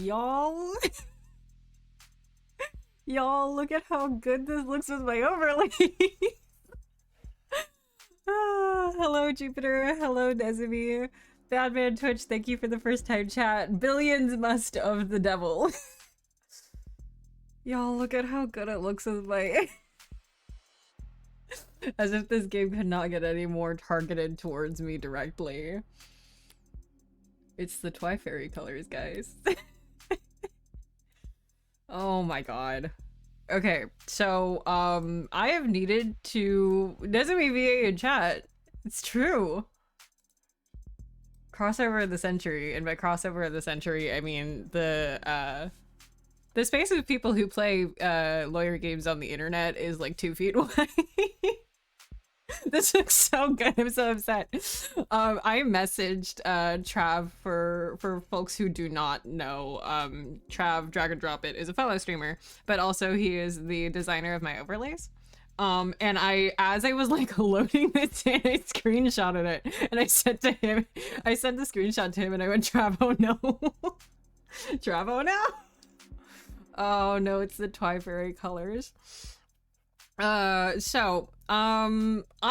Y'all, y'all, look at how good this looks with my overlay. Hello, Jupiter. Hello, Nezumi. Badman Twitch, thank you for the first time chat. Billions must of the devil. Y'all, look at how good it looks with my... As if this game could not get any more targeted towards me directly. It's the Twi-Fairy colors, guys. Oh my god. Okay, so, I have needed to... Nezumi VA in chat. It's true. Crossover of the century, and by crossover of the century, I mean the space of people who play lawyer games on the internet is like 2 feet wide. This looks so good. I'm so upset. I messaged Trav for folks who do not know. Trav Drag and Drop It is a fellow streamer, but also he is the designer of my overlays. And as I was like loading this in, I screenshotted it and I sent the screenshot to him and I went, Trav, oh no. Trav, oh no. Oh no, it's the Twi-Fairy colors. I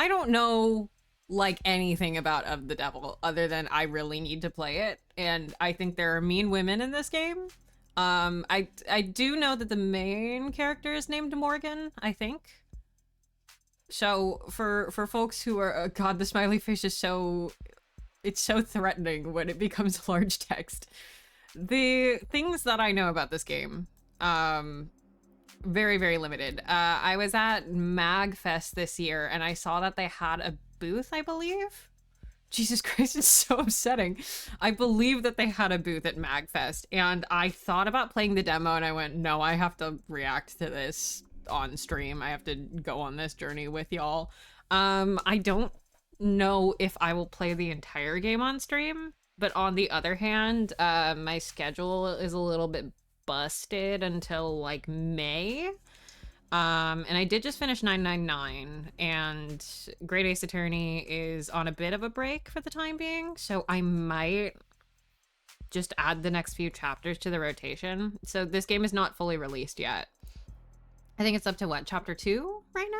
don't know like anything about Of the Devil other than I really need to play it, and I think there are mean women in this game. I do know that the main character is named Morgan, I think. So for folks who are God, the smiley face is so, it's so threatening when it becomes large text. The things that I know about this game, very, very limited. I was at MagFest this year and I saw that they had a booth, I believe. Jesus Christ, it's so upsetting. I believe that they had a booth at MagFest and I thought about playing the demo and I went, no, I have to react to this on stream. I have to go on this journey with y'all. I don't know if I will play the entire game on stream, but on the other hand, my schedule is a little bit busted until like May. And I did just finish 999 and Great Ace Attorney is on a bit of a break for the time being, so I might just add the next few chapters to the rotation. So this game is not fully released yet. I think it's up to what, chapter 2 right now?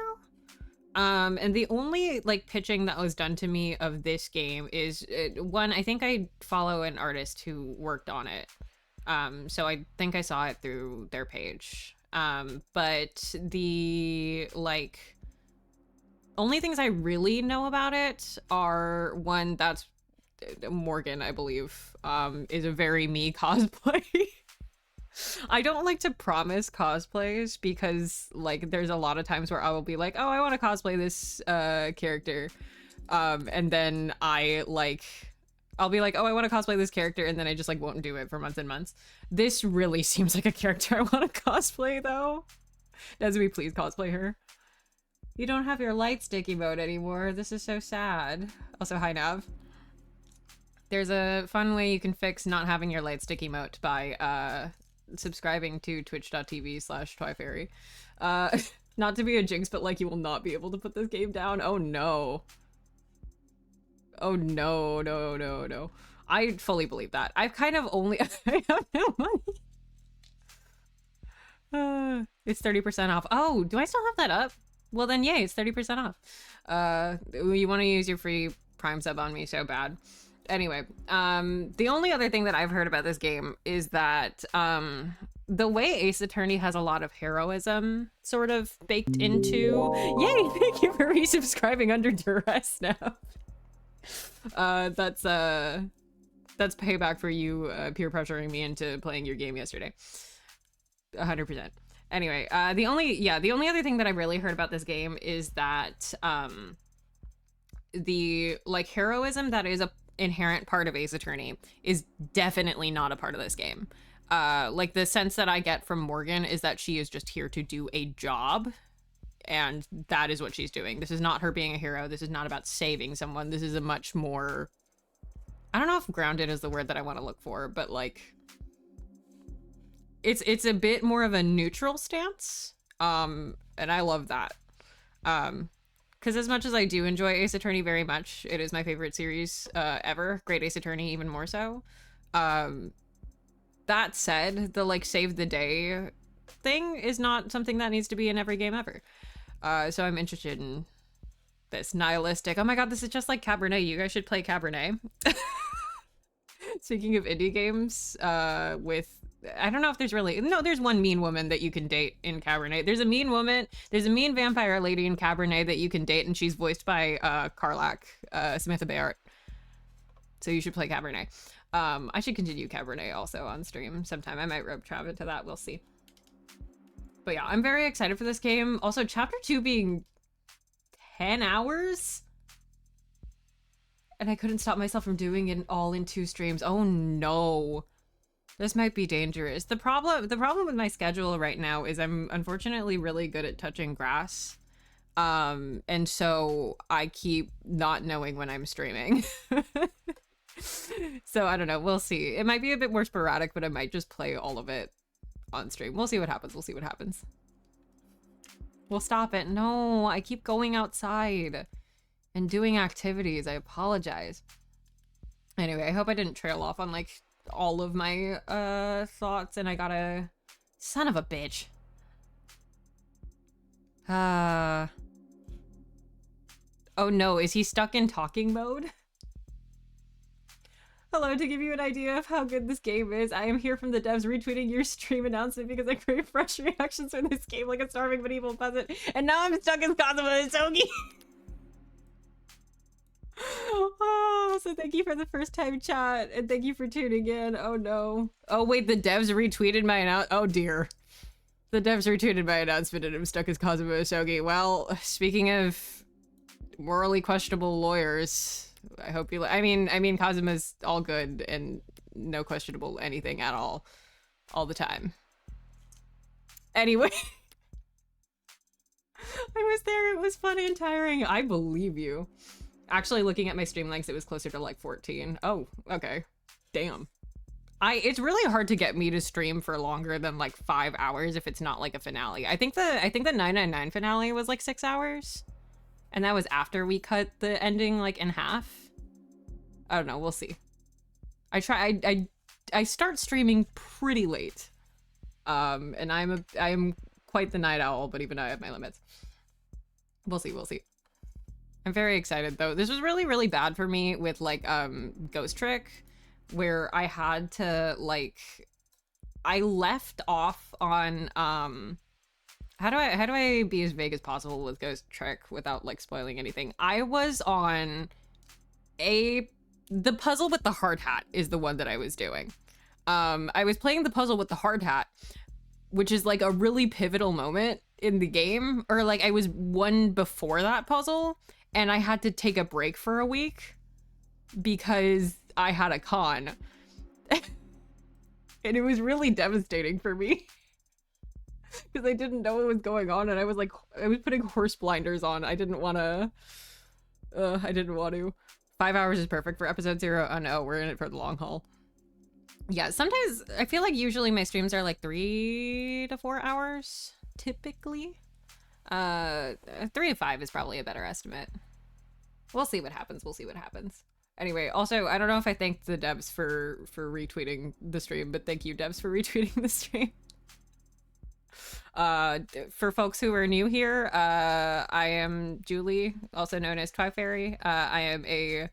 And the only like pitching that was done to me of this game is one, I think I follow an artist who worked on it. So I think I saw it through their page. But the like only things I really know about it are one, that's Morgan, I believe, is a very me cosplay. I don't like to promise cosplays because like there's a lot of times where I will be like, oh, I want to cosplay this character, and then I'll be like, oh, I want to cosplay this character, and then I just like won't do it for months and months. This really seems like a character I want to cosplay though. Nezumi, please cosplay her. You don't have your light stick emote anymore. This is so sad. Also, hi Nav. There's a fun way you can fix not having your light stick emote by subscribing to twitch.tv/Twi-Fairy. Not to be a jinx, but like you will not be able to put this game down. Oh no. Oh no, no, no, no. I fully believe that. I've kind of only I have no money. It's 30% off. Oh, do I still have that up? Well then yay, it's 30% off. You want to use your free Prime sub on me so bad. Anyway, the only other thing that I've heard about this game is that the way Ace Attorney has a lot of heroism sort of baked into... Yay, thank you for resubscribing under duress now. That's payback for you peer pressuring me into playing your game yesterday. 100%. Anyway, the only other thing that I really heard about this game is that the like heroism that is a inherent part of Ace Attorney is definitely not a part of this game. Like the sense that I get from Morgan is that she is just here to do a job, and that is what she's doing. This is not her being a hero. This is not about saving someone. This is a much more, I don't know if grounded is the word that I want to look for, but like it's a bit more of a neutral stance. And I love that. Because as much as I do enjoy Ace Attorney very much, it is my favorite series ever. Great Ace Attorney even more so. that said, the like save the day thing is not something that needs to be in every game ever. So I'm interested in this nihilistic. Oh my god, this is just like Cabernet. You guys should play Cabernet. Speaking of indie games, with I don't know if there's really no. There's one mean woman that you can date in Cabernet. There's a mean woman. There's a mean vampire lady in Cabernet that you can date, and she's voiced by Carlac, Samantha Bayard. So you should play Cabernet. I should continue Cabernet also on stream sometime. I might rope Trav into that. We'll see. But yeah, I'm very excited for this game. Also, Chapter 2 being 10 hours? And I couldn't stop myself from doing it all in 2 streams. Oh no. This might be dangerous. The problem with my schedule right now is I'm unfortunately really good at touching grass. And so I keep not knowing when I'm streaming. So I don't know, we'll see. It might be a bit more sporadic, but I might just play all of it on stream. We'll see what happens. We'll see what happens. We'll stop it. No, I keep going outside and doing activities. I apologize. Anyway, I hope I didn't trail off on like all of my thoughts, and I gotta... Son of a bitch. Oh no, is he stuck in talking mode? Hello, to give you an idea of how good this game is, I am here from the devs retweeting your stream announcement because I crave fresh reactions for this game like a starving but evil peasant, and now I'm stuck as Cosmo and Sogi! Oh, so thank you for the first time chat, and thank you for tuning in. Oh no. Oh wait, the devs retweeted my announcement. Oh dear. The devs retweeted my announcement and I'm stuck as Cosmo and Sogi. Well, speaking of morally questionable lawyers... I hope you... I mean, Kazuma's all good and no questionable anything at all the time. Anyway. I was there. It was fun and tiring. I believe you. Actually, looking at my stream lengths, it was closer to like 14. Oh, okay. Damn. It's really hard to get me to stream for longer than like 5 hours if it's not like a finale. I think the 999 finale was like 6 hours. And that was after we cut the ending like in half. I don't know, we'll see. I start streaming pretty late. And I am quite the night owl, but even I have my limits. We'll see, we'll see. I'm very excited though. This was really, really bad for me with like Ghost Trick, where I had to like I left off on how do I be as vague as possible with Ghost Trick without like spoiling anything? I was on the puzzle with the hard hat is the one that I was doing. I was playing the puzzle with the hard hat, which is like a really pivotal moment in the game, or like I was one before that puzzle and I had to take a break for a week because I had a con. And it was really devastating for me. Because I didn't know what was going on, and I was putting horse blinders on. I didn't want to. 5 hours is perfect for episode 0. Oh no, we're in it for the long haul. Yeah, sometimes I feel like usually my streams are like 3 to 4 hours, typically. 3 to 5 is probably a better estimate. We'll see what happens. We'll see what happens. Anyway, also, I don't know if I thanked the devs for retweeting the stream, but thank you, devs, for retweeting the stream. For folks who are new here, I am Julie, also known as Twifairy. I am a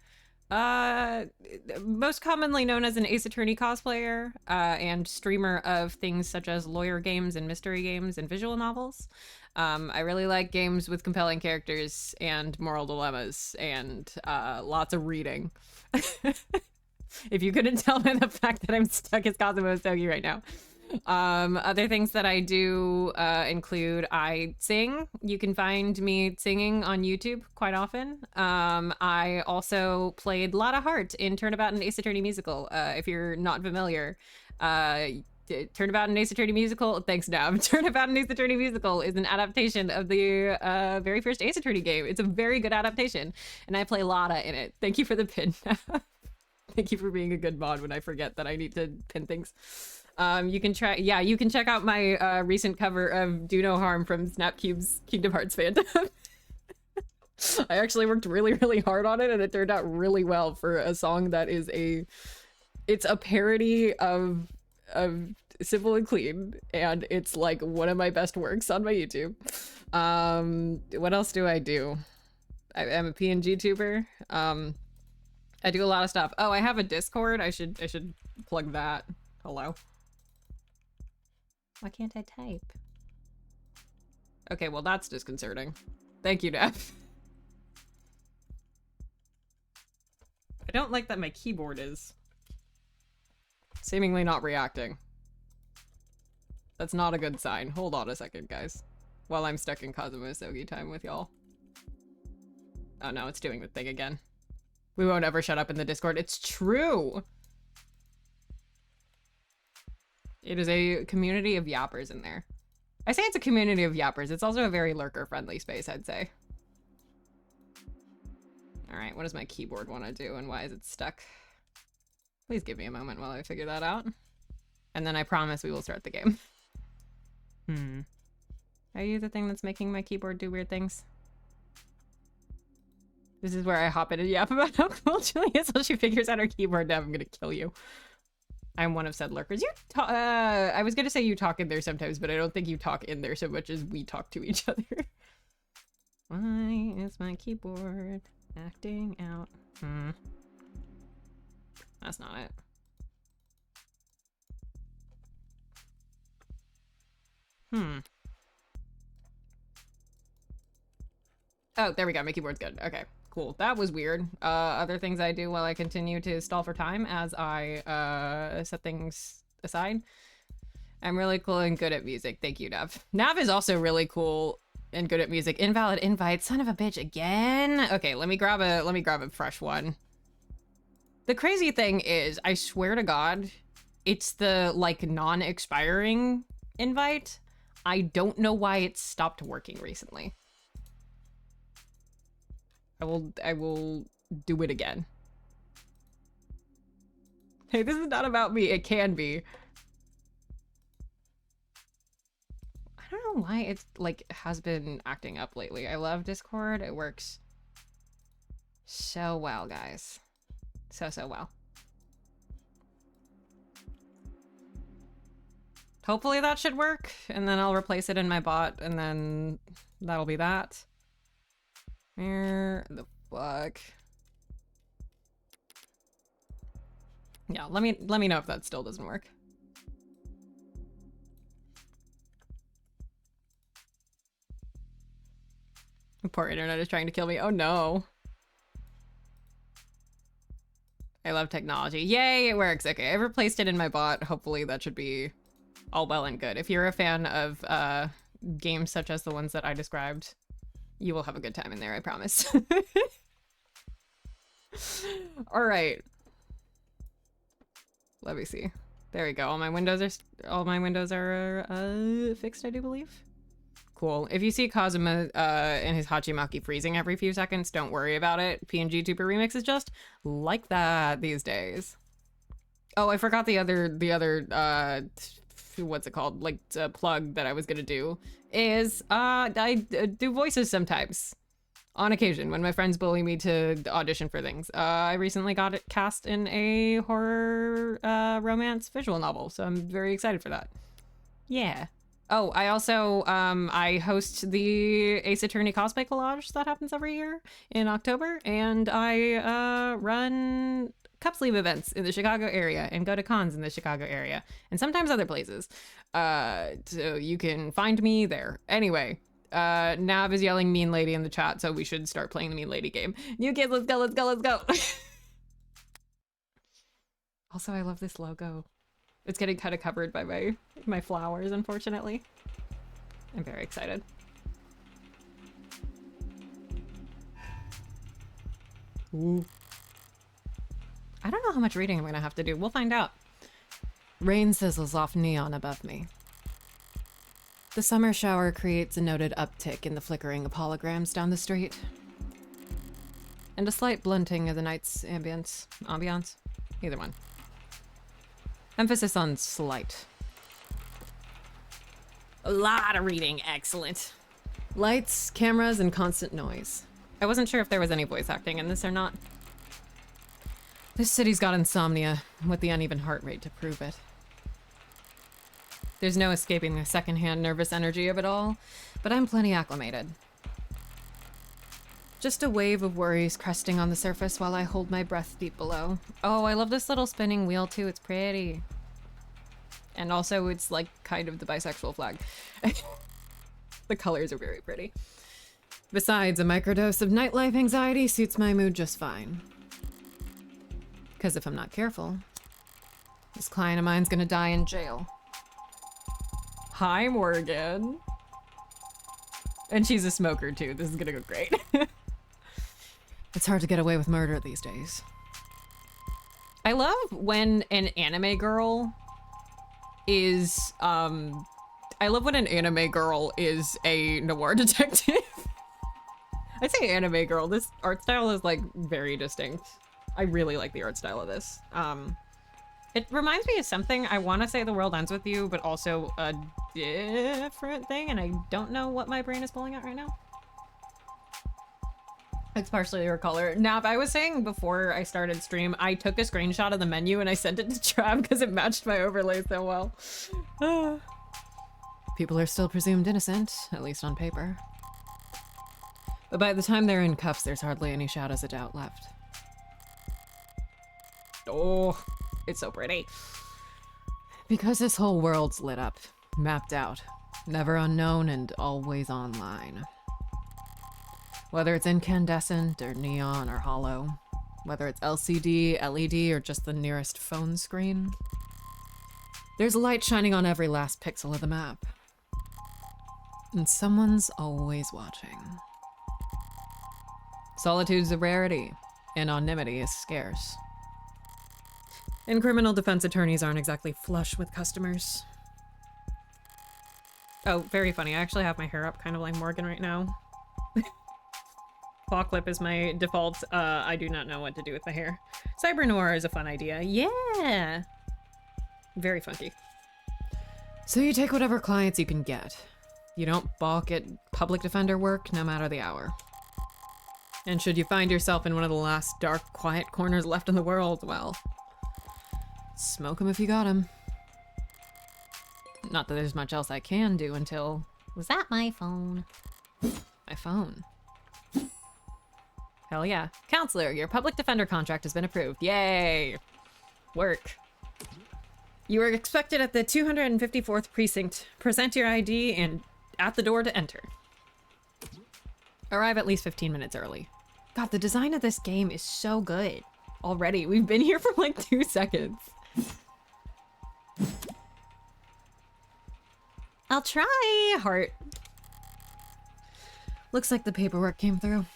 most commonly known as an Ace Attorney cosplayer and streamer of things such as lawyer games and mystery games and visual novels. I really like games with compelling characters and moral dilemmas and lots of reading. If you couldn't tell by the fact that I'm stuck as Cosmo Sogi right now. Other things that I do include I sing. You can find me singing on YouTube quite often. I also played Lotta Hart in Turnabout and Ace Attorney Musical. If you're not familiar, Turnabout and Ace Attorney Musical, thanks Nav. Turnabout and Ace Attorney Musical is an adaptation of the very first Ace Attorney game. It's a very good adaptation, and I play Lotta in it. Thank you for the pin. Thank you for being a good mod when I forget that I need to pin things. You can check out my recent cover of Do No Harm from Snapcube's Kingdom Hearts fandom. I actually worked really, really hard on it, and it turned out really well for a song that is it's a parody of simple and clean, and it's like one of my best works on my YouTube. What else do I do? I'm a PNG tuber. I do a lot of stuff. Oh, I have a Discord. I should plug that. Hello. Why can't I type? Okay, well that's disconcerting. Thank you, Def. I don't like that my keyboard is seemingly not reacting. That's not a good sign. Hold on a second, guys. While I'm stuck in Kazuma Sogi time with y'all. Oh no, it's doing the thing again. We won't ever shut up in the Discord. It's true! It is a community of yappers in there. I say it's a community of yappers. It's also a very lurker-friendly space, I'd say. Alright, what does my keyboard want to do and why is it stuck? Please give me a moment while I figure that out. And then I promise we will start the game. Are you the thing that's making my keyboard do weird things? This is where I hop in and yap about how cool Julie is while she figures out her keyboard. Now I'm gonna kill you. I'm one of said lurkers. I was gonna say you talk in there sometimes, but I don't think you talk in there so much as we talk to each other. Why is my keyboard acting out? That's not it. Oh, there we go. My keyboard's good. Okay, cool. That was weird. Other things I do while I continue to stall for time as I set things aside. I'm really cool and good at music. Thank you, Nav. Nav is also really cool and good at music. Invalid invite. Son of a bitch again. Okay, let me grab a fresh one. The crazy thing is, I swear to God, it's the like non-expiring invite. I don't know why it stopped working recently. I will do it again. Hey, this is not about me. It can be. I don't know why it's like has been acting up lately. I love Discord. It works so well, guys. So well. Hopefully that should work, and then I'll replace it in my bot, and then that'll be that. Where the fuck? Yeah, let me know if that still doesn't work. Poor internet is trying to kill me. Oh no. I love technology. Yay, it works. Okay, I've replaced it in my bot. Hopefully that should be all well and good. If you're a fan of games such as the ones that I described, you will have a good time in there, I promise. All right. Let me see. There we go. All my windows are fixed, I do believe. Cool. If you see Kazuma and his Hachimaki freezing every few seconds, don't worry about it. PNG Tuber Remix is just like that these days. Oh, I forgot the other what's it called? Like plug that I was gonna do is I do voices sometimes. On occasion, when my friends bully me to audition for things. I recently got it cast in a horror romance visual novel, so I'm very excited for that. Yeah. Oh, I also, I host the Ace Attorney cosplay collage that happens every year in October, and I run cup sleeve events in the Chicago area and go to cons in the Chicago area, and sometimes other places. So you can find me there. Anyway, Nav is yelling mean lady in the chat, so we should start playing the mean lady game. New kids, let's go, let's go, let's go. Also, I love this logo. It's getting kind of covered by my flowers, unfortunately. I'm very excited. Ooh. I don't know how much reading I'm gonna have to do. We'll find out. Rain sizzles off neon above me. The summer shower creates a noted uptick in the flickering of holograms down the street. And a slight blunting of the night's ambience. Either one. Emphasis on slight. A lot of reading, excellent. Lights, cameras, and constant noise. I wasn't sure if there was any voice acting in this or not. This city's got insomnia, with the uneven heart rate to prove it. There's no escaping the secondhand nervous energy of it all, but I'm plenty acclimated. Just a wave of worries cresting on the surface while I hold my breath deep below. Oh, I love this little spinning wheel too, it's pretty. And also it's like kind of the bisexual flag. The colors are very pretty. Besides, a microdose of nightlife anxiety suits my mood just fine. Because if I'm not careful, this client of mine's gonna die in jail. Hi, Morgan. And she's a smoker too. This is gonna go great. It's hard to get away with murder these days. I love when an anime girl is, I love when an anime girl is a noir detective. I say anime girl, this art style is like very distinct. I really like the art style of this. It reminds me of something, I want to say The World Ends With You, but also a different thing, and I don't know what my brain is pulling out right now. It's partially your color. Now, if I was saying before I started stream, I took a screenshot of the menu and I sent it to Trav because it matched my overlay so well. People are still presumed innocent, at least on paper. But by the time they're in cuffs, there's hardly any shadows of doubt left. Oh, it's so pretty. Because this whole world's lit up, mapped out, never unknown and always online. Whether it's incandescent or neon or hollow, whether it's LCD, LED, or just the nearest phone screen, there's light shining on every last pixel of the map. And someone's always watching. Solitude's a rarity, anonymity is scarce. And criminal defense attorneys aren't exactly flush with customers. Oh, very funny. I actually have my hair up kind of like Morgan right now. Claw clip is my default. I do not know what to do with the hair. Cyber noir is a fun idea. Yeah! Very funky. So you take whatever clients you can get. You don't balk at public defender work, no matter the hour. And should you find yourself in one of the last dark, quiet corners left in the world, well, smoke 'em if you got 'em. Not that there's much else I can do until... Was that my phone? My phone. Hell yeah. Counselor, your public defender contract has been approved. Yay! Work. You are expected at the 254th precinct. Present your ID and at the door to enter. Arrive at least 15 minutes early. God, the design of this game is so good. Already. We've been here for like 2 seconds. I'll try! Heart. Looks like the paperwork came through.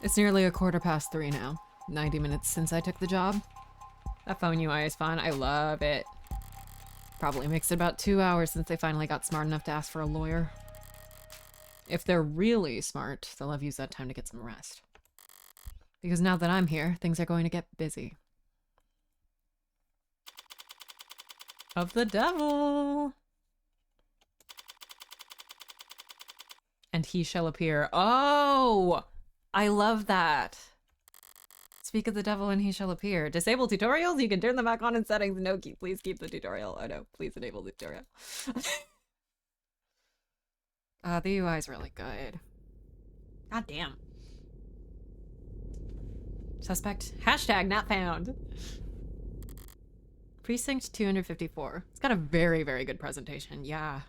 It's nearly 3:15 now. 90 minutes since I took the job. That phone UI is fun. I love it. Probably makes it about 2 hours since they finally got smart enough to ask for a lawyer. If they're really smart, they'll have used that time to get some rest. Because now that I'm here, things are going to get busy. Of the devil! And he shall appear. Oh! I love that. Speak of the devil and he shall appear. Disable tutorials? You can turn them back on in settings. No, please keep the tutorial. Oh no, please enable the tutorial. The UI is really good. God damn. Suspect. Hashtag not found. Precinct 254. It's got a very, very good presentation. Yeah.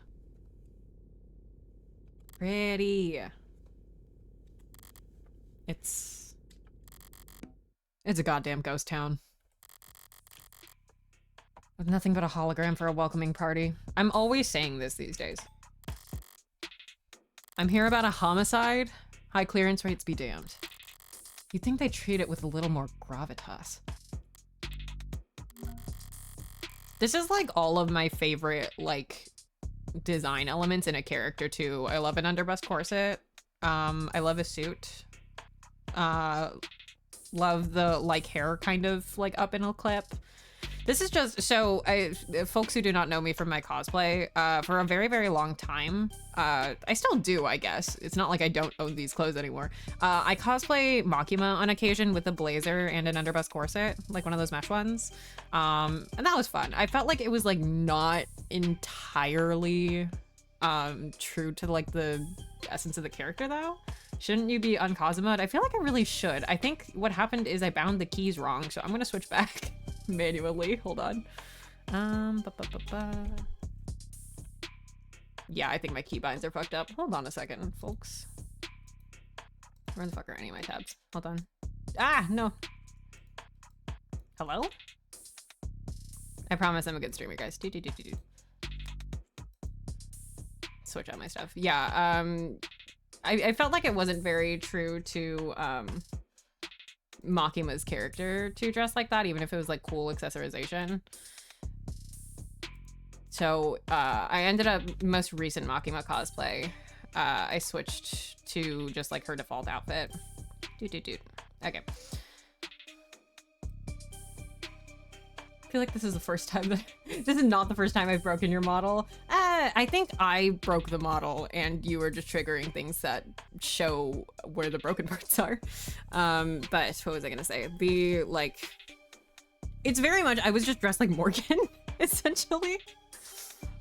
Pretty. It's a goddamn ghost town. With nothing but a hologram for a welcoming party. I'm always saying this these days. I'm here about a homicide. High clearance rates be damned. You'd think they'd treat it with a little more gravitas. This is like all of my favorite, like, design elements in a character too. I love an underbust corset. I love a suit. Love the like hair kind of like up in a clip. This is just, so folks who do not know me from my cosplay, for a very, very long time, I still do, I guess. It's not like I don't own these clothes anymore. I cosplay Makima on occasion with a blazer and an underbust corset, like one of those mesh ones. And that was fun. I felt like it was like not entirely true to like the essence of the character though. Shouldn't you be on Cosmo mode? I feel like I really should. I think what happened is I bound the keys wrong, so I'm gonna switch back manually. Hold on. Yeah, I think my keybinds are fucked up. Hold on a second, folks. Where the fuck are any of my tabs? Hold on. Ah, no. Hello? I promise I'm a good streamer, guys. Switch out my stuff. Yeah, I felt like it wasn't very true to Makima's character to dress like that, even if it was like cool accessorization. So I ended up, most recent Makima cosplay, I switched to just like her default outfit. Okay. I feel like this is the first time that this is not the first time I've broken your model. I think I broke the model and you were just triggering things that show where the broken parts are. But what was I gonna say? It's very much, I was just dressed like Morgan, essentially.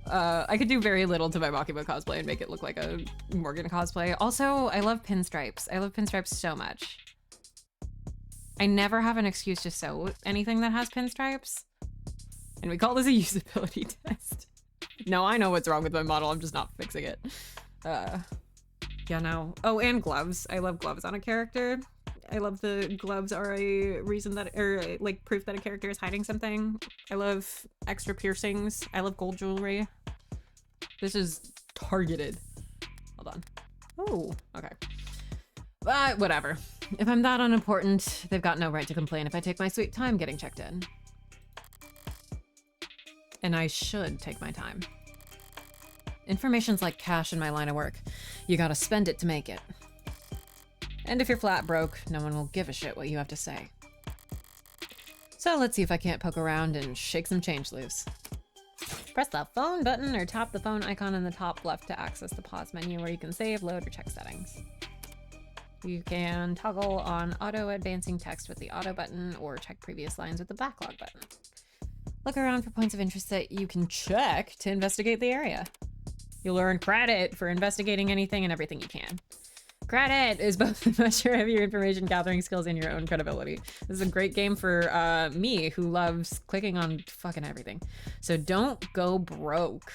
I could do very little to my Makima cosplay and make it look like a Morgan cosplay. Also, I love pinstripes. I love pinstripes so much. I never have an excuse to sew anything that has pinstripes. And we call this a usability test. No, I know what's wrong with my model. I'm just not fixing it. Yeah, no. Oh, and gloves. I love gloves on a character. I love the gloves are a reason that, or like proof that a character is hiding something. I love extra piercings. I love gold jewelry. This is targeted. Hold on. Oh, okay. But whatever. If I'm that unimportant, they've got no right to complain if I take my sweet time getting checked in. And I should take my time. Information's like cash in my line of work. You gotta spend it to make it. And if you're flat broke, no one will give a shit what you have to say. So let's see if I can't poke around and shake some change loose. Press the phone button or tap the phone icon in the top left to access the pause menu where you can save, load, or check settings. You can toggle on auto advancing text with the auto button or check previous lines with the backlog button. Look around for points of interest that you can check to investigate the area. You'll earn credit for investigating anything and everything you can. Credit is both a measure of your information gathering skills and your own credibility. This is a great game for me who loves clicking on fucking everything. So don't go broke.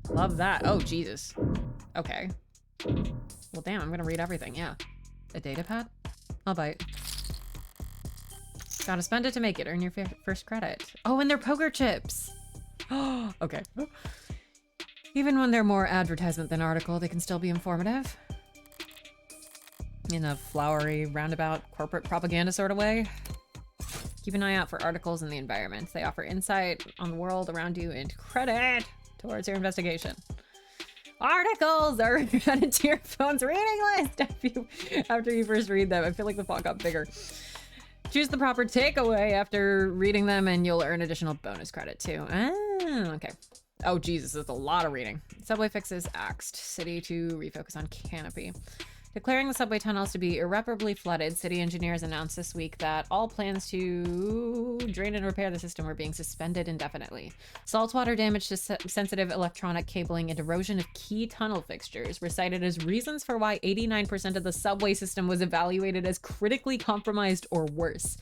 Love that. Oh, Jesus. Okay. Well, damn, I'm gonna read everything, yeah. A data pad? I'll bite. Gotta spend it to make it. Earn your first credit. Oh, and they're poker chips! Oh, okay. Even when they're more advertisement than article, they can still be informative. In a flowery, roundabout, corporate propaganda sort of way. Keep an eye out for articles in the environment. They offer insight on the world around you and credit towards your investigation. Articles are added to your phone's reading list after you first read them. I feel like the font got bigger. Choose the proper takeaway after reading them and you'll earn additional bonus credit too. Ah, okay. Oh Jesus, that's a lot of reading. Subway fixes axed. City to refocus on canopy. Declaring the subway tunnels to be irreparably flooded, city engineers announced this week that all plans to drain and repair the system were being suspended indefinitely. Saltwater damage to sensitive electronic cabling and erosion of key tunnel fixtures were cited as reasons for why 89% of the subway system was evaluated as critically compromised or worse.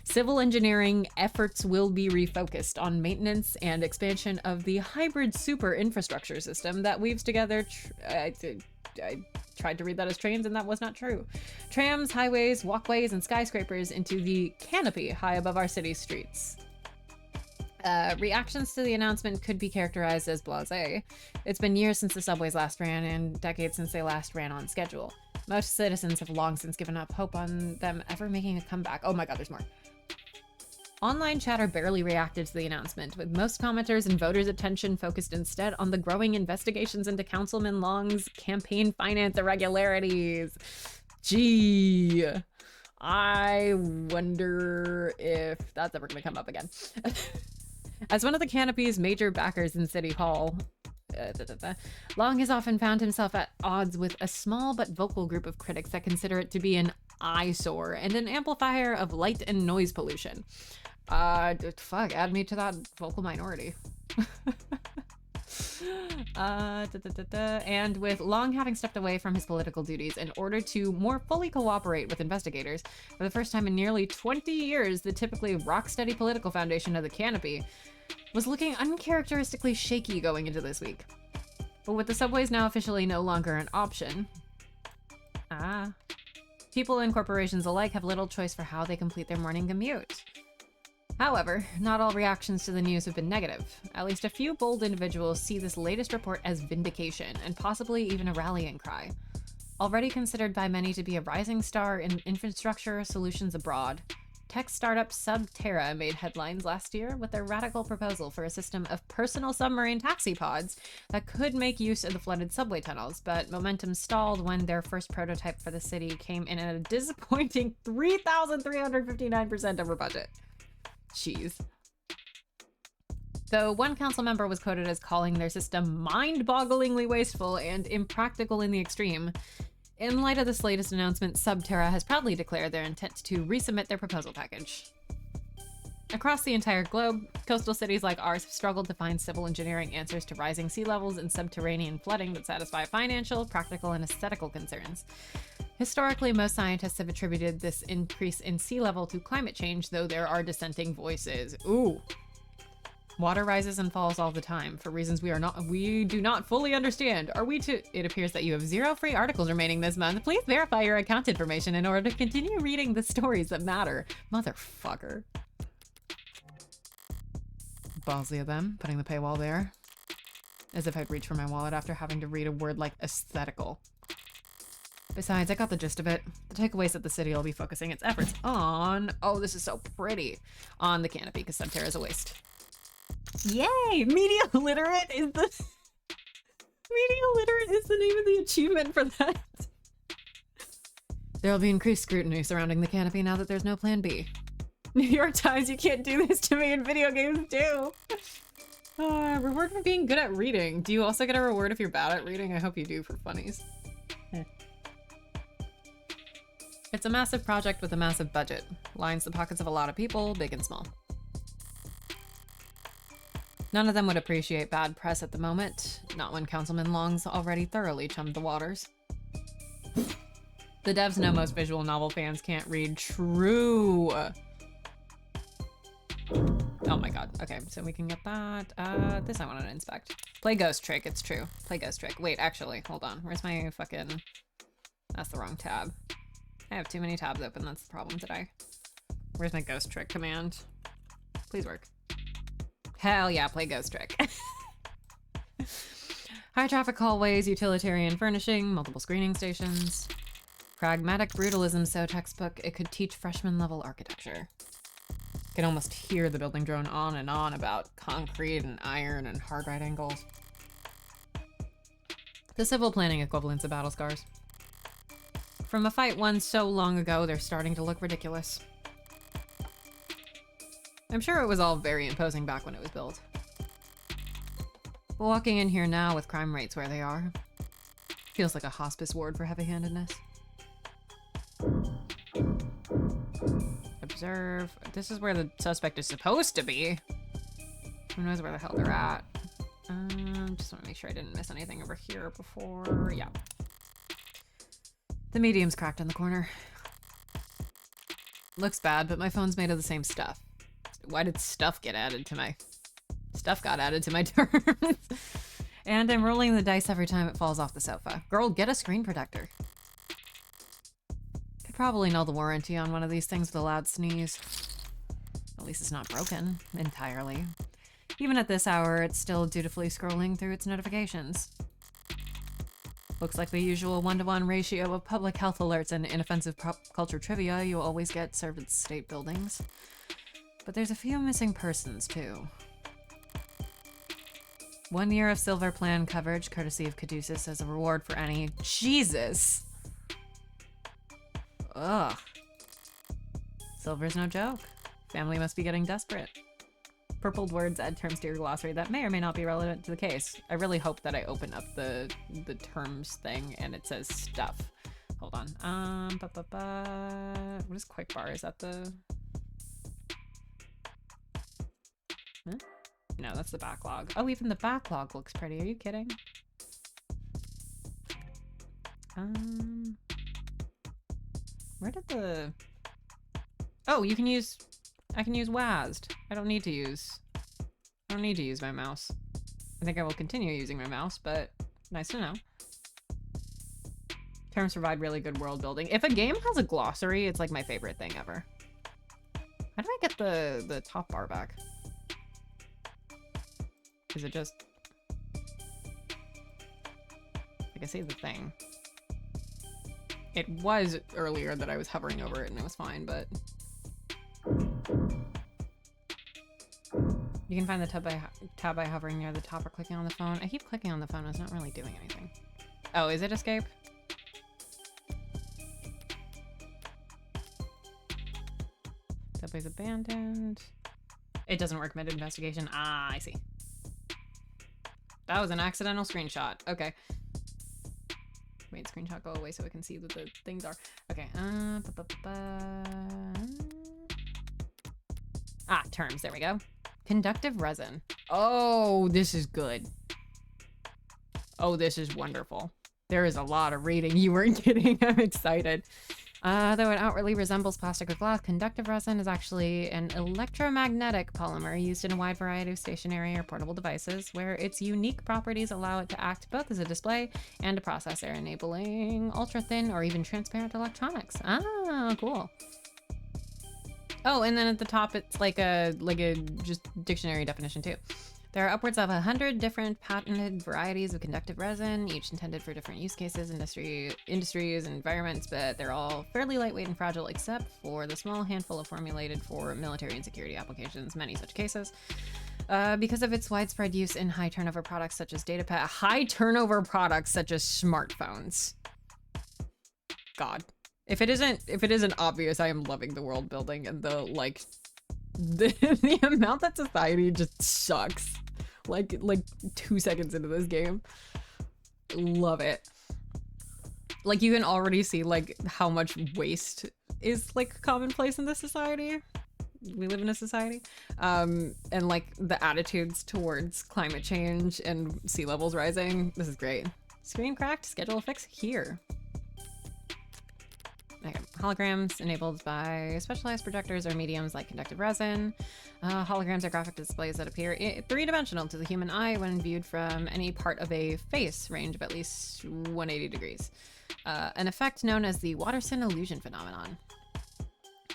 Civil engineering efforts will be refocused on maintenance and expansion of the hybrid super infrastructure system that weaves together I tried to read that as trains and that was not true. Trams, highways, walkways, and skyscrapers into the canopy high above our city streets. Reactions to the announcement could be characterized as blasé. It's been years since the subways last ran and decades since they last ran on schedule. Most citizens have long since given up hope on them ever making a comeback. Oh my god, there's more. Online chatter barely reacted to the announcement, with most commenters and voters' attention focused instead on the growing investigations into Councilman Long's campaign finance irregularities. Gee. I wonder if that's ever gonna come up again. As one of the Canopy's major backers in City Hall, Long has often found himself at odds with a small but vocal group of critics that consider it to be an eyesore and an amplifier of light and noise pollution. Fuck, add me to that vocal minority. And with Long having stepped away from his political duties in order to more fully cooperate with investigators, for the first time in nearly 20 years, the typically rock-steady political foundation of the Canopy was looking uncharacteristically shaky going into this week. But with the subways now officially no longer an option, people and corporations alike have little choice for how they complete their morning commute. However, not all reactions to the news have been negative. At least a few bold individuals see this latest report as vindication, and possibly even a rallying cry. Already considered by many to be a rising star in infrastructure solutions abroad, tech startup Subterra made headlines last year with their radical proposal for a system of personal submarine taxi pods that could make use of the flooded subway tunnels, but momentum stalled when their first prototype for the city came in at a disappointing 3,359% over budget. Jeez. Though one council member was quoted as calling their system mind-bogglingly wasteful and impractical in the extreme, in light of this latest announcement, Subterra has proudly declared their intent to resubmit their proposal package. Across the entire globe, coastal cities like ours have struggled to find civil engineering answers to rising sea levels and subterranean flooding that satisfy financial, practical, and aesthetical concerns. Historically, most scientists have attributed this increase in sea level to climate change, though there are dissenting voices. Ooh. Water rises and falls all the time for reasons we do not fully understand. It appears that you have 0 free articles remaining this month. Please verify your account information in order to continue reading the stories that matter. Motherfucker. Ballsy of them, putting the paywall there. As if I'd reach for my wallet after having to read a word like aesthetical. Besides, I got the gist of it. The takeaway is that the city will be focusing its efforts on, oh, this is so pretty, on the Canopy, because Subterra is a waste. Yay! Media literate is the name of the achievement for that. There'll be increased scrutiny surrounding the Canopy now that there's no plan B. New York Times, you can't do this to me in video games too. Reward for being good at reading. Do you also get a reward if you're bad at reading? I hope you do for funnies. It's a massive project with a massive budget. Lines the pockets of a lot of people, big and small. None of them would appreciate bad press at the moment, not when Councilman Long's already thoroughly chummed the waters. The devs know most visual novel fans can't read. True. Oh my god. Okay, so we can get that. This I want to inspect. Play Ghost Trick, it's true. Play Ghost Trick. Wait, actually, hold on. Where's my fucking... That's the wrong tab. I have too many tabs open, that's the problem today. Where's my Ghost Trick command? Please work. Hell yeah, play Ghost Trick. High traffic hallways, utilitarian furnishing, multiple screening stations. Pragmatic brutalism so textbook it could teach freshman level architecture. You can almost hear the building drone on and on about concrete and iron and hard right angles. The civil planning equivalents of battle scars. From a fight won so long ago, they're starting to look ridiculous. I'm sure it was all very imposing back when it was built. But walking in here now with crime rates where they are, feels like a hospice ward for heavy-handedness. Observe. This is where the suspect is supposed to be. Who knows where the hell they're at? Just want to make sure I didn't miss anything over here before. Yeah. The medium's cracked in the corner. Looks bad, but my phone's made of the same stuff. Why did stuff get added to my... Stuff got added to my terms. And I'm rolling the dice every time it falls off the sofa. Girl, get a screen protector. Could probably null the warranty on one of these things with a loud sneeze. At least it's not broken entirely. Even at this hour, it's still dutifully scrolling through its notifications. Looks like the usual 1-to-1 ratio of public health alerts and inoffensive pop culture trivia you always get served at state buildings. But there's a few missing persons, too. 1 year of silver plan coverage, courtesy of Caduceus, as a reward for any... Jesus! Ugh. Silver's no joke. Family must be getting desperate. Purpled words add terms to your glossary that may or may not be relevant to the case. I really hope that I open up the terms thing and it says stuff. Hold on. What is quick bar? Is that the... Huh? No, that's the backlog. Oh, even the backlog looks pretty. Are you kidding? Where did the... Oh, you can use... I can use WASD. I don't need to use my mouse. I think I will continue using my mouse, but nice to know. Terms provide really good world building. If a game has a glossary, it's like my favorite thing ever. How do I get the top bar back? Is it just... Like I see the thing. It was earlier that I was hovering over it and it was fine, but... You can find the tab by hovering near the top or clicking on the phone. I keep clicking on the phone, it's not really doing anything. Oh, is it escape? Subway's abandoned. It doesn't work mid investigation. Ah, I see. That was an accidental screenshot. Okay. Wait, screenshot go away so I can see what the things are. Okay. Ah, terms. There we go. Conductive resin. Oh, this is good. Oh, this is wonderful. There is a lot of reading. You weren't kidding. I'm excited. Though it outwardly resembles plastic or glass, conductive resin is actually an electromagnetic polymer used in a wide variety of stationary or portable devices, where its unique properties allow it to act both as a display and a processor, enabling ultra-thin or even transparent electronics. Ah, cool. Oh, and then at the top, it's like a just dictionary definition too. There are upwards of 100 different patented varieties of conductive resin, each intended for different use cases, industries, and environments, but they're all fairly lightweight and fragile, except for the small handful of formulated for military and security applications, many such cases. Because of its widespread use in high turnover products such as high turnover products such as smartphones. God. If it isn't obvious, I am loving the world building and the the amount that society just sucks. Like 2 seconds into this game. Love it. Like you can already see like how much waste is like commonplace in this society. We live in a society. And like the attitudes towards climate change and sea levels rising. This is great. Screen cracked, schedule a fix here. Okay. Holograms enabled by specialized projectors or mediums like conductive resin. Holograms are graphic displays that appear three-dimensional to the human eye when viewed from any part of a face range of at least 180 degrees. An effect known as the Watterson illusion phenomenon.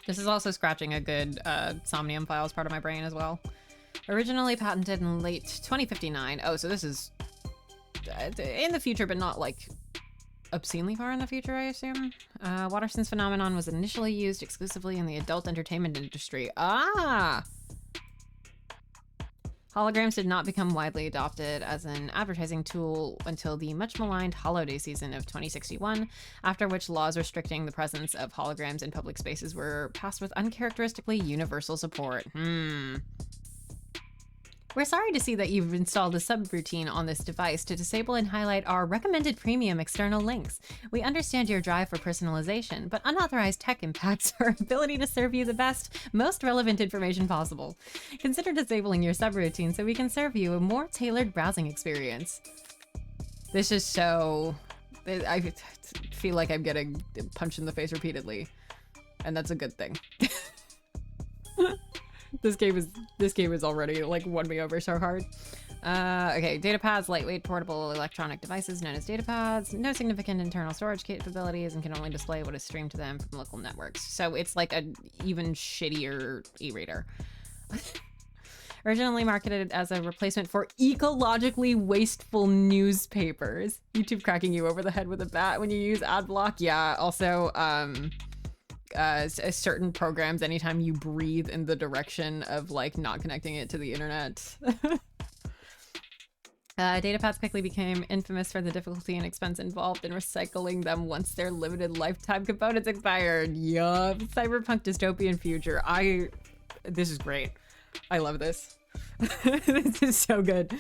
This is also scratching a good Somnium Files part of my brain as well. Originally patented in late 2059. Oh, so this is in the future, but not like obscenely far in the future, I assume. Watterson's phenomenon was initially used exclusively in the adult entertainment industry. Ah! Holograms did not become widely adopted as an advertising tool until the much maligned holiday season of 2061, after which laws restricting the presence of holograms in public spaces were passed with uncharacteristically universal support. We're sorry to see that you've installed a subroutine on this device to disable and highlight our recommended premium external links. We understand your drive for personalization, but unauthorized tech impacts our ability to serve you the best, most relevant information possible. Consider disabling your subroutine so we can serve you a more tailored browsing experience. This is so... I feel like I'm getting punched in the face repeatedly, and that's a good thing. This game is already like won me over so hard. Okay, datapads, lightweight portable electronic devices known as datapads, no significant internal storage capabilities, and can only display what is streamed to them from local networks. So it's like an even shittier e-reader. Originally marketed as a replacement for ecologically wasteful newspapers. YouTube cracking you over the head with a bat when you use ad block. Yeah, also, certain programs, anytime you breathe in the direction of like not connecting it to the internet. Datapads quickly became infamous for the difficulty and expense involved in recycling them once their limited lifetime components expired. Yup. Cyberpunk dystopian future. This is great. I love this. This is so good.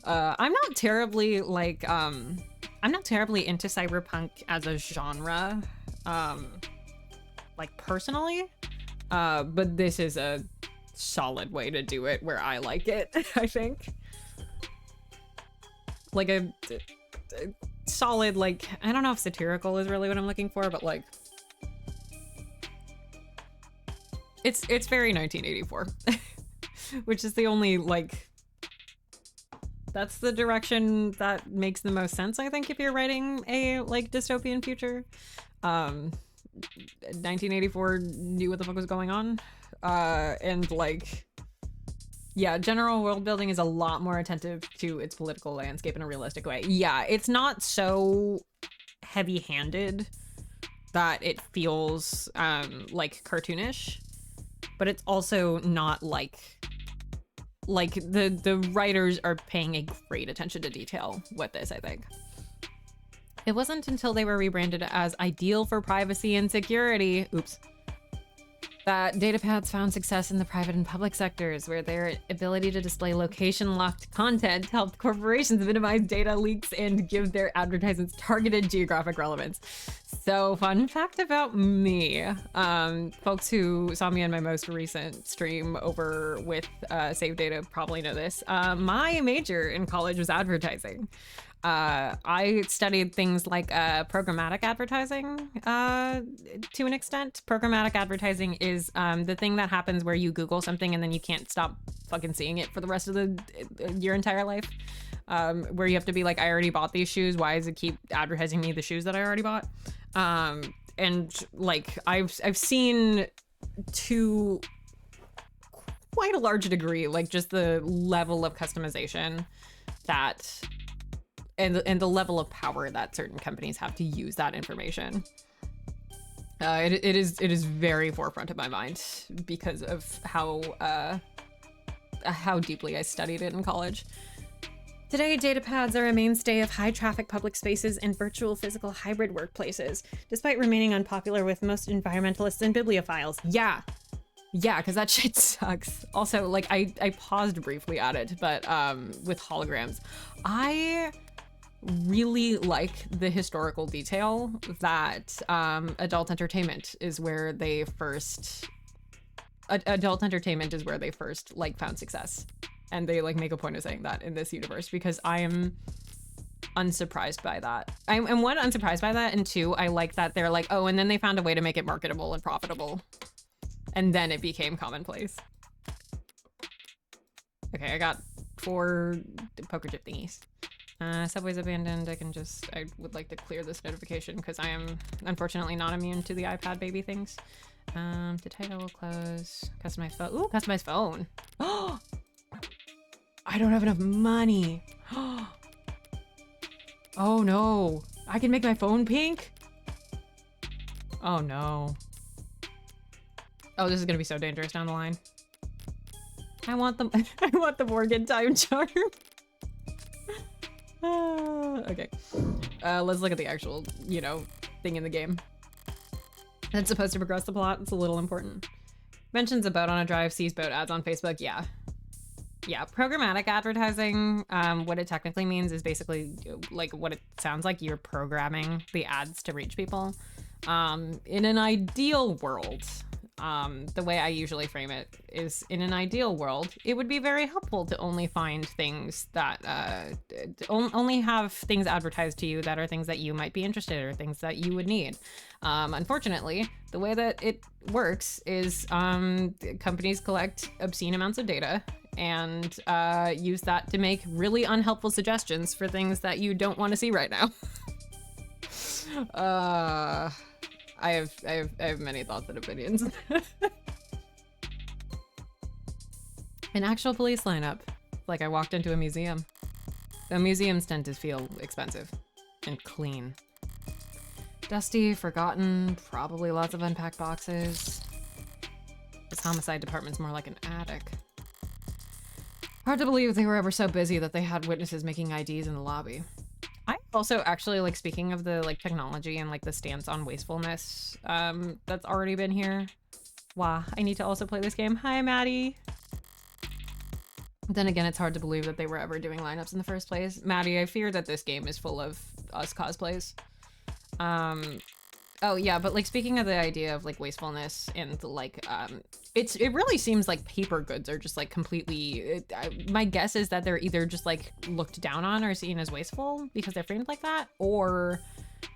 I'm not terribly like I'm not terribly into cyberpunk as a genre, like personally, but this is a solid way to do it where I like it. I think like a solid, like, I don't know if satirical is really what I'm looking for, but like it's very 1984. Which is the only, like, that's the direction that makes the most sense, I think, if you're writing a, like, dystopian future. 1984 knew what the fuck was going on. And, like, yeah, general world building is a lot more attentive to its political landscape in a realistic way. Yeah, it's not so heavy-handed that it feels, like, cartoonish, but it's also not, like the writers are paying a great attention to detail with this, I think. It wasn't until they were rebranded as ideal for privacy and security, oops, that datapads found success in the private and public sectors, where their ability to display location-locked content helped corporations minimize data leaks and give their advertisements targeted geographic relevance. So, fun fact about me. Folks who saw me in my most recent stream over with Save Data probably know this. My major in college was advertising. I studied things like programmatic advertising to an extent. Programmatic advertising is the thing that happens where you Google something and then you can't stop fucking seeing it for the rest of your entire life. Where you have to be like, I already bought these shoes. Why does it keep advertising me the shoes that I already bought? And like I've seen to quite a large degree, like just the level of customization that and the level of power that certain companies have to use that information. It is very forefront of my mind because of how deeply I studied it in college. Today, datapads are a mainstay of high-traffic public spaces and virtual physical hybrid workplaces, despite remaining unpopular with most environmentalists and bibliophiles. Yeah, because that shit sucks. Also, like, I paused briefly at it, but with holograms. I really like the historical detail that adult entertainment is where they first like found success, and they like make a point of saying that in this universe, because I am unsurprised by that. I'm one, unsurprised by that, and two, I like that they're like, oh, and then they found a way to make it marketable and profitable, and then it became commonplace. Okay, I got 4 poker chip thingies. Subway's abandoned. I would like to clear this notification because I am unfortunately not immune to the iPad baby things. The title will close. Customize phone. Ooh, customize phone. Oh, I don't have enough money. Oh no, I can make my phone pink? Oh no. Oh, this is gonna be so dangerous down the line. I want the Morgan time charm. Okay. Let's look at the actual, thing in the game. It's supposed to progress the plot. It's a little important. Mentions a boat on a drive, sees boat ads on Facebook. Yeah. Programmatic advertising, what it technically means is basically like what it sounds like. You're programming the ads to reach people. In an ideal world, the way I usually frame it is, in an ideal world, it would be very helpful to only find things that, only have things advertised to you that are things that you might be interested in or things that you would need. Unfortunately, the way that it works is companies collect obscene amounts of data and use that to make really unhelpful suggestions for things that you don't want to see right now. I have many thoughts and opinions. An actual police lineup. Like I walked into a museum. The museums tend to feel expensive and clean. Dusty, forgotten, probably lots of unpacked boxes. This homicide department's more like an attic. Hard to believe they were ever so busy that they had witnesses making IDs in the lobby. I also actually, like, speaking of the, like, technology and, like, the stance on wastefulness, that's already been here. Wow, I need to also play this game. Hi, Maddie. Then again, it's hard to believe that they were ever doing lineups in the first place. Maddie, I fear that this game is full of us cosplays. Oh yeah, but like speaking of the idea of like wastefulness and like, it really seems like paper goods are just like completely, my guess is that they're either just like looked down on or seen as wasteful because they're framed like that, or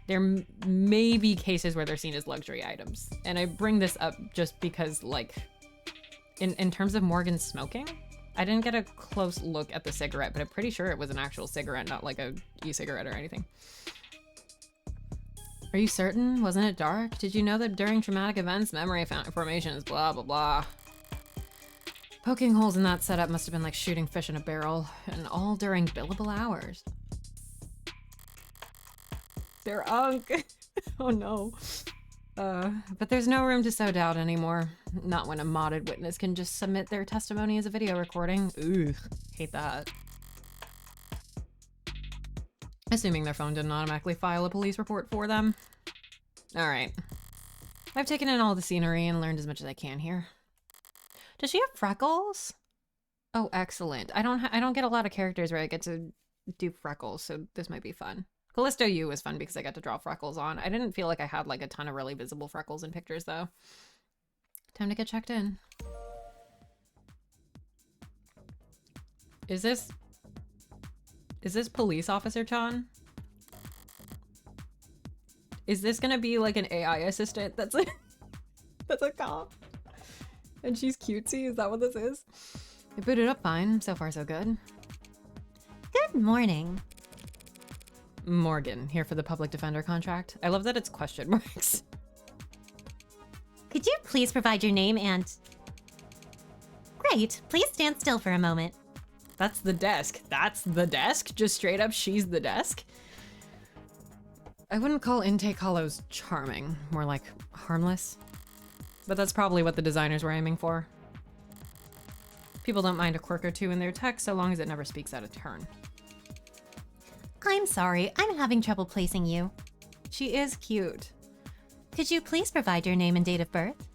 there may be cases where they're seen as luxury items. And I bring this up just because like, in terms of Morgan smoking, I didn't get a close look at the cigarette, but I'm pretty sure it was an actual cigarette, not like a e-cigarette or anything. Are you certain? Wasn't it dark? Did you know that during traumatic events, memory formation is blah, blah, blah. Poking holes in that setup must have been like shooting fish in a barrel, and all during billable hours. They're unk. Oh no. But there's no room to sow doubt anymore. Not when a modded witness can just submit their testimony as a video recording. Ugh, hate that. Assuming their phone didn't automatically file a police report for them. Alright. I've taken in all the scenery and learned as much as I can here. Does she have freckles? Oh, excellent. I don't get a lot of characters where I get to do freckles, so this might be fun. Callisto U was fun because I got to draw freckles on. I didn't feel like I had like a ton of really visible freckles in pictures though. Time to get checked in. Is this Police Officer Chan? Is this gonna be like an AI assistant that's a, that's a cop? And she's cutesy, is that what this is? It booted up fine, so far so good. Good morning. Morgan, here for the public defender contract. I love that it's question marks. Could you please provide your name and... Great, please stand still for a moment. That's the desk. That's the desk? Just straight up, she's the desk? I wouldn't call intake hollows charming, more like harmless. But that's probably what the designers were aiming for. People don't mind a quirk or two in their text so long as it never speaks out of turn. I'm sorry, I'm having trouble placing you. She is cute. Could you please provide your name and date of birth?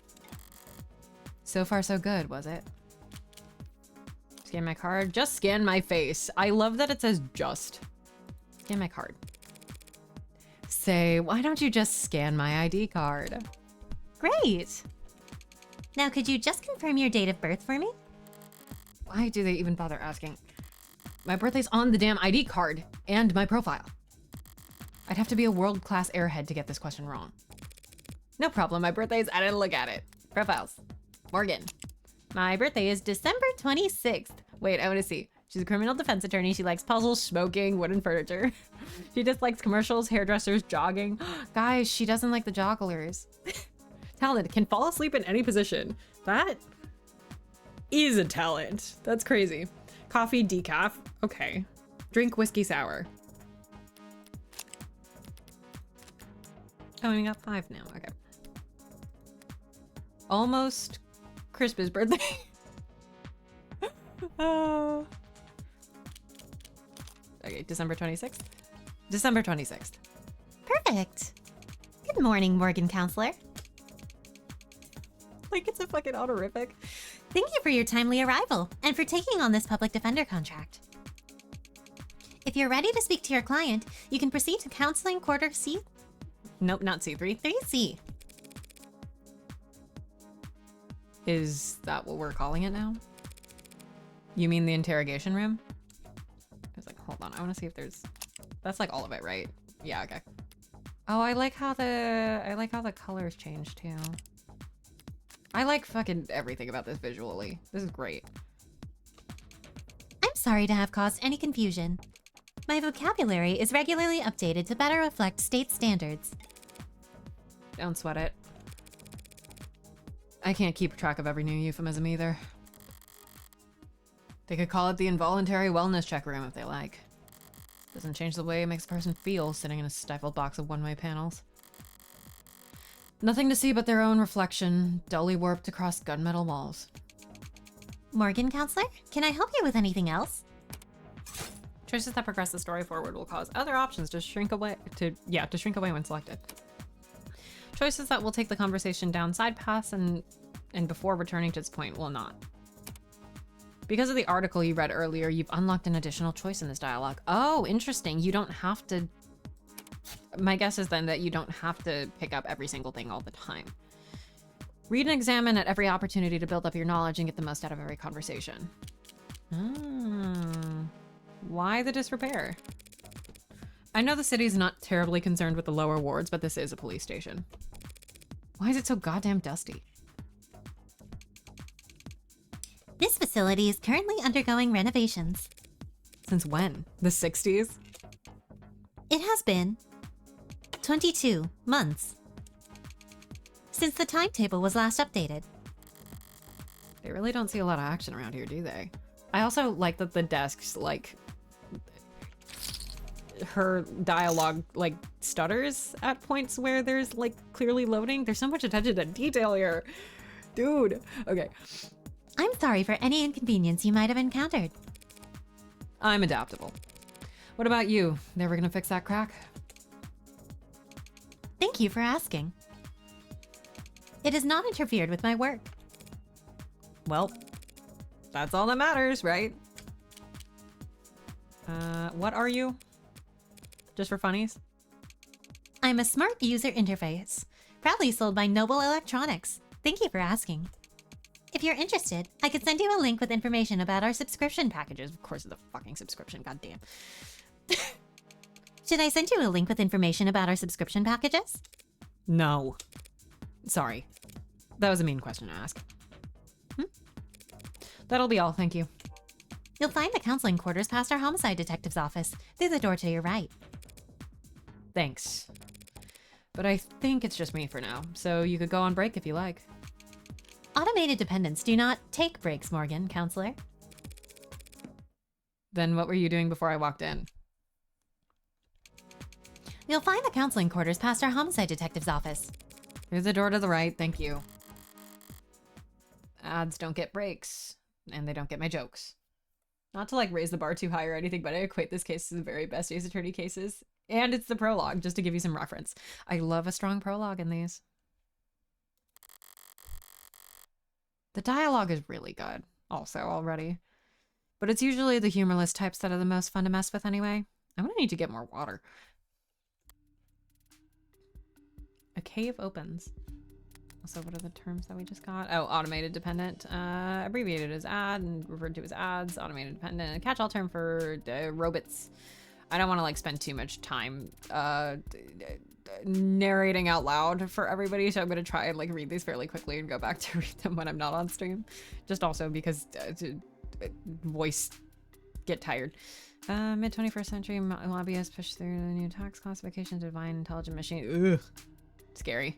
So far so good, was it? Scan my card. Just scan my face. I love that it says just. Scan my card. Say, why don't you just scan my ID card? Great. Now could you just confirm your date of birth for me? Why do they even bother asking? My birthday's on the damn ID card and my profile. I'd have to be a world-class airhead to get this question wrong. No problem, my birthday's, I didn't look at it. Profiles. Morgan. My birthday is December 26th. Wait, I want to see. She's a criminal defense attorney. She likes puzzles, smoking, wooden furniture. She dislikes commercials, hairdressers, jogging. Guys, she doesn't like the jogglers. Talent, can fall asleep in any position. That is a talent. That's crazy. Coffee, decaf. Okay. Drink whiskey sour. Oh, we got 5 now. Okay. Almost Crisp's birthday. Okay, December 26th. December 26th. Perfect. Good morning, Morgan Counselor. Like it's a fucking honorific. Thank you for your timely arrival and for taking on this public defender contract. If you're ready to speak to your client, you can proceed to counseling quarter C. Nope, not C3. 3C. Is that what we're calling it now? You mean the interrogation room? I was like, hold on, I want to see if there's... That's like all of it, right? Yeah, okay. Oh, I like how the colors change too. I like fucking everything about this visually. This is great. I'm sorry to have caused any confusion. My vocabulary is regularly updated to better reflect state standards. Don't sweat it. I can't keep track of every new euphemism either. They could call it the involuntary wellness check room if they like. Doesn't change the way it makes a person feel sitting in a stifled box of one-way panels. Nothing to see but their own reflection, dully warped across gunmetal walls. Morgan, counselor? Can I help you with anything else? Choices that progress the story forward will cause other options to shrink away when selected. Choices that will take the conversation down side paths and before returning to its point will not. Because of the article you read earlier, you've unlocked an additional choice in this dialogue. Oh, interesting. You don't have to... My guess is then that you don't have to pick up every single thing all the time. Read and examine at every opportunity to build up your knowledge and get the most out of every conversation. Why the disrepair? I know the city's not terribly concerned with the lower wards, but this is a police station. Why is it so goddamn dusty? This facility is currently undergoing renovations. Since when? The 60s? It has been 22 months since the timetable was last updated. They really don't see a lot of action around here, do they? I also like that the desks, like, her dialogue, like, stutters at points where there's, like, clearly loading. There's so much attention to detail here. Dude. Okay. I'm sorry for any inconvenience you might have encountered. I'm adaptable. What about you? They were gonna fix that crack? Thank you for asking. It has not interfered with my work. Well, that's all that matters, right? What are you? Just for funnies? I'm a smart user interface, proudly sold by Noble Electronics. Thank you for asking. If you're interested, I could send you a link with information about our subscription packages. Of course, the fucking subscription, goddamn. Should I send you a link with information about our subscription packages? No. Sorry. That was a mean question to ask. That'll be all, thank you. You'll find the counseling quarters past our homicide detective's office, through the door to your right. Thanks. But I think it's just me for now, so you could go on break if you like. Automated dependents do not take breaks, Morgan, counselor. Then what were you doing before I walked in? You'll find the counseling quarters past our homicide detective's office. Through the door to the right, thank you. Ads don't get breaks, and they don't get my jokes. Not to like raise the bar too high or anything, but I equate this case to the very best Ace Attorney cases. And it's the prologue, just to give you some reference. I love a strong prologue in these. The dialogue is really good, also, already. But it's usually the humorless types that are the most fun to mess with anyway. I'm gonna need to get more water. A cave opens. So what are the terms that we just got? Oh, automated dependent. Abbreviated as ad and referred to as ads. Automated dependent. A catch-all term for robots. I don't want to like spend too much time narrating out loud for everybody, so I'm going to try and like read these fairly quickly and go back to read them when I'm not on stream. Just also because voice get tired. Mid-21st century lobbyists push through the new tax classification to divine intelligent machine. Ugh. Scary.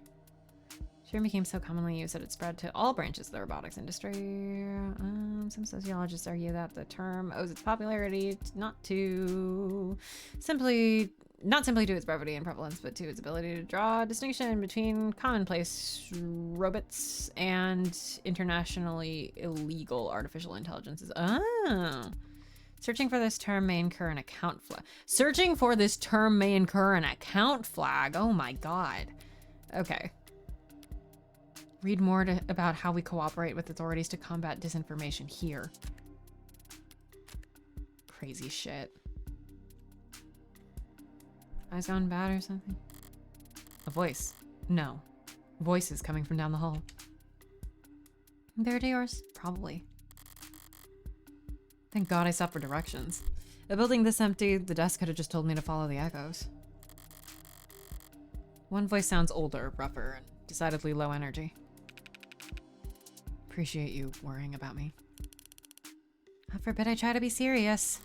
Term became so commonly used that it spread to all branches of the robotics industry. Some sociologists argue that the term owes its popularity not simply to its brevity and prevalence, but to its ability to draw a distinction between commonplace robots and internationally illegal artificial intelligences. Oh. Searching for this term may incur an account flag. Searching for this term may incur an account flag. Oh my god. Okay. Read more about how we cooperate with authorities to combat disinformation here. Crazy shit. Eyes gone bad or something? A voice. No. Voices coming from down the hall. They're yours? Probably. Thank God I stopped for directions. A building this empty, the desk could have just told me to follow the echoes. One voice sounds older, rougher, and decidedly low energy. Appreciate you worrying about me. God forbid I try to be serious.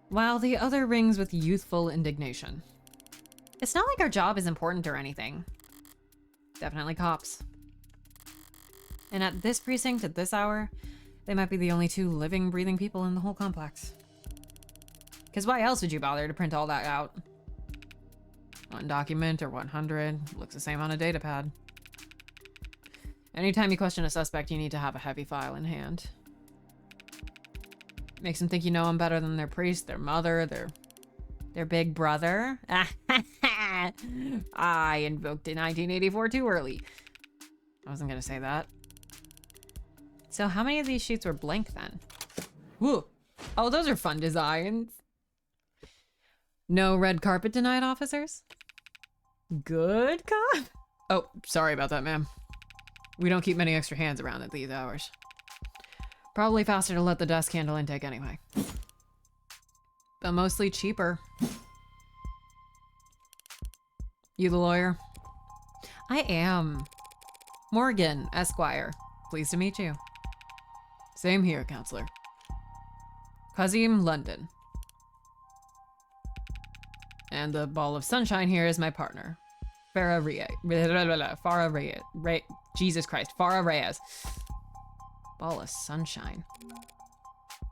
While the other rings with youthful indignation. It's not like our job is important or anything. Definitely cops. And at this precinct, at this hour, they might be the only two living, breathing people in the whole complex. Because why else would you bother to print all that out? One document or 100 looks the same on a datapad. Anytime you question a suspect, you need to have a heavy file in hand. Makes them think you know them better than their priest, their mother, their big brother. I invoked in 1984 too early. I wasn't gonna say that. So how many of these sheets were blank then? Woo! Oh, those are fun designs. No red carpet denied, officers? Good cop? Oh, sorry about that, ma'am. We don't keep many extra hands around at these hours. Probably faster to let the desk handle intake anyway. But mostly cheaper. You the lawyer? I am. Morgan, Esquire. Pleased to meet you. Same here, counselor. Kazim, London. And the ball of sunshine here is my partner. Farah Reyes. Farah Reyes. Jesus Christ. Farah Reyes. Ball of sunshine.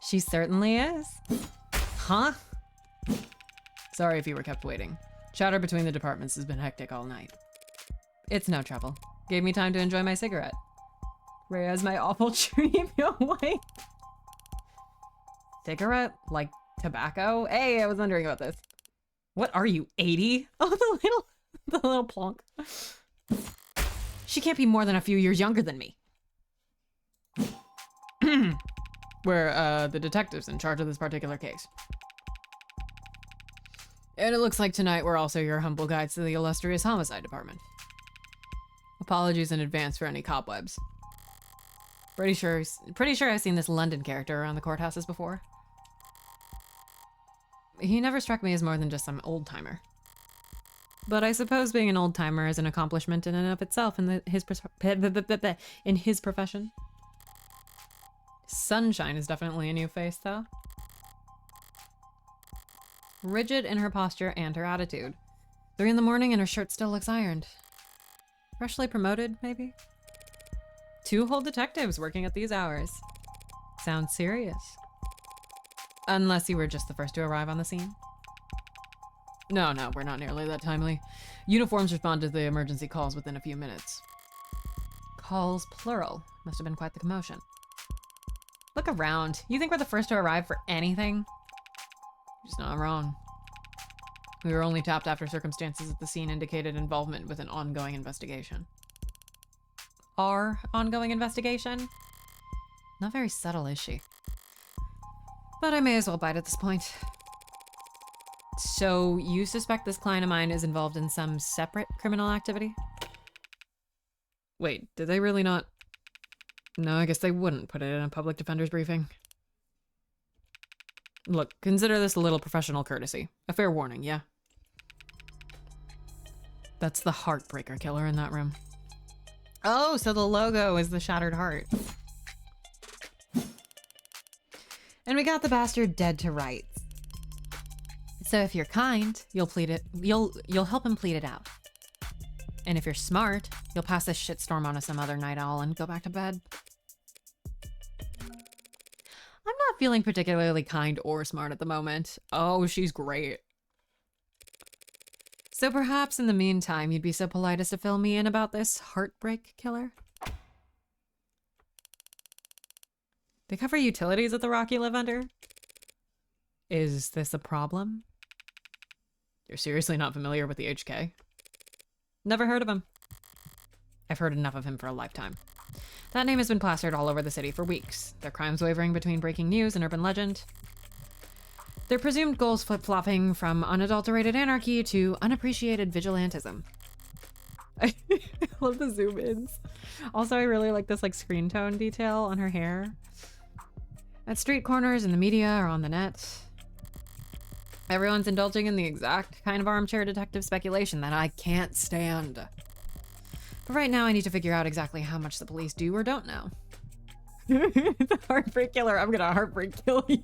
She certainly is. Huh? Sorry if you were kept waiting. Chatter between the departments has been hectic all night. It's no trouble. Gave me time to enjoy my cigarette. Reyes, my awful dream away. Cigarette? Like tobacco? Hey, I was wondering about this. What are you, 80? Oh, the little plonk. She can't be more than a few years younger than me. We're, the detectives in charge of this particular case. And it looks like tonight we're also your humble guides to the illustrious homicide department. Apologies in advance for any cobwebs. Pretty sure I've seen this London character around the courthouses before. He never struck me as more than just some old-timer. But I suppose being an old-timer is an accomplishment in and of itself in his profession. Sunshine is definitely a new face, though. Rigid in her posture and her attitude. 3 in the morning and her shirt still looks ironed. Freshly promoted, maybe? 2 whole detectives working at these hours. Sounds serious. Unless you were just the first to arrive on the scene. No, we're not nearly that timely. Uniforms respond to the emergency calls within a few minutes. Calls plural. Must have been quite the commotion. Look around. You think we're the first to arrive for anything? Just not wrong. We were only tapped after circumstances at the scene indicated involvement with an ongoing investigation. Our ongoing investigation? Not very subtle, is she? But I may as well bite at this point. So, you suspect this client of mine is involved in some separate criminal activity? Wait, did they really not? No, I guess they wouldn't put it in a public defender's briefing. Look, consider this a little professional courtesy. A fair warning, yeah? That's the Heartbreaker Killer in that room. Oh, so the logo is the shattered heart. And we got the bastard dead to rights. So if you're kind, you'll plead it. You'll help him plead it out. And if you're smart, you'll pass this shitstorm on to some other night owl and go back to bed. I'm not feeling particularly kind or smart at the moment. Oh, she's great. So perhaps in the meantime, you'd be so polite as to fill me in about this Heartbreak Killer? They cover utilities at the rock you live under? Is this a problem? You're seriously not familiar with the HK? Never heard of him. I've heard enough of him for a lifetime. That name has been plastered all over the city for weeks. Their crimes wavering between breaking news and urban legend. Their presumed goals flip-flopping from unadulterated anarchy to unappreciated vigilantism. I love the zoom-ins. Also, I really like this screen tone detail on her hair. At street corners, in the media, or on the net. Everyone's indulging in the exact kind of armchair detective speculation that I can't stand. But right now I need to figure out exactly how much the police do or don't know. The Heartbreak Killer, I'm gonna heartbreak kill you.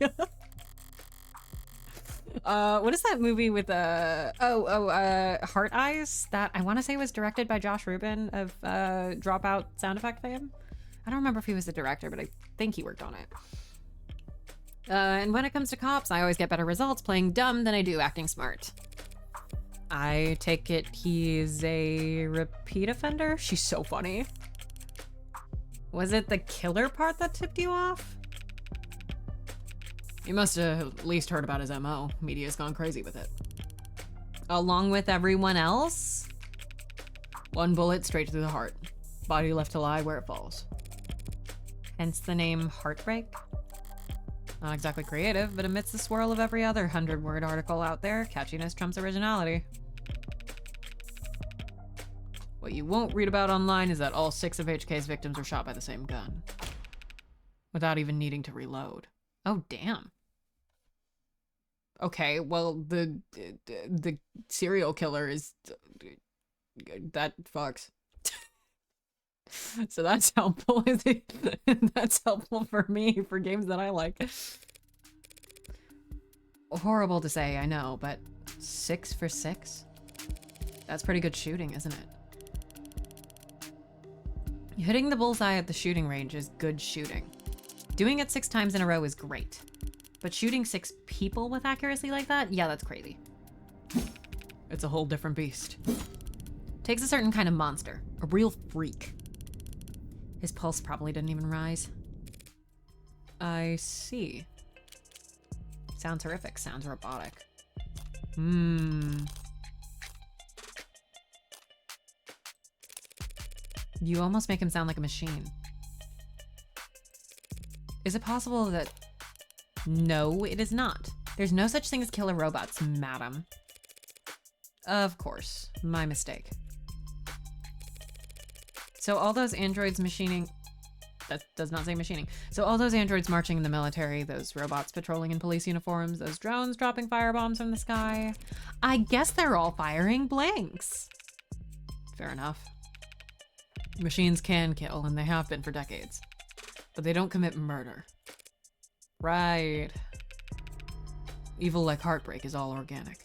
What is that movie with Heart Eyes? That I want to say was directed by Josh Rubin of Dropout sound effect fame. I don't remember if he was the director, but I think he worked on it. And when it comes to cops, I always get better results playing dumb than I do acting smart. I take it he's a repeat offender? She's so funny. Was it the killer part that tipped you off? You must have at least heard about his MO. Media's gone crazy with it. Along with everyone else? One bullet straight through the heart. Body left to lie where it falls. Hence the name Heartbreak? Not exactly creative, but amidst the swirl of every other 100-word article out there, catchiness trumps originality. What you won't read about online is that all 6 of HK's victims were shot by the same gun. Without even needing to reload. Oh, damn. Okay, well, the serial killer is... that fucks. So that's helpful. That's helpful for me, for games that I like. Horrible to say, I know, but 6 for 6? That's pretty good shooting, isn't it? Hitting the bullseye at the shooting range is good shooting. Doing it 6 times in a row is great. But shooting 6 people with accuracy like that? Yeah, that's crazy. It's a whole different beast. Takes a certain kind of monster. A real freak. His pulse probably didn't even rise. I see. Sounds horrific. Sounds robotic. You almost make him sound like a machine. Is it possible that... No, it is not. There's no such thing as killer robots, madam. Of course. My mistake. So all those androids machining... That does not say machining. So all those androids marching in the military, those robots patrolling in police uniforms, those drones dropping firebombs from the sky... I guess they're all firing blanks. Fair enough. Machines can kill, and they have been for decades. But they don't commit murder. Right. Evil like Heartbreak is all organic.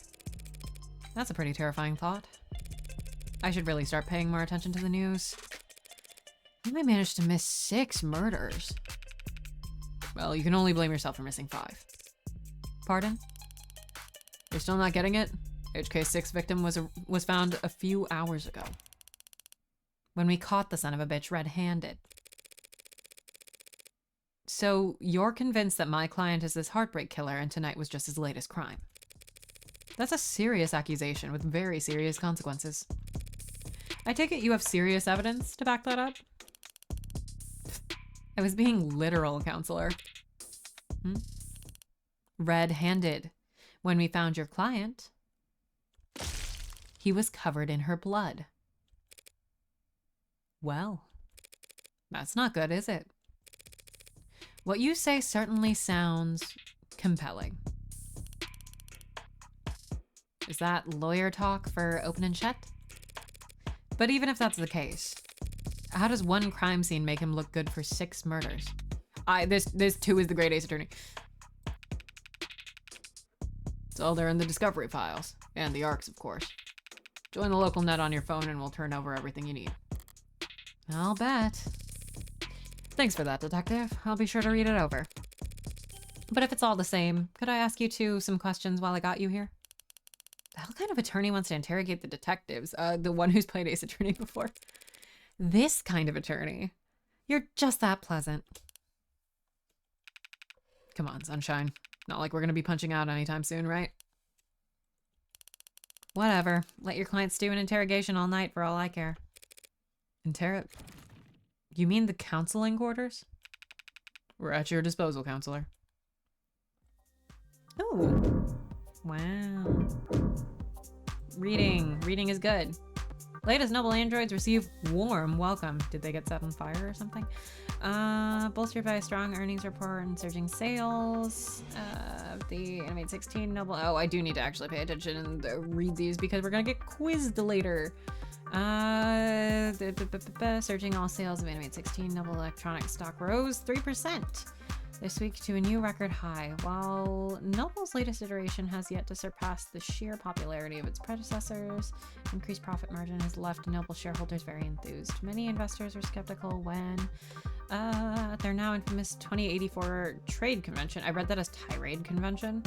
That's a pretty terrifying thought. I should really start paying more attention to the news. You might manage to miss 6 murders. Well, you can only blame yourself for missing 5. Pardon? You're still not getting it? HK's 6th victim was found a few hours ago. When we caught the son of a bitch red-handed. So you're convinced that my client is this heartbreak killer and tonight was just his latest crime. That's a serious accusation with very serious consequences. I take it you have serious evidence to back that up? I was being literal, counselor. Red-handed. When we found your client, he was covered in her blood. Well, that's not good, is it? What you say certainly sounds compelling. Is that lawyer talk for open and shut? But even if that's the case, how does one crime scene make him look good for 6 murders? This too is the Great Ace Attorney. It's all there in the discovery files. And the ARCs, of course. Join the local net on your phone and we'll turn over everything you need. I'll bet. Thanks for that, detective. I'll be sure to read it over. But if it's all the same, could I ask you some questions while I got you here? The hell kind of attorney wants to interrogate the detectives? The one who's played Ace Attorney before? This kind of attorney. You're just that pleasant. Come on, sunshine. Not like we're gonna be punching out anytime soon, right? Whatever. Let your clients do an interrogation all night for all I care. You mean the counseling quarters? We're at your disposal, counselor. Oh. Wow. Reading is good. Latest noble androids receive warm welcome. Did they get set on fire or something? Bolstered by a strong earnings report and surging sales. The Animate 16 noble. Oh, I do need to actually pay attention and read these because we're gonna get quizzed later. Surging all sales of Animate 16 noble electronic stock rose 3% this week to a new record high, while Noble's latest iteration has yet to surpass the sheer popularity of its predecessors. Increased profit margin has left Noble shareholders very enthused. Many investors were skeptical when their now infamous 2084 trade convention. I read that as tirade convention.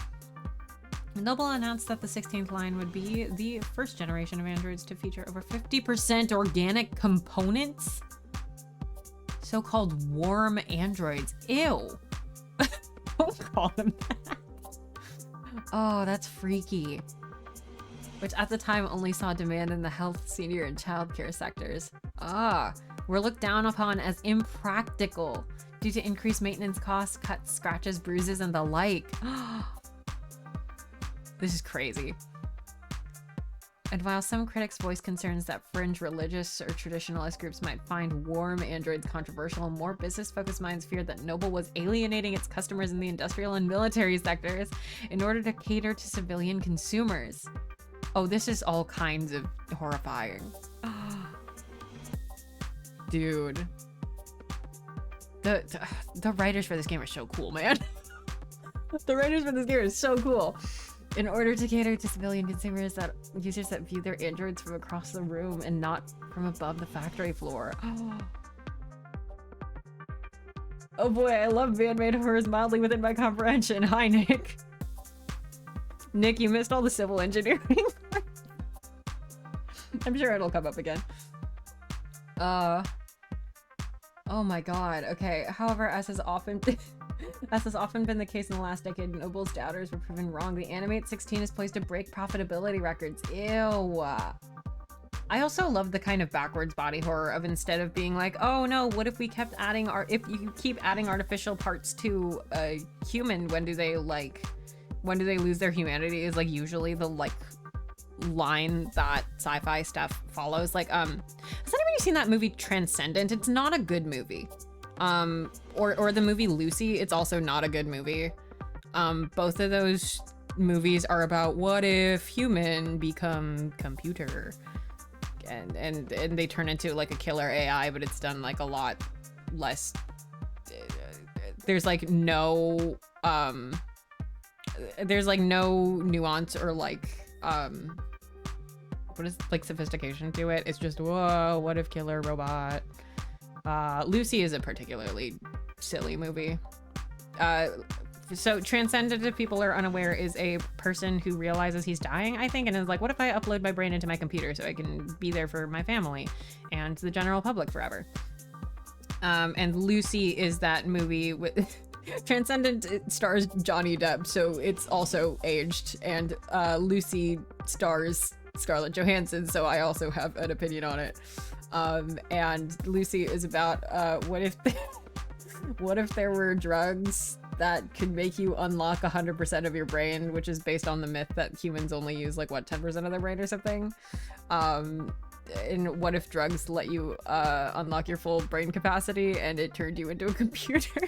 Noble announced that the 16th line would be the first generation of androids to feature over 50% organic components. So-called warm androids. Ew. Don't call them that. Oh, that's freaky. Which at the time only saw demand in the health, senior, and childcare sectors. Were looked down upon as impractical due to increased maintenance costs, cuts, scratches, bruises, and the like. This is crazy. And while some critics voiced concerns that fringe religious or traditionalist groups might find warm androids controversial, more business-focused minds feared that Noble was alienating its customers in the industrial and military sectors in order to cater to civilian consumers. Oh, this is all kinds of horrifying. Dude. The writers for this game are so cool, man. The writers for this game are so cool. In order to cater to civilian consumers, that users that view their androids from across the room and not from above the factory floor. Oh boy, I love man-made horrors mildly within my comprehension. Hi, Nick. Nick, you missed all the civil engineering. I'm sure it'll come up again. Oh my god. Okay. However, as has often been the case in the last decade, Noble's doubters were proven wrong. The Animate 16 is poised to break profitability records. Ew. I also love the kind of backwards body horror of, instead of being like, oh no, what if we kept adding if you keep adding artificial parts to a human, when do they lose their humanity, is like usually the like line that sci-fi stuff follows. Like, has anybody seen that movie Transcendent? It's not a good movie. Or the movie Lucy, it's also not a good movie. Both of those movies are about what if human become computer, and they turn into like a killer AI, but it's done like a lot less. There's like no nuance or like what is like sophistication to it. It's just, whoa, what if killer robot. Lucy is a particularly silly movie. So Transcendent, if people are unaware, is a person who realizes he's dying, I think, and is like, what if I upload my brain into my computer so I can be there for my family and the general public forever? And Lucy is that movie with Transcendent. It stars Johnny Depp, so it's also aged, and Lucy stars Scarlett Johansson, so I also have an opinion on it. And Lucy is about what if there were drugs that could make you unlock 100% of your brain, which is based on the myth that humans only use like what, 10% of their brain or something. And what if drugs let you unlock your full brain capacity and it turned you into a computer?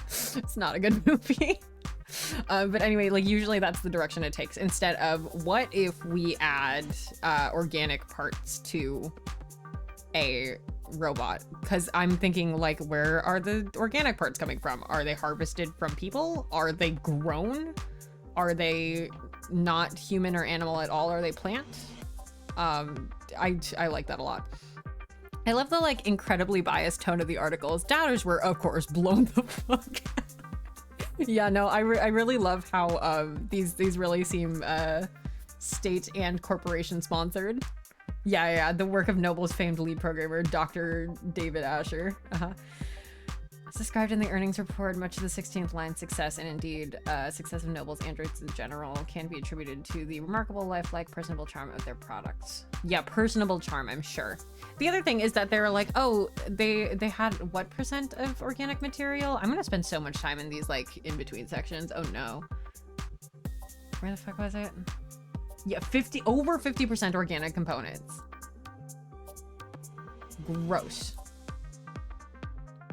It's not a good movie. But anyway, like usually that's the direction it takes, instead of what if we add organic parts to a robot. Because I'm thinking, like, where are the organic parts coming from? Are they harvested from people? Are they grown? Are they not human or animal at all? Are they plant? I like that a lot. I love the like incredibly biased tone of the articles. Doubters were, of course, blown the fuck out. Yeah, no, I really love how these really seem state and corporation sponsored. Yeah, the work of Noble's famed lead programmer, Dr. David Asher. As described in the earnings report, much of the 16th line success, and indeed success of Noble's androids in general, can be attributed to the remarkable lifelike, personable charm of their products. Yeah, personable charm, I'm sure. The other thing is that they're like, oh, they had what % of organic material? I'm gonna spend so much time in these like in-between sections. Oh no. Where the fuck was it? Yeah, over 50% organic components. Gross.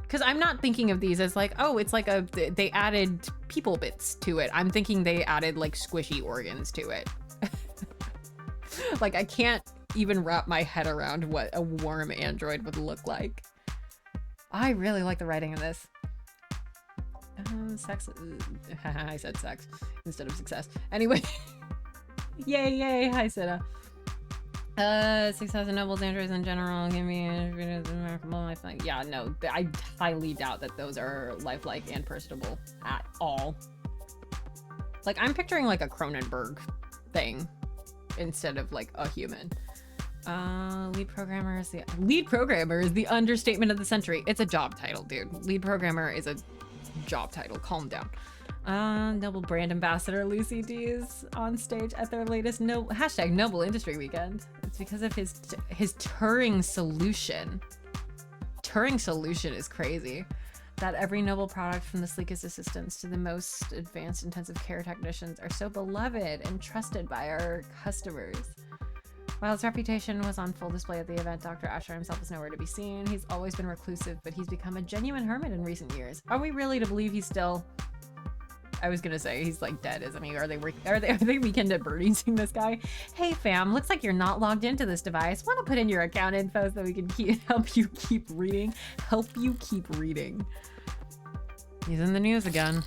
Because I'm not thinking of these as like, oh, it's like they added people bits to it. I'm thinking they added like squishy organs to it. Like, I can't even wrap my head around what a warm android would look like. I really like the writing in this. Sex. I said sex instead of success. Anyway. Yay, hi Sita. 6,000 Noble's androids in general give me a remarkable lifelike. Yeah, no, I highly doubt that those are lifelike and personable at all. Like, I'm picturing like a Cronenberg thing instead of like a human. Lead programmer is the understatement of the century. It's a job title, dude. Lead programmer is a job title. Calm down. Noble brand ambassador Lucy D's on stage at their latest hashtag Noble Industry Weekend. It's because of his Turing solution. Turing solution is crazy. That every Noble product from the sleekest assistants to the most advanced intensive care technicians are so beloved and trusted by our customers. While his reputation was on full display at the event, Dr. Asher himself is nowhere to be seen. He's always been reclusive, but he's become a genuine hermit in recent years. Are we really to believe he's still... I was gonna say he's like dead, isn't he? Are they weekend at Bernie's this guy? Hey fam, looks like you're not logged into this device. Want to put in your account info so we can help you keep reading? He's in the news again.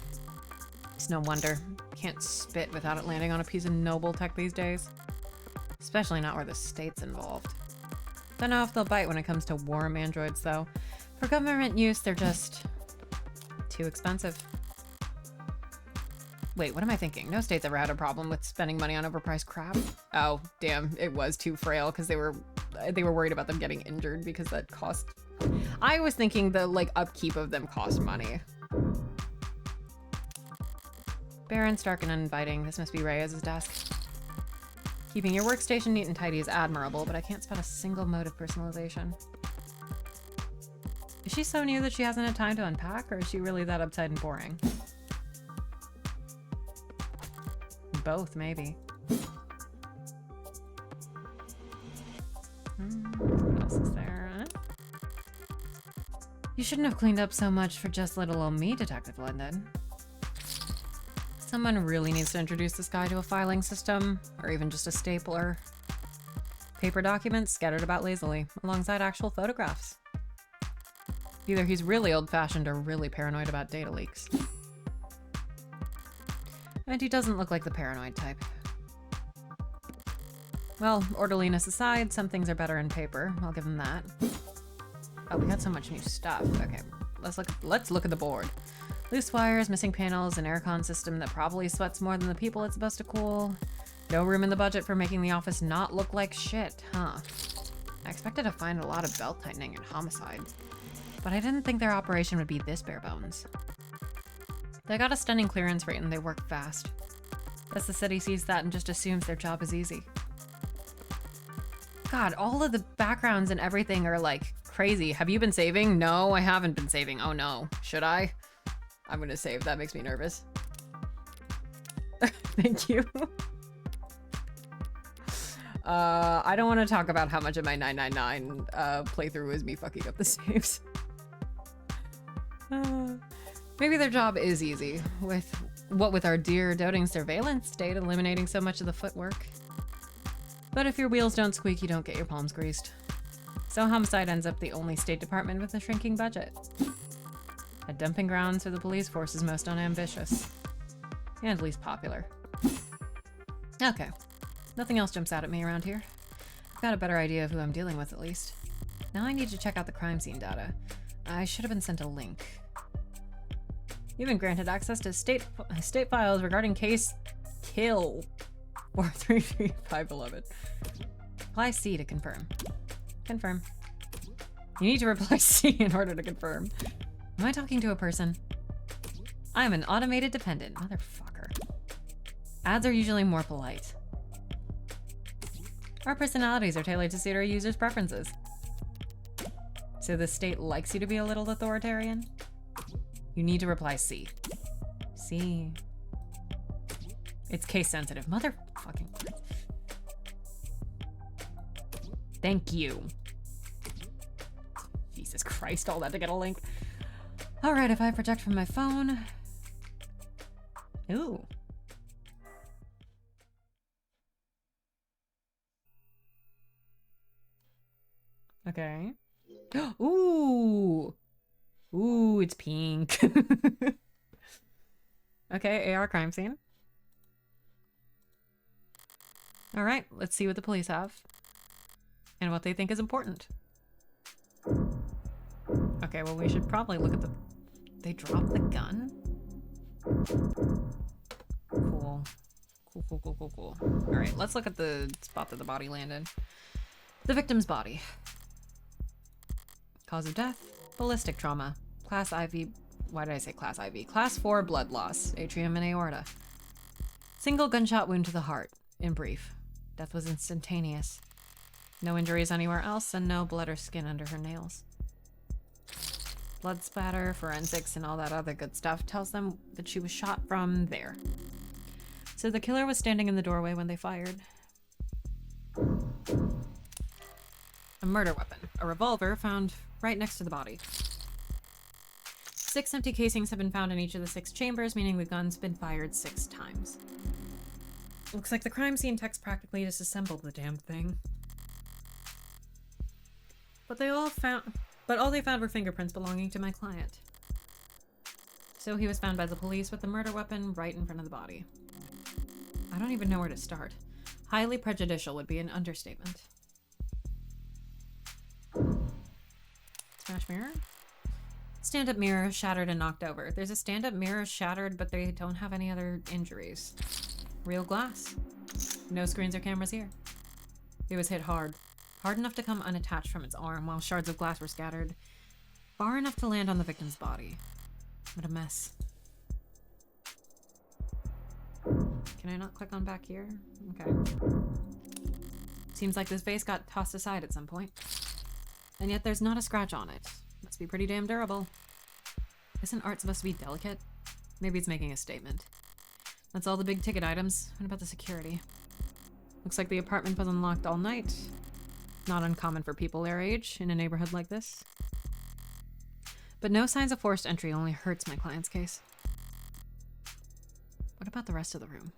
It's no wonder. Can't spit without it landing on a piece of Noble tech these days. Especially not where the state's involved. Don't know if they'll bite when it comes to warm androids though. For government use, they're just too expensive. Wait, what am I thinking? No state's ever had a problem with spending money on overpriced crap. Oh, damn, it was too frail because they were worried about them getting injured because that cost. I was thinking the like upkeep of them cost money. Barren, stark, and uninviting. This must be Reyes' desk. Keeping your workstation neat and tidy is admirable, but I can't spot a single mode of personalization. Is she so new that she hasn't had time to unpack, or is she really that uptight and boring? Both, maybe. What else is there? You shouldn't have cleaned up so much for just little old me, Detective London. Someone really needs to introduce this guy to a filing system, or even just a stapler. Paper documents scattered about lazily, alongside actual photographs. Either he's really old-fashioned or really paranoid about data leaks. And he doesn't look like the paranoid type. Well, orderliness aside, some things are better in paper. I'll give him that. Oh, we got so much new stuff. Okay, let's look at the board. Loose wires, missing panels, an aircon system that probably sweats more than the people it's supposed to cool. No room in the budget for making the office not look like shit, huh? I expected to find a lot of belt tightening and homicide, but I didn't think their operation would be this bare bones. They got a stunning clearance rate and they work fast. Guess the city sees that and just assumes their job is easy. God, all of the backgrounds and everything are like crazy. Have you been saving? No, I haven't been saving. Oh no, should I? I'm gonna save, that makes me nervous. Thank you. I don't want to talk about how much of my 999 playthrough is me fucking up the saves. Maybe their job is easy, with our dear doting surveillance state eliminating so much of the footwork. But if your wheels don't squeak, you don't get your palms greased. So homicide ends up the only state department with a shrinking budget. A dumping grounds for the police force is most unambitious. And least popular. Okay. Nothing else jumps out at me around here. I've got a better idea of who I'm dealing with at least. Now I need to check out the crime scene data. I should have been sent a link. You've been granted access to state files regarding case Kill 433511. Reply C to confirm. Confirm. You need to reply C in order to confirm. Am I talking to a person? I'm an automated dependent. Motherfucker. Ads are usually more polite. Our personalities are tailored to suit our users' preferences. So the state likes you to be a little authoritarian? You need to reply C. C. It's case sensitive. Motherfucking. Thank you. Jesus Christ, all that to get a link. All right, if I project from my phone. Ooh. Okay. Ooh. Ooh, it's pink. Okay, AR crime scene. All right, let's see what the police have and what they think is important. Okay, well, we should probably look at the... They dropped the gun? Cool. Cool. All right, let's look at the spot that the body landed. The victim's body. Cause of death, ballistic trauma. Class IV, why did I say class IV? Class 4 blood loss, atrium and aorta. Single gunshot wound to the heart, in brief. Death was instantaneous. No injuries anywhere else, and no blood or skin under her nails. Blood splatter, forensics, and all that other good stuff tells them that she was shot from there. So the killer was standing in the doorway when they fired. A murder weapon, a revolver found right next to the body. 6 empty casings have been found in each of the 6 chambers, meaning the gun's been fired 6 times. Looks like the crime scene techs practically disassembled the damn thing. But all they found were fingerprints belonging to my client. So he was found by the police with the murder weapon right in front of the body. I don't even know where to start. Highly prejudicial would be an understatement. Smash mirror? Stand-up mirror shattered and knocked over. There's a stand-up mirror shattered, but they don't have any other injuries. Real glass. No screens or cameras here. It was hit hard. Hard enough to come unattached from its arm, while shards of glass were scattered. Far enough to land on the victim's body. What a mess. Can I not click on back here? Okay. Seems like this vase got tossed aside at some point. And yet there's not a scratch on it. Must be pretty damn durable. Isn't art supposed to be delicate? Maybe it's making a statement. That's all the big ticket items. What about the security? Looks like the apartment was unlocked all night. Not uncommon for people their age in a neighborhood like this. But no signs of forced entry only hurts my client's case. What about the rest of the room?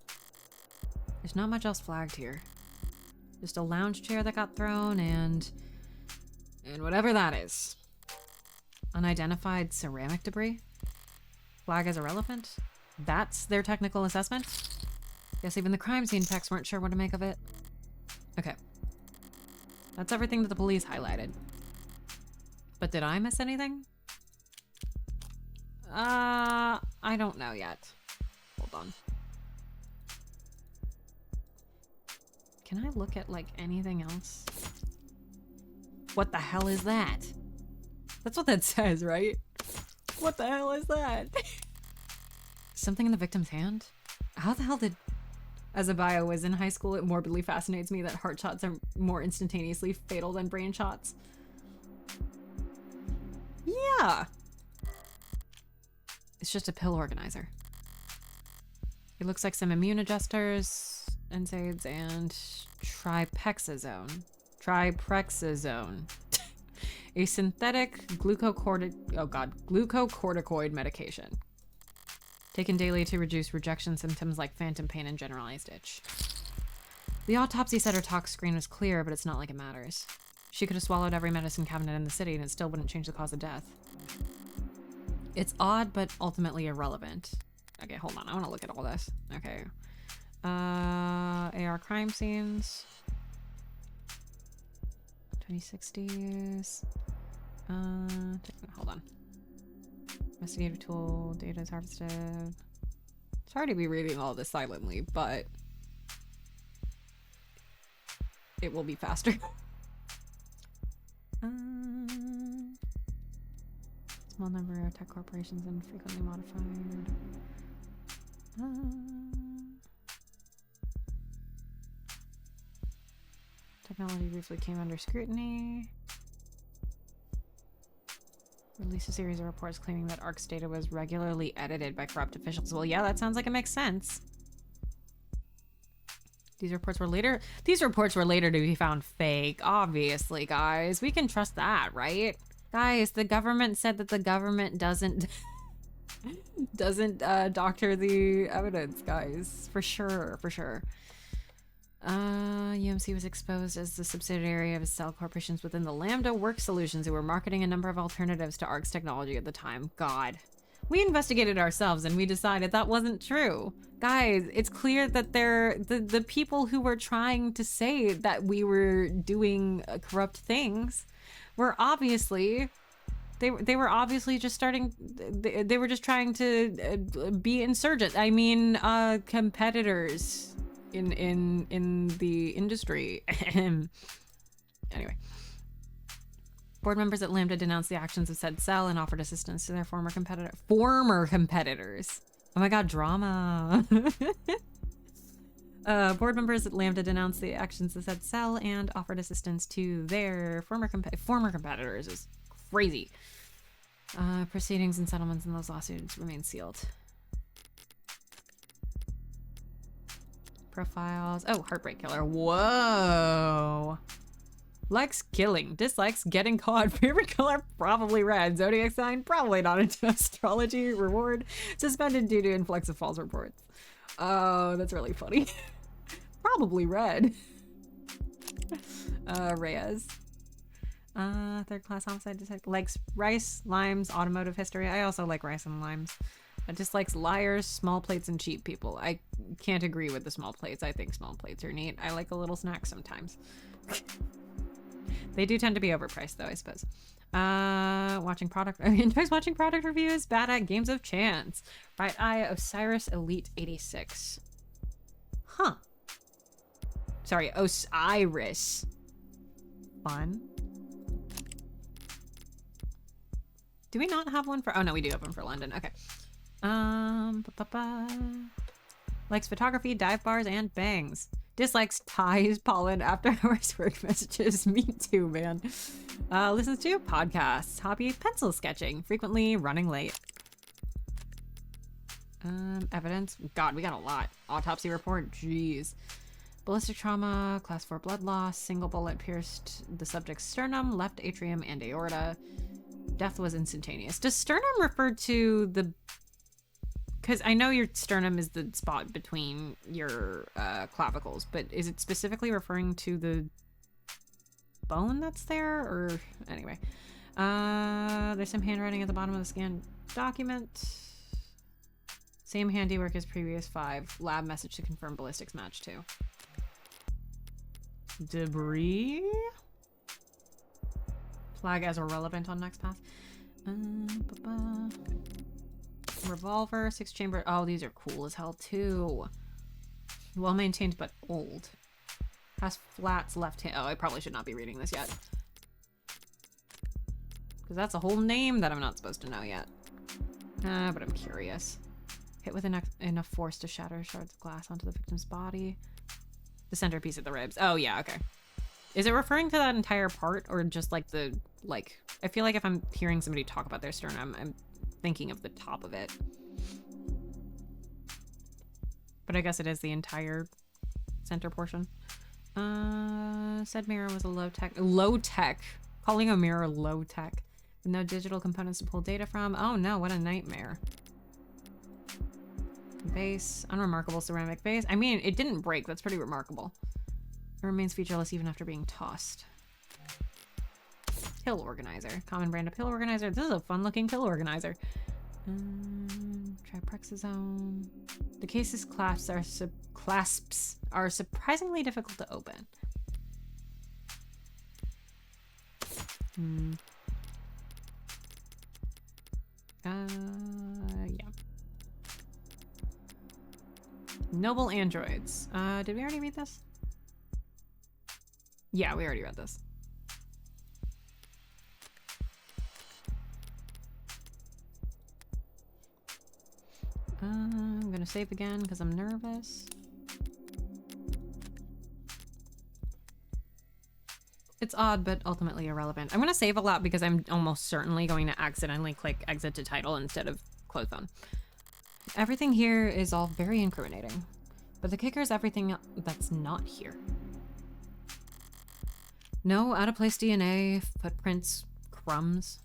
There's not much else flagged here. Just a lounge chair that got thrown and whatever that is. Unidentified ceramic debris? Flag as irrelevant? That's their technical assessment? Guess even the crime scene techs weren't sure what to make of it. Okay. That's everything that the police highlighted. But did I miss anything? I don't know yet. Hold on. Can I look at, like, anything else? What the hell is that? That's what that says, right? What the hell is that? Something in the victim's hand? How the hell did... As a bio was in high school, it morbidly fascinates me that heart shots are more instantaneously fatal than brain shots. Yeah! It's just a pill organizer. It looks like some immune adjusters, NSAIDs, and tripexazone. A synthetic glucocorticoid medication. Taken daily to reduce rejection symptoms like phantom pain and generalized itch. The autopsy said her tox screen was clear, but it's not like it matters. She could have swallowed every medicine cabinet in the city and it still wouldn't change the cause of death. It's odd, but ultimately irrelevant. Okay, hold on. I want to look at all this. Okay. AR crime scenes. 2060s. Hold on. Investigative tool, data is harvested. Sorry to be reading all this silently, but it will be faster. Small number of tech corporations and frequently modified. Technology briefly came under scrutiny. Released a series of reports claiming that ARC's data was regularly edited by corrupt officials. Well, yeah, that sounds like it makes sense. These reports were later to be found fake, obviously, guys. We can trust that, right? Guys, the government said that the government doesn't doctor the evidence, guys. For sure, for sure. UMC was exposed as the subsidiary of cell corporations within the Lambda Work Solutions who were marketing a number of alternatives to ARC's technology at the time. God. We investigated ourselves and we decided that wasn't true. Guys, it's clear that the people who were trying to say that we were doing corrupt things were obviously... They were obviously just starting... They were just trying to be insurgent. I mean, competitors... in the industry. Anyway. Board members at Lambda denounced the actions of said cell and offered assistance to their former competitors. Oh my god, drama. Board members at Lambda denounced the actions of said cell and offered assistance to their former competitors. Is crazy. Proceedings and settlements in those lawsuits remain sealed. Profiles. Oh, Heartbreak Killer. Whoa. Likes killing. Dislikes getting caught. Favorite color? Probably red. Zodiac sign? Probably not into astrology. Reward? Suspended due to influx of false reports. Oh, that's really funny. Probably red. Reyes. Third class homicide detective. Likes rice, limes, automotive history. I also like rice and limes. Dislikes liars, small plates, and cheap people. I can't agree with the small plates. I think small plates are neat. I like a little snack sometimes. They do tend to be overpriced though, I suppose. Enjoys watching product reviews. Bad at games of chance. Right Eye Osiris Elite 86. Huh. Sorry, Osiris. Fun. Do we not have one for... Oh no, we do have one for London. Okay. Likes photography, dive bars, and bangs. Dislikes ties, pollen, after hours work messages. Me too, man. Listens to podcasts. Hobby, pencil sketching. Frequently running late. Evidence. God, we got a lot. Autopsy report. Jeez. Ballistic trauma. Class 4 blood loss. Single bullet pierced the subject's sternum, left atrium, and aorta. Death was instantaneous. Does sternum refer to the... Because I know your sternum is the spot between your clavicles, but is it specifically referring to the bone that's there? Or anyway. There's some handwriting at the bottom of the scanned document. Same handiwork as previous 5. Lab message to confirm ballistics match 2. Debris? Flag as irrelevant on next pass. Revolver, 6-chamber. Oh, these are cool as hell too. Well maintained but old. Has flats left hand. Oh, I probably should not be reading this yet. Because that's a whole name that I'm not supposed to know yet. But I'm curious. Hit with enough force to shatter shards of glass onto the victim's body. The centerpiece of the ribs. Oh yeah, okay. Is it referring to that entire part or just like the, like, I feel like if I'm hearing somebody talk about their sternum, I'm thinking of the top of it. But I guess it is the entire center portion. Said mirror was a low tech, calling a mirror low tech with no digital components to pull data from. Oh no, what a nightmare. Base, unremarkable ceramic base. I mean, it didn't break. That's pretty remarkable. It remains featureless even after being tossed. Pill organizer. Common brand of pill organizer. This is a fun looking pill organizer. Triprexazone. The case's clasps are surprisingly difficult to open. Yeah. Noble androids. Did we already read this? Yeah, we already read this. I'm gonna save again because I'm nervous. It's odd, but ultimately irrelevant. I'm gonna save a lot because I'm almost certainly going to accidentally click exit to title instead of close phone. Everything here is all very incriminating, but the kicker is everything that's not here. No out-of-place DNA, footprints, crumbs.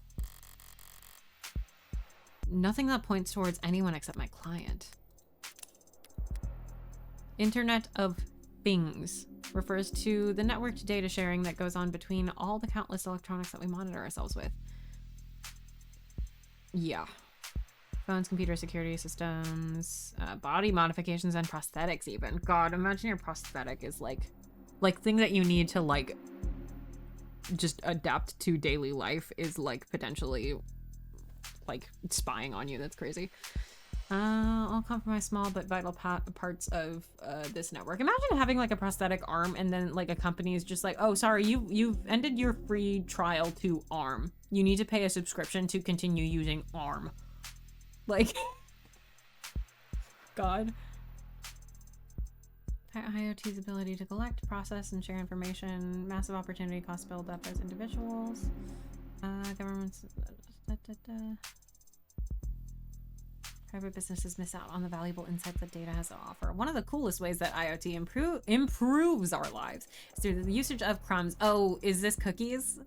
Nothing that points towards anyone except my client. Internet of Things refers to the networked data sharing that goes on between all the countless electronics that we monitor ourselves with. Yeah. Phones, computer security systems, body modifications, and prosthetics even. God, imagine your prosthetic is like thing that you need to like just adapt to daily life is like potentially like spying on you. That's crazy. I'll compromise small but vital parts of this network. Imagine having like a prosthetic arm and then like a company is just like, oh, sorry, you've ended your free trial to arm. You need to pay a subscription to continue using arm. Like, God. IoT's ability to collect, process, and share information. Massive opportunity cost build up as individuals. Governments. Private businesses miss out on the valuable insights that data has to offer. One of the coolest ways that IoT improves our lives is through the usage of crumbs. Oh, is this cookies?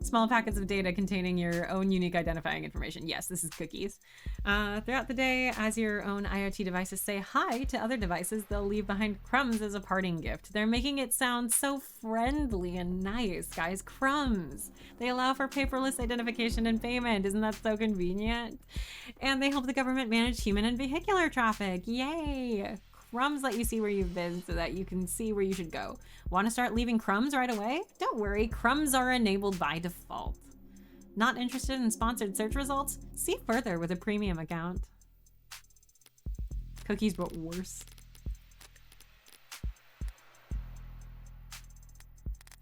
Small packets of data containing your own unique identifying information. Yes, this is cookies. Throughout the day, as your own IoT devices say hi to other devices, they'll leave behind crumbs as a parting gift. They're making it sound so friendly and nice, guys. Crumbs. They allow for paperless identification and payment. Isn't that so convenient? And they help the government manage human and vehicular traffic. Yay! Crumbs let you see where you've been so that you can see where you should go. Want to start leaving crumbs right away? Don't worry, crumbs are enabled by default. Not interested in sponsored search results? See further with a premium account. Cookies, but worse.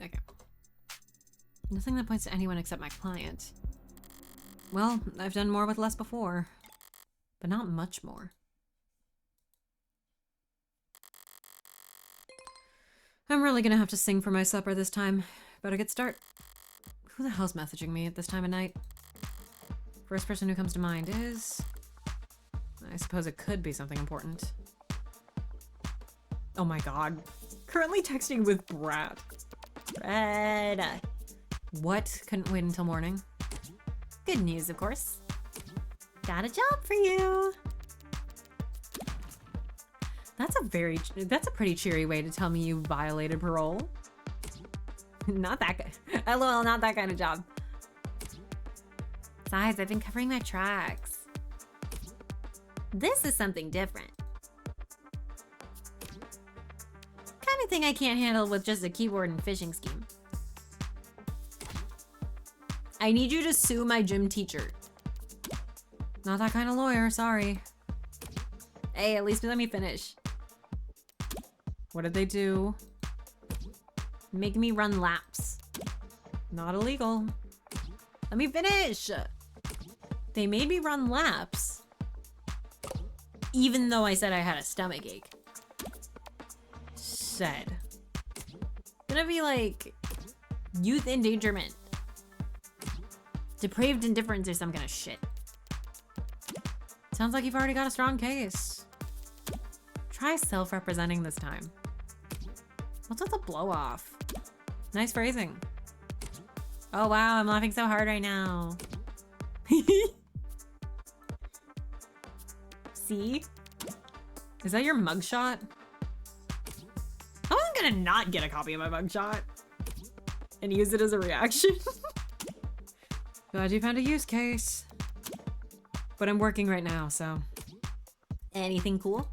Okay. Nothing that points to anyone except my client. Well, I've done more with less before, but not much more. I'm really gonna have to sing for my supper this time. Better get start. Who the hell's messaging me at this time of night? First person who comes to mind is... I suppose it could be something important. Oh my god. Currently texting with Brad. Brad. What? Couldn't wait until morning. Good news, of course. Got a job for you. That's a pretty cheery way to tell me you violated parole. Not that good. LOL, not that kind of job. Besides, I've been covering my tracks. This is something different. Kind of thing I can't handle with just a keyboard and phishing scheme. I need you to sue my gym teacher. Not that kind of lawyer, sorry. Hey, at least let me finish. What did they do? Make me run laps. Not illegal. Let me finish. They made me run laps. Even though I said I had a stomach ache. Said. Gonna be like youth endangerment. Depraved indifference or some kind of shit. Sounds like you've already got a strong case. Try self-representing this time. What's with the blow-off? Nice phrasing. Oh wow, I'm laughing so hard right now. See? Is that your mugshot? I wasn't gonna not get a copy of my mugshot and use it as a reaction. Glad you found a use case. But I'm working right now, so. Anything cool?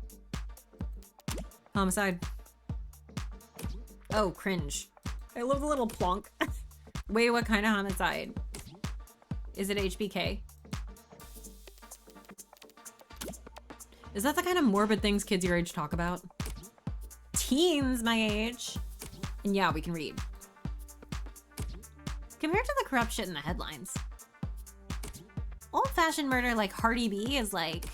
Homicide. Oh, cringe. I love the little plonk. Wait, what kind of homicide? Is it HBK? Is that the kind of morbid things kids your age talk about? Teens my age. And yeah, we can read. Compared to the corrupt shit in the headlines. Old-fashioned murder like Hardy B is like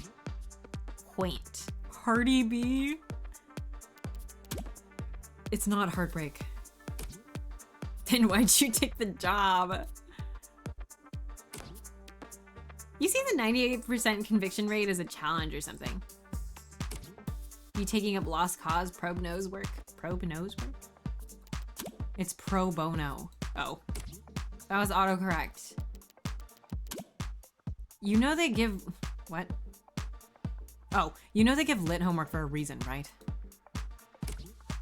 quaint. Hardy B? It's not Heartbreak. Then why'd you take the job? You see the 98% conviction rate as a challenge or something. You taking up lost cause probe nose work? Probe nose work? It's pro bono. Oh. That was autocorrect. You know they give... What? Oh, you know they give lit homework for a reason, right?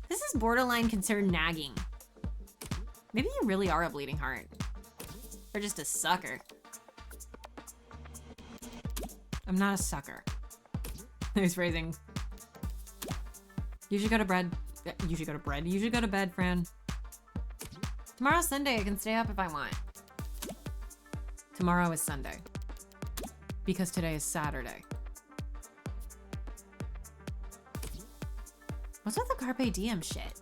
This is borderline concerned nagging. Maybe you really are a bleeding heart. Or just a sucker. I'm not a sucker. Nice phrasing. You should go to bed. You should go to bed. You should go to bed, Fran. Tomorrow's Sunday. I can stay up if I want. Tomorrow is Sunday. Because today is Saturday. What's with the Carpe Diem shit?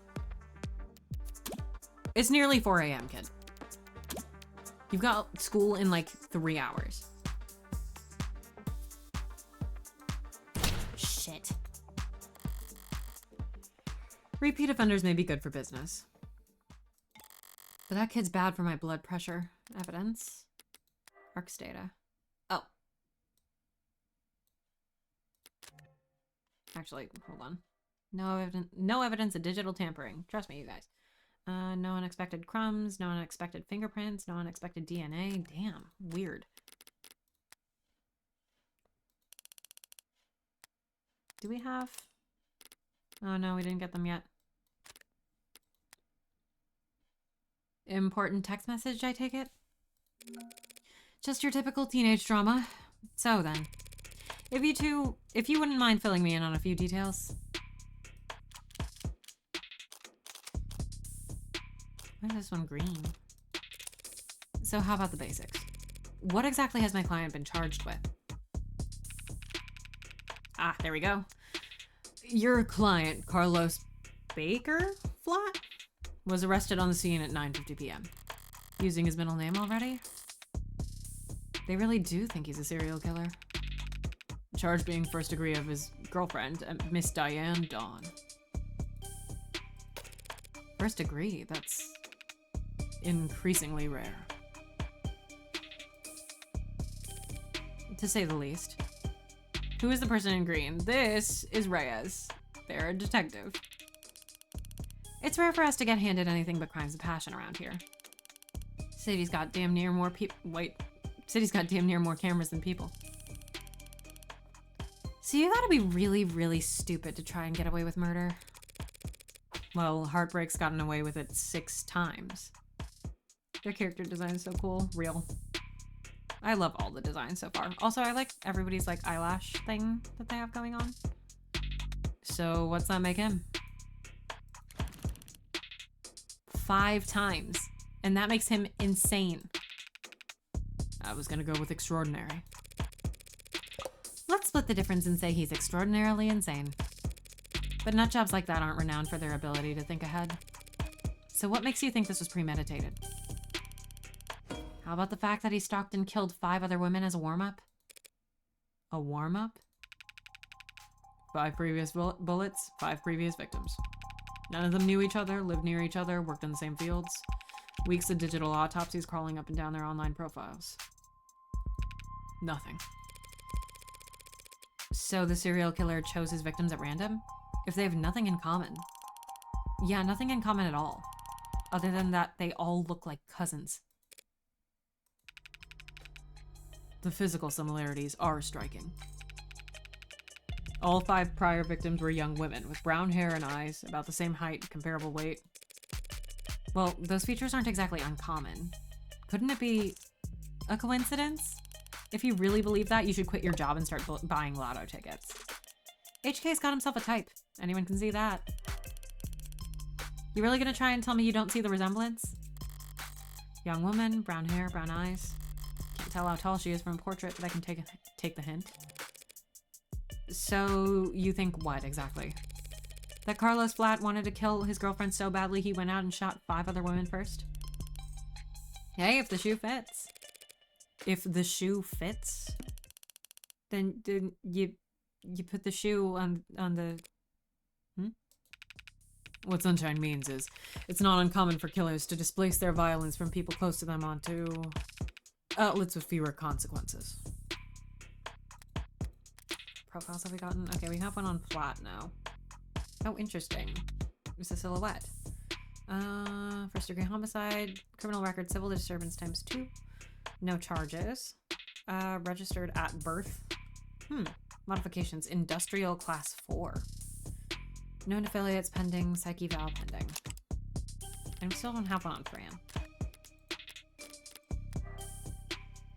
It's nearly 4 a.m., kid. You've got school in like 3 hours. Shit. Repeat offenders may be good for business. But that kid's bad for my blood pressure. Evidence. ARCS data. Oh. Actually, hold on. No evidence of digital tampering. Trust me, you guys. No unexpected crumbs, no unexpected fingerprints, no unexpected DNA. Damn, weird. Do we have... Oh no, we didn't get them yet. Important text message, I take it? Just your typical teenage drama. So then, if you wouldn't mind filling me in on a few details. Why is this one green? So how about the basics? What exactly has my client been charged with? Ah, there we go. Your client, Carlos Baker Flat, was arrested on the scene at 9:50 p.m. Using his middle name already? They really do think he's a serial killer. Charge being first degree of his girlfriend, Miss Diane Dawn. First degree, that's increasingly rare. To say the least. Who is the person in green? This is Reyes. They're a detective. It's rare for us to get handed anything but crimes of passion around here. City's got damn near more City's got damn near more cameras than people. So you gotta be really, really stupid to try and get away with murder. Well, Heartbreak's gotten away with it 6 times. Their character design is so cool. Real. I love all the designs so far. Also, I like everybody's like eyelash thing that they have going on. So what's that make him? 5 times. And that makes him insane. I was gonna go with extraordinary. Let's split the difference and say he's extraordinarily insane. But nutjobs like that aren't renowned for their ability to think ahead. So what makes you think this was premeditated? How about the fact that he stalked and killed 5 other women as a warm-up? A warm-up? 5 previous bullets, 5 previous victims. None of them knew each other, lived near each other, worked in the same fields. Weeks of digital autopsies crawling up and down their online profiles. Nothing. So the serial killer chose his victims at random? If they have nothing in common. Yeah, nothing in common at all. Other than that, they all look like cousins. The physical similarities are striking. All 5 prior victims were young women with brown hair and eyes, about the same height, comparable weight. Well, those features aren't exactly uncommon. Couldn't it be a coincidence? If you really believe that, you should quit your job and start buying lotto tickets. HK's got himself a type. Anyone can see that. You really gonna try and tell me you don't see the resemblance? Young woman, brown hair, brown eyes. Can't tell how tall she is from a portrait, but I can take the hint. So, you think what, exactly? That Carlos Flat wanted to kill his girlfriend so badly he went out and shot 5 other women first? Hey, if the shoe fits. If the shoe fits, then you put the shoe on the... What Sunshine means is, it's not uncommon for killers to displace their violence from people close to them onto outlets with fewer consequences. Profiles have we gotten? Okay, we have one on Flat now. Oh, interesting. It's a silhouette. First degree homicide, criminal record, civil disturbance ×2. No charges. Registered at birth. Modifications, industrial class 4. Known affiliates pending, psych eval pending. And we still don't have one on Fran.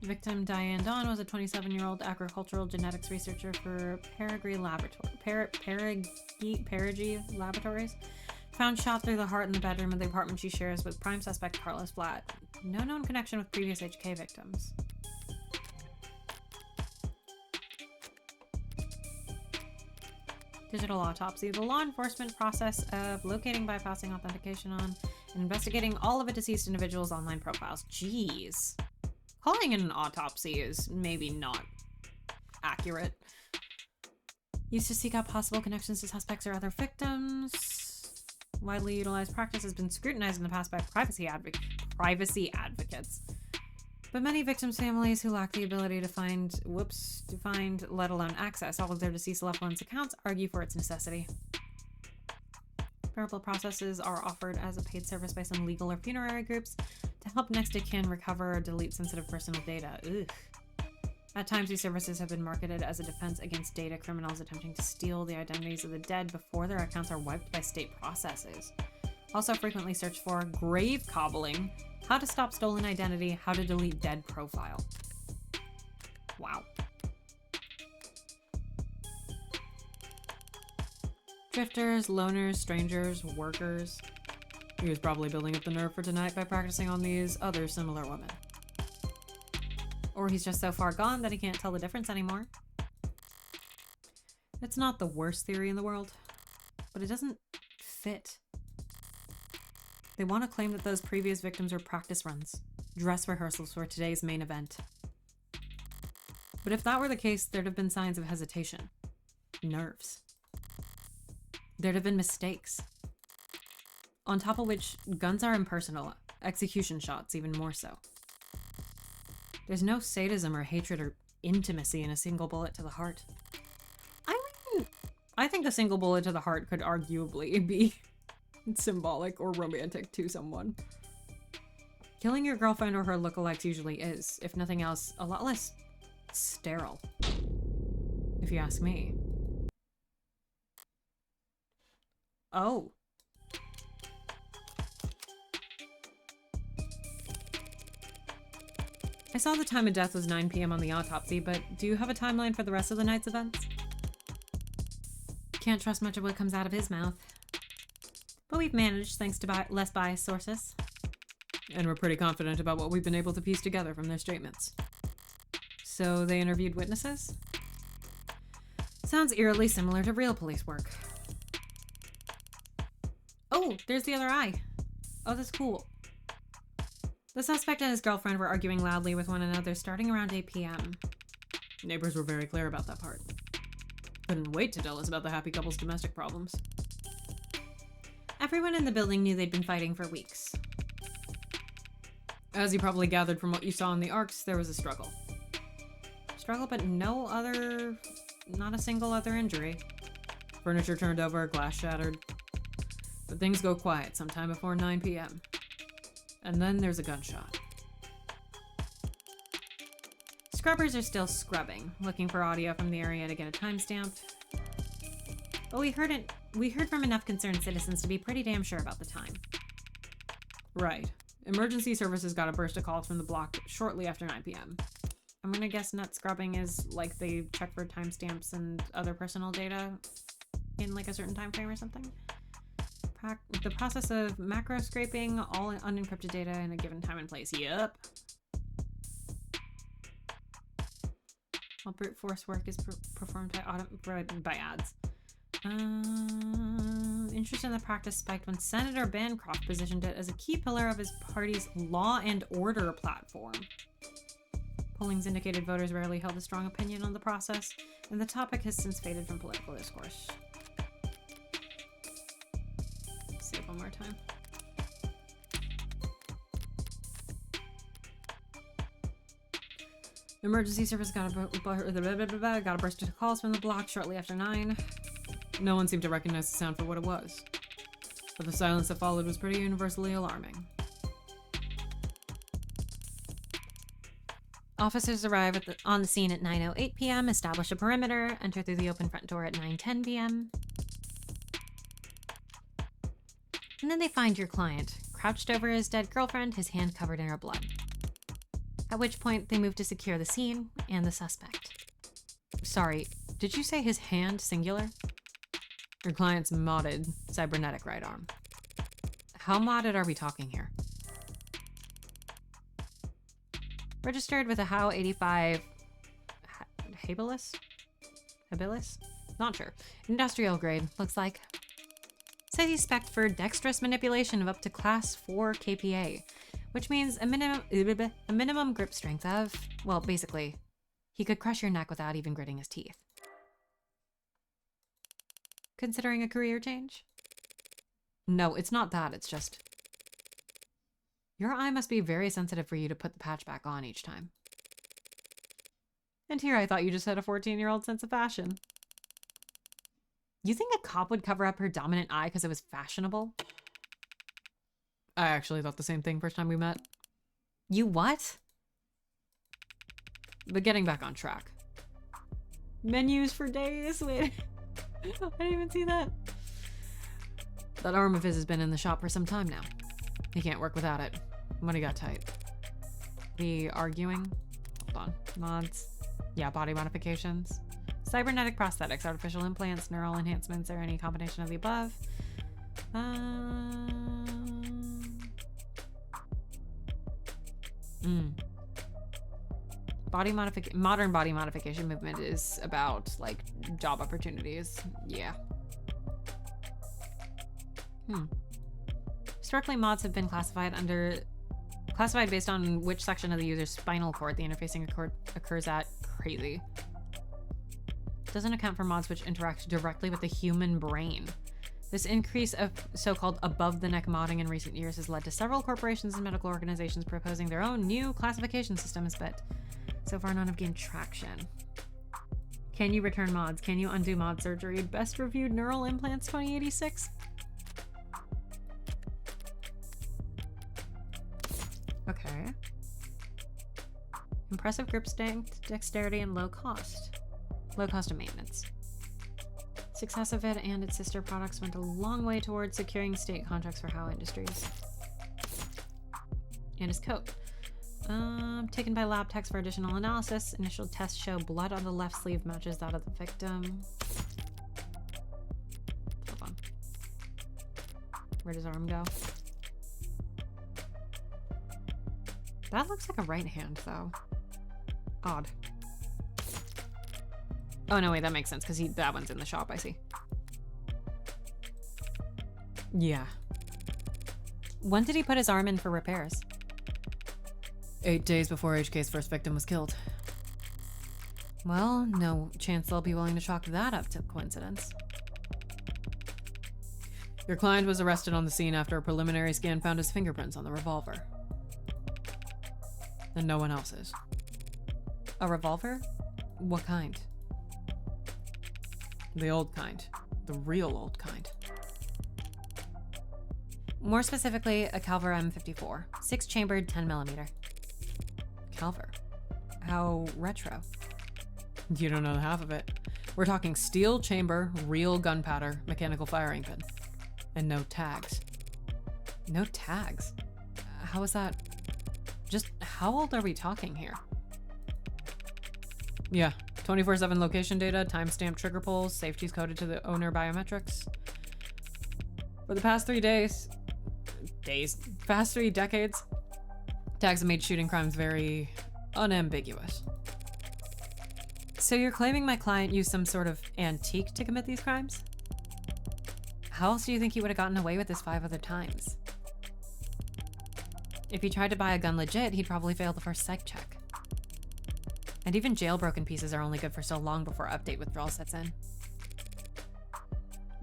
Victim Diane Dawn was a 27-year-old agricultural genetics researcher for Perigee Laboratories. Found shot through the heart in the bedroom of the apartment she shares with prime suspect Carlos Flat. No known connection with previous HK victims. Digital autopsy. The law enforcement process of locating, bypassing authentication on, and investigating all of a deceased individual's online profiles. Jeez. Calling it an autopsy is maybe not accurate. Used to seek out possible connections to suspects or other victims. Widely utilized practice has been scrutinized in the past by privacy advocates. But many victims' families who lack the ability to find, let alone access all of their deceased loved ones' accounts argue for its necessity. Parallel processes are offered as a paid service by some legal or funerary groups to help next of kin recover or delete sensitive personal data. Ugh. At times, these services have been marketed as a defense against data criminals attempting to steal the identities of the dead before their accounts are wiped by state processes. Also frequently searched for grave cobbling, how to stop stolen identity, how to delete dead profile. Wow. Drifters, loners, strangers, workers. He was probably building up the nerve for tonight by practicing on these other similar women. Or he's just so far gone that he can't tell the difference anymore. It's not the worst theory in the world, but it doesn't fit. They want to claim that those previous victims were practice runs, dress rehearsals for today's main event. But if that were the case, there'd have been signs of hesitation, nerves. There'd have been mistakes. On top of which, guns are impersonal, execution shots even more so. There's no sadism or hatred or intimacy in a single bullet to the heart. I mean, I think a single bullet to the heart could arguably be symbolic or romantic to someone. Killing your girlfriend or her lookalikes usually is, if nothing else, a lot less sterile, if you ask me. Oh. I saw the time of death was 9 p.m. on the autopsy, but do you have a timeline for the rest of the night's events? Can't trust much of what comes out of his mouth. But we've managed thanks to less biased sources. And we're pretty confident about what we've been able to piece together from their statements. So they interviewed witnesses? Sounds eerily similar to real police work. Oh, there's the other eye. Oh, that's cool. The suspect and his girlfriend were arguing loudly with one another starting around 8 p.m. Neighbors were very clear about that part. Couldn't wait to tell us about the happy couple's domestic problems. Everyone in the building knew they'd been fighting for weeks. As you probably gathered from what you saw in the arcs, there was a struggle. Struggle, but not a single other injury. Furniture turned over, glass shattered. But things go quiet sometime before 9 p.m. And then there's a gunshot. Scrubbers are still scrubbing, looking for audio from the area to get a timestamp. But we heard from enough concerned citizens to be pretty damn sure about the time. Right. Emergency services got a burst of calls from the block shortly after 9 p.m. I'm gonna guess nut scrubbing is like they check for timestamps and other personal data in like a certain time frame or something. The process of macro scraping all unencrypted data in a given time and place. Yep. All brute force work is performed by ads. Interest in the practice spiked when Senator Bancroft positioned it as a key pillar of his party's law and order platform. Pollings indicated voters rarely held a strong opinion on the process, and the topic has since faded from political discourse. See it one more time. Emergency service got a burst of calls from the block shortly after 9. No one seemed to recognize the sound for what it was, but the silence that followed was pretty universally alarming. Officers arrive on the scene at 9:08 p.m., establish a perimeter, enter through the open front door at 9:10 p.m. And then they find your client, crouched over his dead girlfriend, his hand covered in her blood. At which point, they move to secure the scene and the suspect. Sorry, did you say his hand singular? Your client's modded cybernetic right arm. How modded are we talking here? Registered with a HOW 85 habilis? Not sure. Industrial grade, looks like. Says he's spec'd for dexterous manipulation of up to class 4 KPA, which means a minimum grip strength of, well, basically, he could crush your neck without even gritting his teeth. Considering a career change? No, it's not that, it's just... Your eye must be very sensitive for you to put the patch back on each time. And here I thought you just had a 14-year-old sense of fashion. You think a cop would cover up her dominant eye because it was fashionable? I actually thought the same thing first time we met. You what? But getting back on track. Menus for days? Wait. I didn't even see that. That arm of his has been in the shop for some time now. He can't work without it. Money got tight. We arguing? Hold on. Mods. Yeah, body modifications. Cybernetic prosthetics, artificial implants, neural enhancements, or any combination of the above. Modern body modification movement is about, like, job opportunities. Yeah. Historically, mods have been classified based on which section of the user's spinal cord the interfacing occurs at. Crazy. Doesn't account for mods which interact directly with the human brain. This increase of so-called above-the-neck modding in recent years has led to several corporations and medical organizations proposing their own new classification systems, but so far none have gained traction. Can you return mods? Can you undo mod surgery? Best reviewed neural implants 2086? Okay. Impressive grip strength, dexterity, and low cost. Low cost of maintenance. Success of it and its sister products went a long way towards securing state contracts for Howe Industries. And his coat. Taken by lab techs for additional analysis. Initial tests show blood on the left sleeve matches that of the victim. Hold on. Where does arm go? That looks like a right hand, though. Odd. Oh, no, wait, that makes sense, because that one's in the shop, I see. Yeah. When did he put his arm in for repairs? 8 days before HK's first victim was killed. Well, no chance they'll be willing to chalk that up to coincidence. Your client was arrested on the scene after a preliminary scan found his fingerprints on the revolver. And no one else's. A revolver? What kind? The old kind. The real old kind. More specifically, a Calver M54. 6-chambered, 10mm. Calver? How retro? You don't know half of it. We're talking steel chamber, real gunpowder, mechanical firing pin. And no tags. No tags? How is that? Just how old are we talking here? Yeah, 24/7 location data, timestamp trigger pulls, safety's coded to the owner biometrics. For the past 3 past 3 decades, tags have made shooting crimes very unambiguous. So you're claiming my client used some sort of antique to commit these crimes? How else do you think he would have gotten away with this 5 other times? If he tried to buy a gun legit, he'd probably fail the first psych check. And even jailbroken pieces are only good for so long before update withdrawal sets in.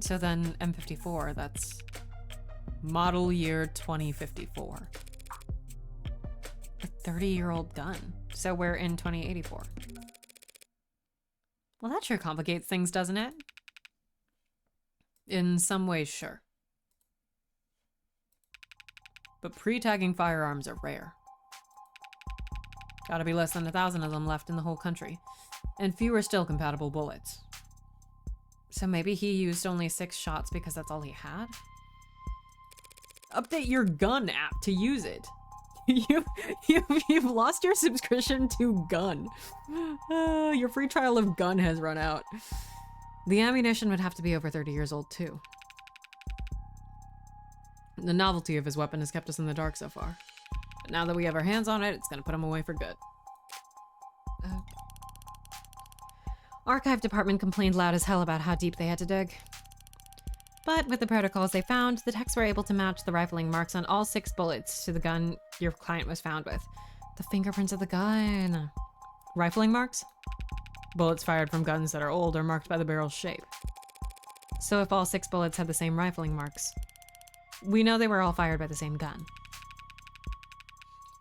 So then M54, that's model year 2054. A 30-year-old gun. So we're in 2084. Well, that sure complicates things, doesn't it? In some ways, sure. But pre-tagging firearms are rare. Gotta be less than 1,000 of them left in the whole country, and fewer still compatible bullets. So maybe he used only 6 shots because that's all he had? Update your gun app to use it. You've lost your subscription to Gun. Your free trial of Gun has run out. The ammunition would have to be over 30 years old too. The novelty of his weapon has kept us in the dark so far. But now that we have our hands on it, it's gonna put him away for good. archive department complained loud as hell about how deep they had to dig. But with the protocols they found, the techs were able to match the rifling marks on all 6 bullets to the gun your client was found with. The fingerprints of the gun. Rifling marks? Bullets fired from guns that are old are marked by the barrel's shape. So if all 6 bullets had the same rifling marks, we know they were all fired by the same gun.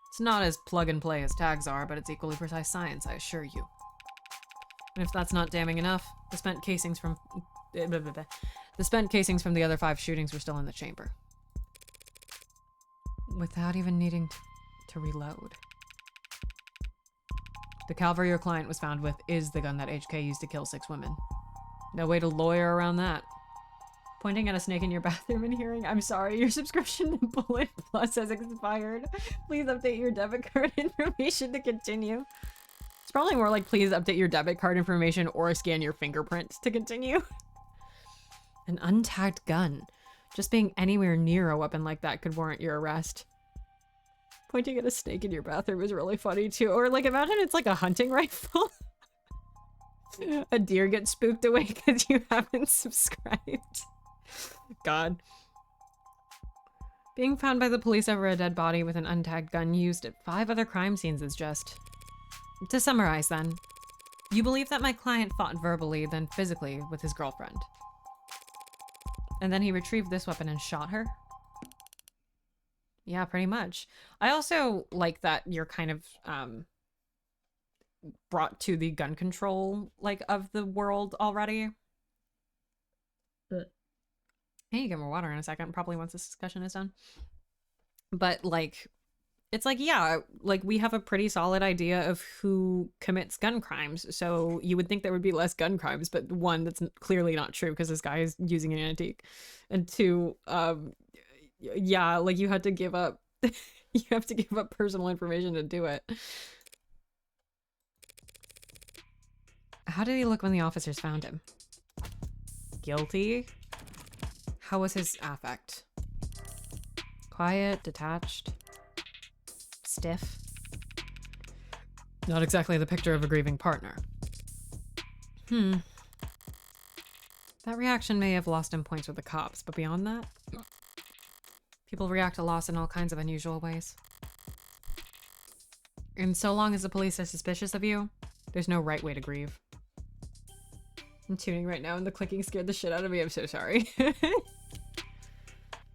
It's not as plug and play as tags are, but it's equally precise science, I assure you. And if that's not damning enough, the spent casings from the other 5 shootings were still in the chamber. Without even needing to reload. The caliber your client was found with is the gun that HK used to kill 6 women. No way to lawyer around that. Pointing at a snake in your bathroom and hearing, "I'm sorry, your subscription to Bullet Plus has expired. Please update your debit card information to continue." It's probably more like, "Please update your debit card information or scan your fingerprint to continue." An untagged gun. Just being anywhere near a weapon like that could warrant your arrest. Pointing at a snake in your bathroom is really funny too. Or like, imagine it's like a hunting rifle. A deer gets spooked away because you haven't subscribed. God. Being found by the police over a dead body with an untagged gun used at 5 other crime scenes is just... To summarize then, you believe that my client fought verbally, then physically with his girlfriend. And then he retrieved this weapon and shot her? Yeah, pretty much. I also like that you're kind of brought to the gun control like of the world already. Hey, you get more water in a second, probably once this discussion is done. But like, it's like, yeah, like we have a pretty solid idea of who commits gun crimes. So you would think there would be less gun crimes, but 1, that's clearly not true because this guy is using an antique. And 2, yeah, like you had to give up, you have to give up personal information to do it. How did he look when the officers found him? Guilty? How was his affect? Quiet, detached, stiff? Not exactly the picture of a grieving partner. That reaction may have lost him points with the cops, but beyond that, people react to loss in all kinds of unusual ways. And so long as the police are suspicious of you, there's no right way to grieve. I'm tuning right now and the clicking scared the shit out of me. I'm so sorry.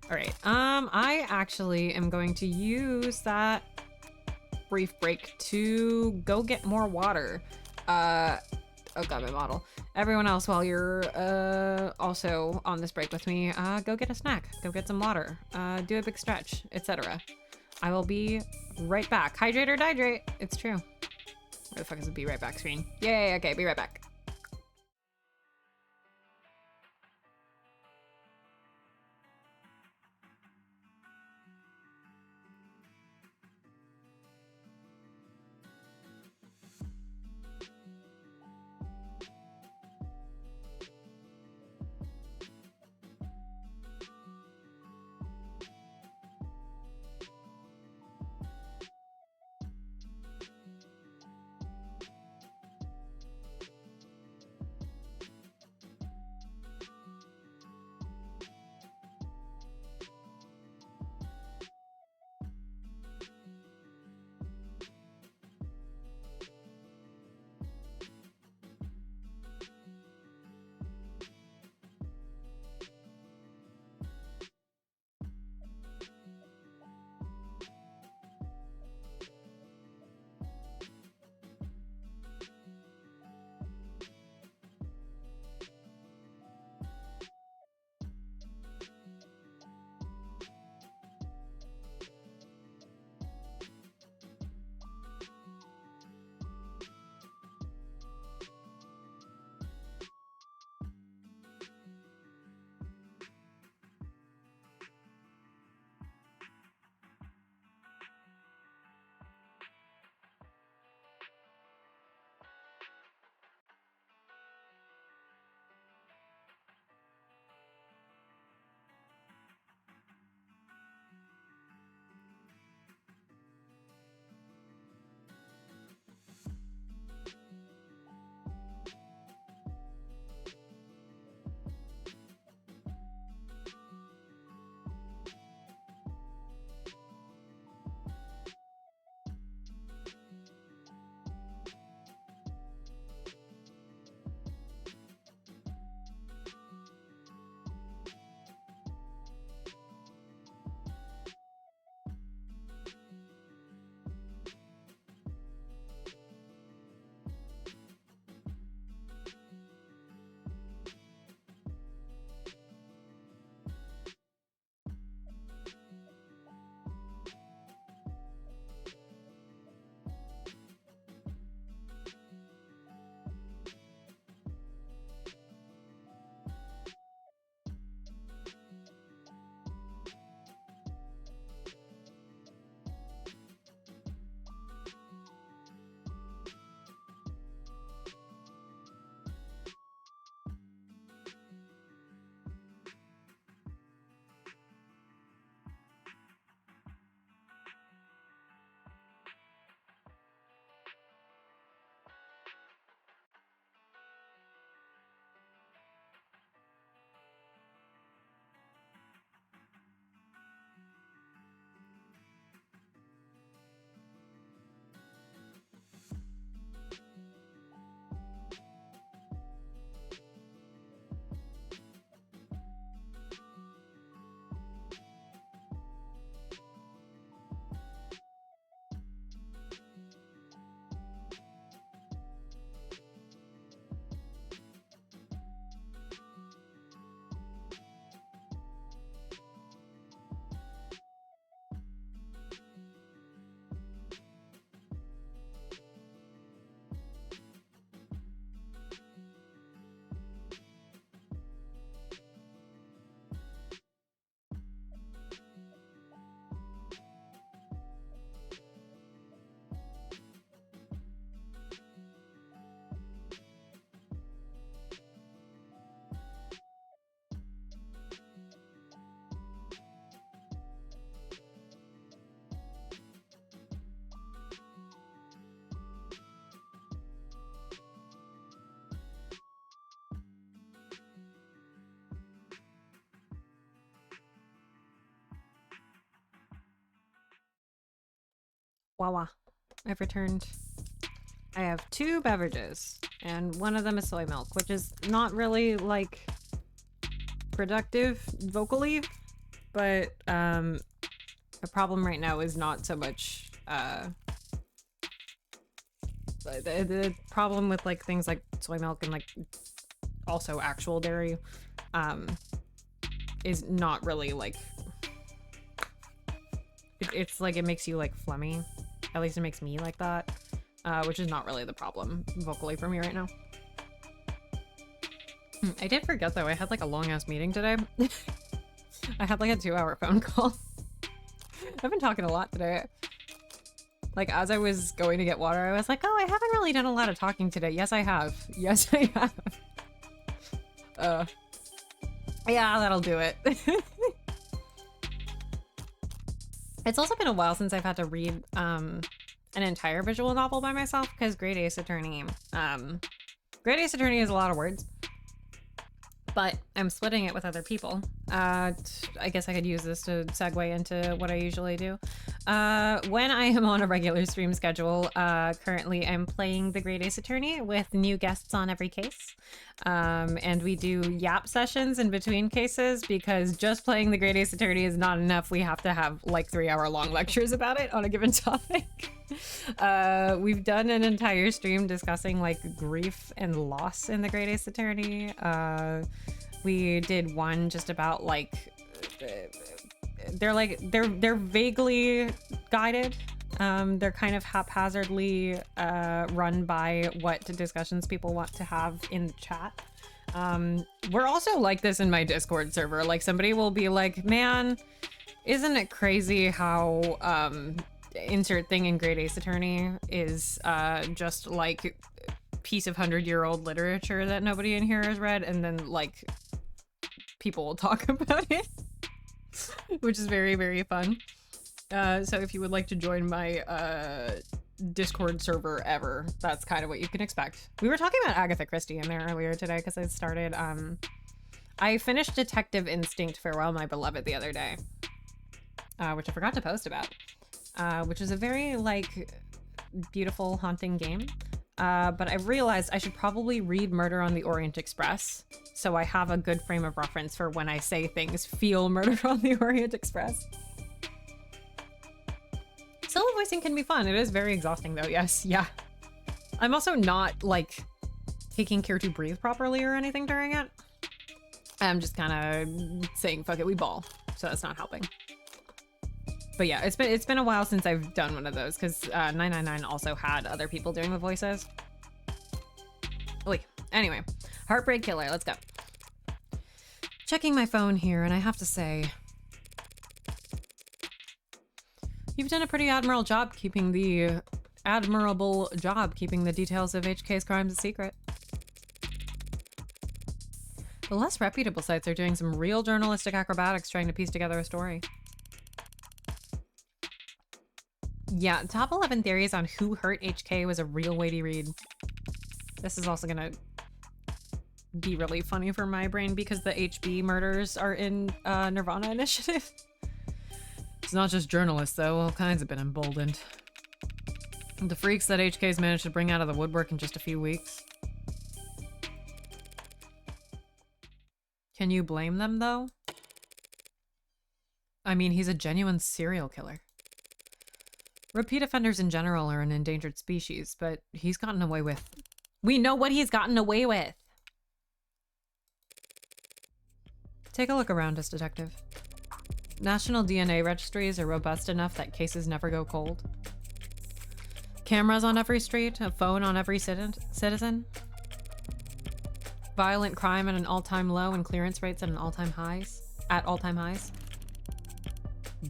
Alright, I actually am going to use that brief break to go get more water. Oh god, my model. Everyone else, while you're also on this break with me, go get a snack, go get some water, do a big stretch, etc. I will be right back. Hydrate or dihydrate, it's true. Where the fuck is the be right back screen? Yay, okay, be right back. Wawa. I've returned. I have 2 beverages, and one of them is soy milk, which is not really, like, productive vocally, but, the problem right now is not so much, the problem with, like, things like soy milk and, like, also actual dairy, is not really, like, it's like, it makes you, like, phlegmy. At least it makes me like that, which is not really the problem vocally for me right now. I did forget, though, I had, like, a long-ass meeting today. I had, like, a 2-hour phone call. I've been talking a lot today. Like, as I was going to get water, I was like, oh, I haven't really done a lot of talking today. Yes, I have. Yes, I have. Yeah, that'll do it. It's also been a while since I've had to read, an entire visual novel by myself, because Great Ace Attorney, Great Ace Attorney is a lot of words. But I'm splitting it with other people. I guess I could use this to segue into what I usually do. When I am on a regular stream schedule, currently I'm playing the Great Ace Attorney with new guests on every case. And we do yap sessions in between cases because just playing the Great Ace Attorney is not enough. We have to have like 3-hour-long lectures about it on a given topic. We've done an entire stream discussing like grief and loss in the Great Ace Attorney. We did one just about like they're vaguely guided. They're kind of haphazardly run by what discussions people want to have in the chat. We're also like this in my Discord server. Like somebody will be like, man, isn't it crazy how insert thing in Great Ace Attorney is just like piece of 100-year-old literature that nobody in here has read, and then like people will talk about it, which is very, very fun. So if you would like to join my Discord server ever, that's kind of what you can expect. We were talking about Agatha Christie in there earlier today because I started, I finished Detective Instinct Farewell My Beloved the other day, which I forgot to post about, which is a very, like, beautiful, haunting game. But I realized I should probably read Murder on the Orient Express, so I have a good frame of reference for when I say things feel Murder on the Orient Express. Solo voicing can be fun. It is very exhausting though, yes, yeah. I'm also not, like, taking care to breathe properly or anything during it. I'm just kind of saying, fuck it, we ball. So that's not helping. But yeah, it's been a while since I've done one of those, because 999 also had other people doing the voices. Oy. Anyway, Heartbreak Killer, let's go. Checking my phone here, and I have to say, you've done a pretty admirable job keeping the details of HK's crimes a secret. The less reputable sites are doing some real journalistic acrobatics trying to piece together a story. Yeah, top 11 theories on who hurt HK was a real weighty read. This is also gonna be really funny for my brain because the HB murders are in Nirvana Initiative. It's not just journalists though, all kinds have been emboldened. The freaks that HK's managed to bring out of the woodwork in just a few weeks. Can you blame them though? I mean, he's a genuine serial killer. Repeat offenders in general are an endangered species, but he's gotten away with... We know what he's gotten away with! Take a look around us, Detective. National DNA registries are robust enough that cases never go cold. Cameras on every street, a phone on every citizen. Violent crime at an all-time low and clearance rates at all-time highs.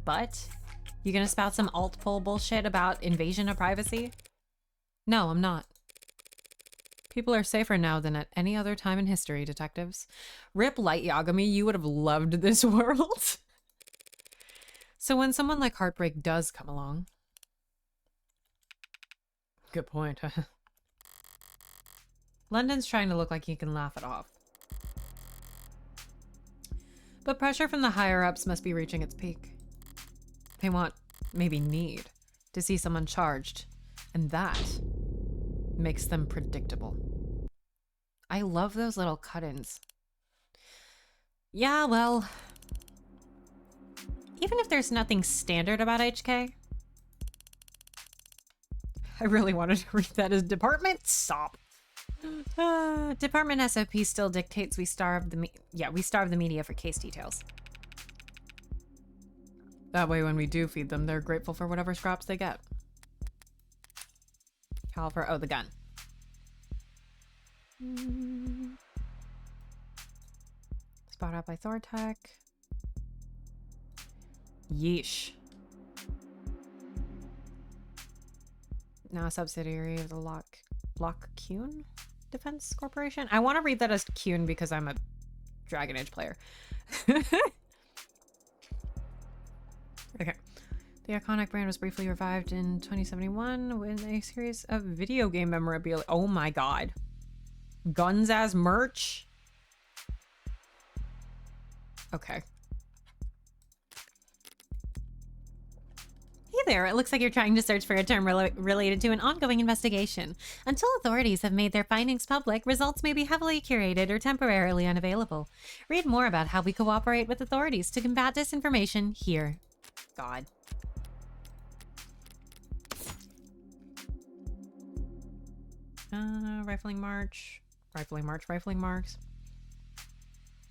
But... You gonna spout some alt-pol bullshit about invasion of privacy? No, I'm not. People are safer now than at any other time in history, detectives. Rip Light Yagami, you would have loved this world. So when someone like Heartbreak does come along... Good point. London's trying to look like he can laugh it off. But pressure from the higher-ups must be reaching its peak. They want, maybe need, to see someone charged, and that makes them predictable. I love those little cut-ins. Yeah, well, even if there's nothing standard about HK, I really wanted to read that as Department Stop. Department SOP still dictates we starve the media for case details. That way when we do feed them, they're grateful for whatever scraps they get. Caliber, oh, the gun. Spot out by Thortech. Yeesh. Now a subsidiary of the Lock Kuhn Defense Corporation. I want to read that as Kuhn because I'm a Dragon Age player. Okay. The iconic brand was briefly revived in 2071 with a series of video game memorabilia. Oh my god. Guns as merch? Okay. Hey there, it looks like you're trying to search for a term related to an ongoing investigation. Until authorities have made their findings public, results may be heavily curated or temporarily unavailable. Read more about how we cooperate with authorities to combat disinformation here. God. Rifling march. Rifling marks.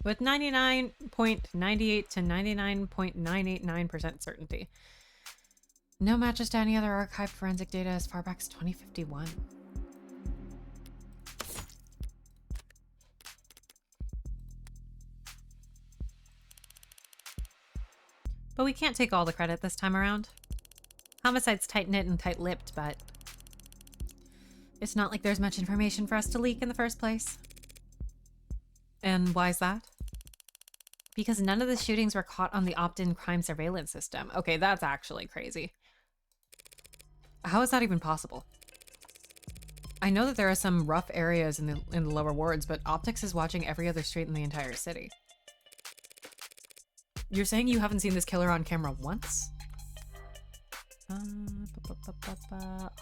With 99.98 to 99.989% certainty. No matches to any other archived forensic data as far back as 2051. But we can't take all the credit this time around. Homicide's tight-knit and tight-lipped, but it's not like there's much information for us to leak in the first place. And why's that? Because none of the shootings were caught on the opt-in crime surveillance system. Okay, that's actually crazy. How is that even possible? I know that there are some rough areas in the lower wards, but Optics is watching every other street in the entire city. You're saying you haven't seen this killer on camera once?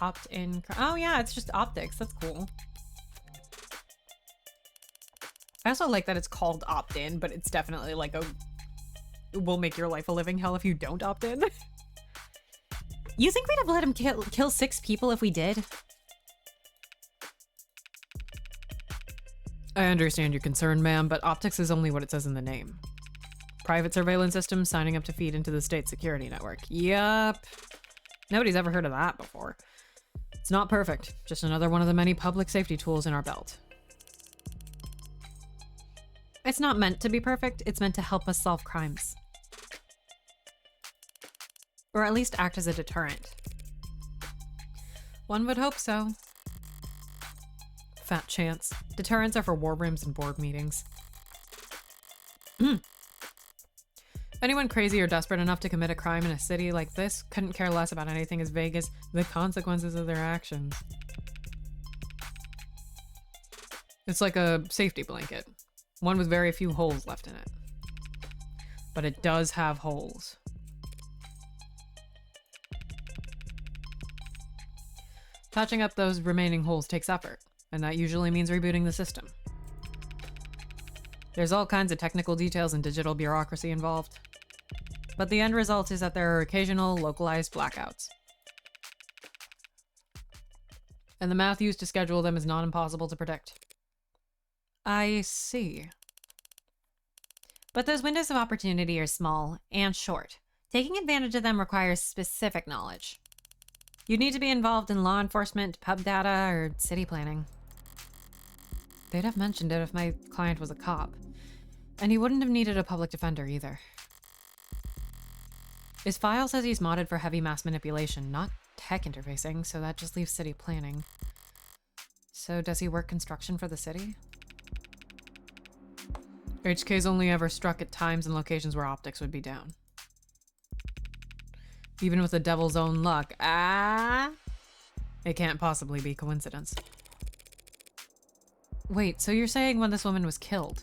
Opt-in. Oh yeah, it's just Optics. That's cool. I also like that it's called opt-in, but it's definitely like it will make your life a living hell if you don't opt in. You think we'd have let him kill 6 people if we did? I understand your concern, ma'am, but Optics is only what it says in the name. Private surveillance system signing up to feed into the state security network. Yup. Nobody's ever heard of that before. It's not perfect, just another one of the many public safety tools in our belt. It's not meant to be perfect, it's meant to help us solve crimes. Or at least act as a deterrent. One would hope so. Fat chance. Deterrents are for war rooms and board meetings. Anyone crazy or desperate enough to commit a crime in a city like this couldn't care less about anything as vague as the consequences of their actions. It's like a safety blanket. One with very few holes left in it. But it does have holes. Patching up those remaining holes takes effort, and that usually means rebooting the system. There's all kinds of technical details and digital bureaucracy involved. But the end result is that there are occasional localized blackouts. And the math used to schedule them is not impossible to predict. I see. But those windows of opportunity are small and short. Taking advantage of them requires specific knowledge. You'd need to be involved in law enforcement, pub data, or city planning. They'd have mentioned it if my client was a cop. And he wouldn't have needed a public defender either. His file says he's modded for heavy mass manipulation, not tech interfacing, so that just leaves city planning. So does he work construction for the city? HK's only ever struck at times and locations where Optics would be down. Even with the devil's own luck, it can't possibly be coincidence. Wait, so you're saying when this woman was killed?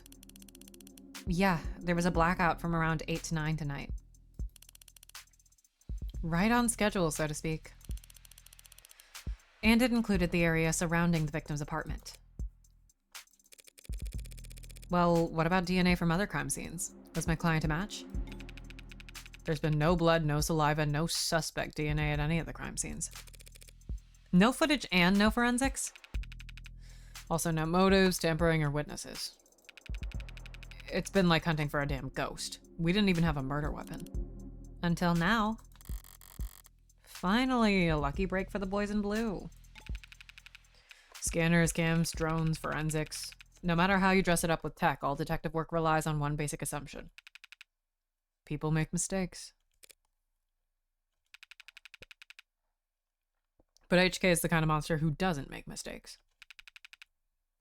Yeah, there was a blackout from around 8 to 9 tonight. Right on schedule, so to speak. And it included the area surrounding the victim's apartment. Well, what about DNA from other crime scenes? Was my client a match? There's been no blood, no saliva, no suspect DNA at any of the crime scenes. No footage and no forensics? Also no motives, tampering, or witnesses. It's been like hunting for a damn ghost. We didn't even have a murder weapon. Until now. Finally, a lucky break for the boys in blue. Scanners, cams, drones, forensics. No matter how you dress it up with tech, all detective work relies on one basic assumption. People make mistakes. But HK is the kind of monster who doesn't make mistakes.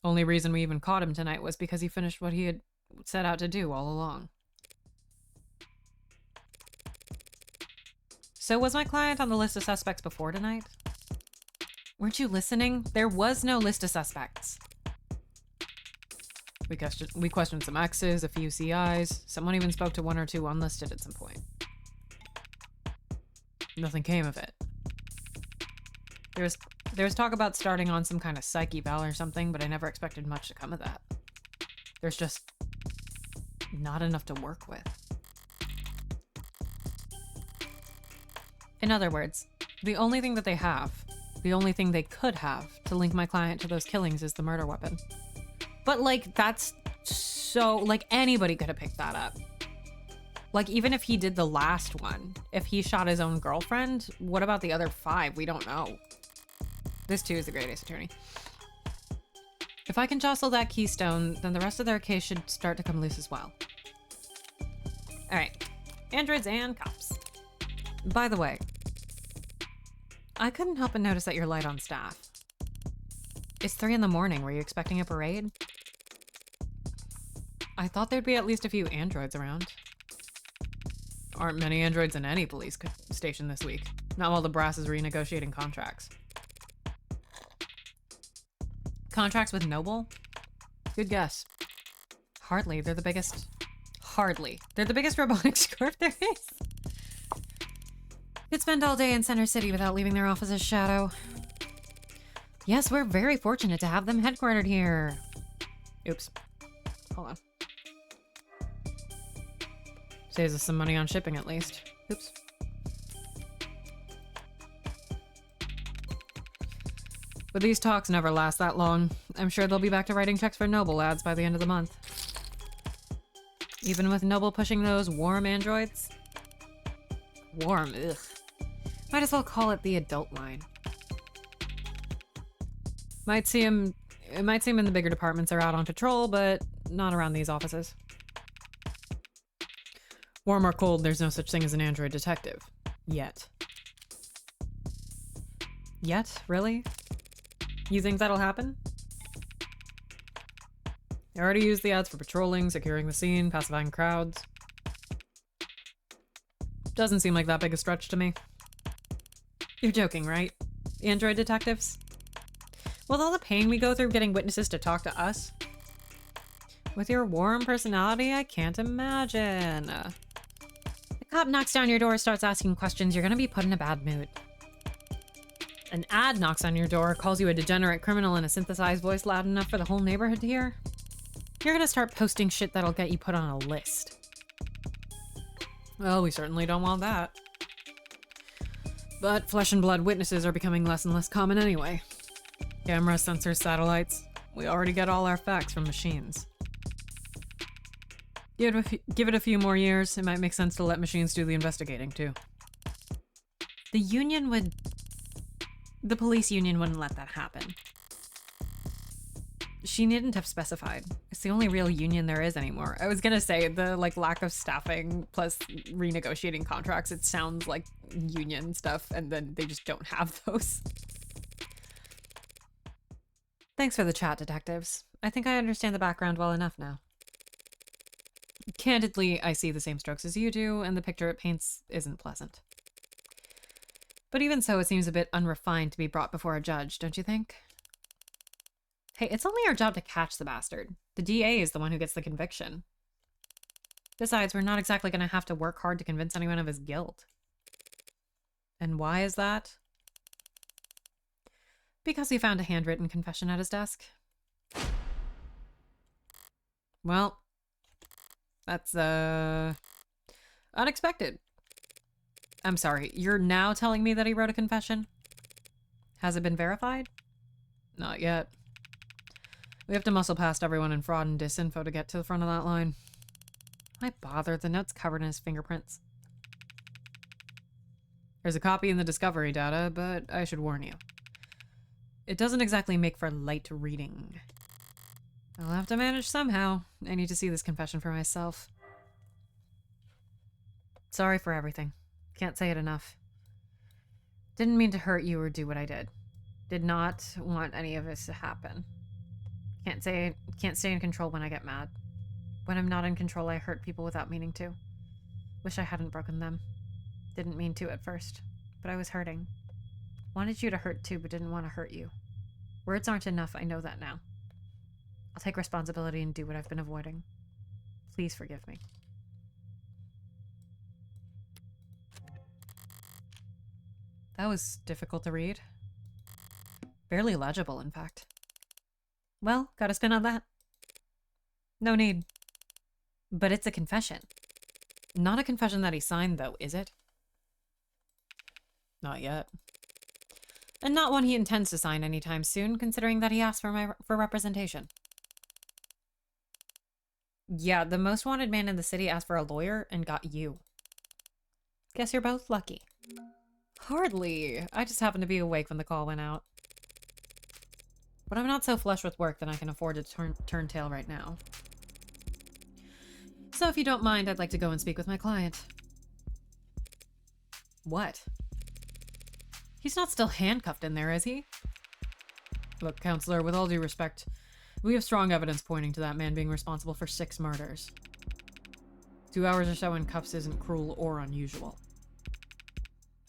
Only reason we even caught him tonight was because he finished what he had set out to do all along. So was my client on the list of suspects before tonight? Weren't you listening? There was no list of suspects. We questioned some X's, a few CIs. Someone even spoke to one or two unlisted at some point. Nothing came of it. There was talk about starting on some kind of psych eval or something, but I never expected much to come of that. There's just not enough to work with. In other words, the only thing that they have, the only thing they could have to link my client to those killings is the murder weapon. But like, that's so, like, anybody could have picked that up. Like, even if he did the last one, if he shot his own girlfriend, what about the other 5? We don't know. This too is the Great Ace Attorney. If I can jostle that keystone, then the rest of their case should start to come loose as well. Alright, androids and cops. By the way, I couldn't help but notice that you're light on staff. It's 3 in the morning. Were you expecting a parade? I thought there'd be at least a few androids around. Aren't many androids in any police station this week. Not while the brass is renegotiating contracts. Contracts with Noble? Good guess. Hardly. They're the biggest... Hardly. They're the biggest robotics corp there is. Could spend all day in Center City without leaving their office's shadow. Yes, we're very fortunate to have them headquartered here. Oops. Hold on. Saves us some money on shipping at least. Oops. But these talks never last that long. I'm sure they'll be back to writing checks for Noble ads by the end of the month. Even with Noble pushing those warm androids? Warm, ugh. Might as well call it the adult line. It might seem in the bigger departments are out on patrol, but not around these offices. Warm or cold, there's no such thing as an android detective. Yet. Yet? Really? You think that'll happen? I already used the ads for patrolling, securing the scene, pacifying crowds. Doesn't seem like that big a stretch to me. You're joking, right? Android detectives? With all the pain we go through getting witnesses to talk to us? With your warm personality, I can't imagine. The cop knocks down your door, starts asking questions, you're gonna be put in a bad mood. An ad knocks on your door, calls you a degenerate criminal in a synthesized voice loud enough for the whole neighborhood to hear. You're gonna start posting shit that'll get you put on a list. Well, we certainly don't want that. But flesh and blood witnesses are becoming less and less common anyway. Cameras, sensors, satellites. We already get all our facts from machines. Give it a few more years, it might make sense to let machines do the investigating, too. The police union wouldn't let that happen. She needn't have specified. It's the only real union there is anymore. I was gonna say, the lack of staffing plus renegotiating contracts, it sounds like union stuff, and then they just don't have those. Thanks for the chat, detectives. I think I understand the background well enough now. Candidly, I see the same strokes as you do, and the picture it paints isn't pleasant. But even so, it seems a bit unrefined to be brought before a judge, don't you think? Hey, it's only our job to catch the bastard. The DA is the one who gets the conviction. Besides, we're not exactly going to have to work hard to convince anyone of his guilt. And why is that? Because he found a handwritten confession at his desk. Well, that's, unexpected. I'm sorry, you're now telling me that he wrote a confession? Has it been verified? Not yet. We have to muscle past everyone in fraud and disinfo to get to the front of that line. Why bother? The note's covered in his fingerprints. There's a copy in the discovery data, but I should warn you. It doesn't exactly make for light reading. I'll have to manage somehow. I need to see this confession for myself. Sorry for everything. Can't say it enough. Didn't mean to hurt you or do what I did. Did not want any of this to happen. Can't stay in control when I get mad. When I'm not in control, I hurt people without meaning to. Wish I hadn't broken them. Didn't mean to at first, but I was hurting. Wanted you to hurt too, but didn't want to hurt you. Words aren't enough, I know that now. I'll take responsibility and do what I've been avoiding. Please forgive me. That was difficult to read. Barely legible, in fact. Well, got a spin on that? No need. But it's a confession. Not a confession that he signed, though, is it? Not yet. And not one he intends to sign anytime soon, considering that he asked for representation. Yeah, the most wanted man in the city asked for a lawyer and got you. Guess you're both lucky. Hardly. I just happened to be awake when the call went out. But I'm not so flush with work that I can afford to turn tail right now. So if you don't mind, I'd like to go and speak with my client. What? He's not still handcuffed in there, is he? Look, counselor, with all due respect, we have strong evidence pointing to that man being responsible for 6 murders. 2 hours or so in cuffs isn't cruel or unusual.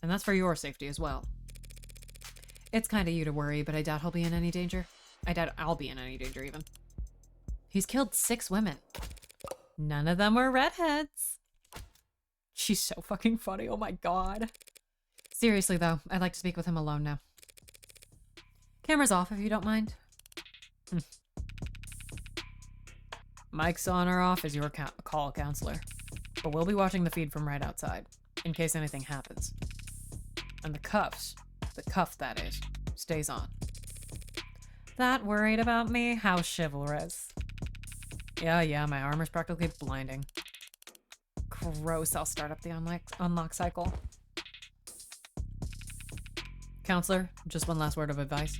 And that's for your safety as well. It's kind of you to worry, but I doubt he'll be in any danger. I doubt I'll be in any danger, even. He's killed 6 women. None of them were redheads. She's so fucking funny, oh my god. Seriously, though, I'd like to speak with him alone now. Camera's off, if you don't mind. Mic's on or off is your call, counselor. But we'll be watching the feed from right outside, in case anything happens. And the cuff, that is, stays on. That worried about me? How chivalrous. Yeah, my armor's practically blinding. Gross, I'll start up the unlock cycle. Counselor, just one last word of advice.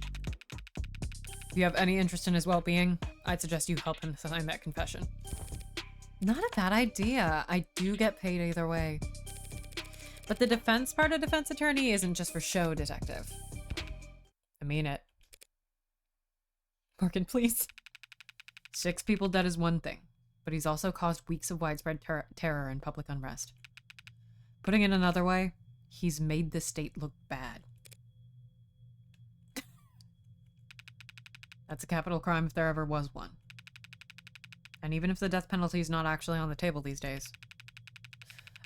If you have any interest in his well-being, I'd suggest you help him sign that confession. Not a bad idea. I do get paid either way. But the defense part of defense attorney isn't just for show, detective. I mean it. Morgan, please. 6 people dead is one thing, but he's also caused weeks of widespread terror and public unrest. Putting it another way, he's made the state look bad. That's a capital crime if there ever was one. And even if the death penalty is not actually on the table these days,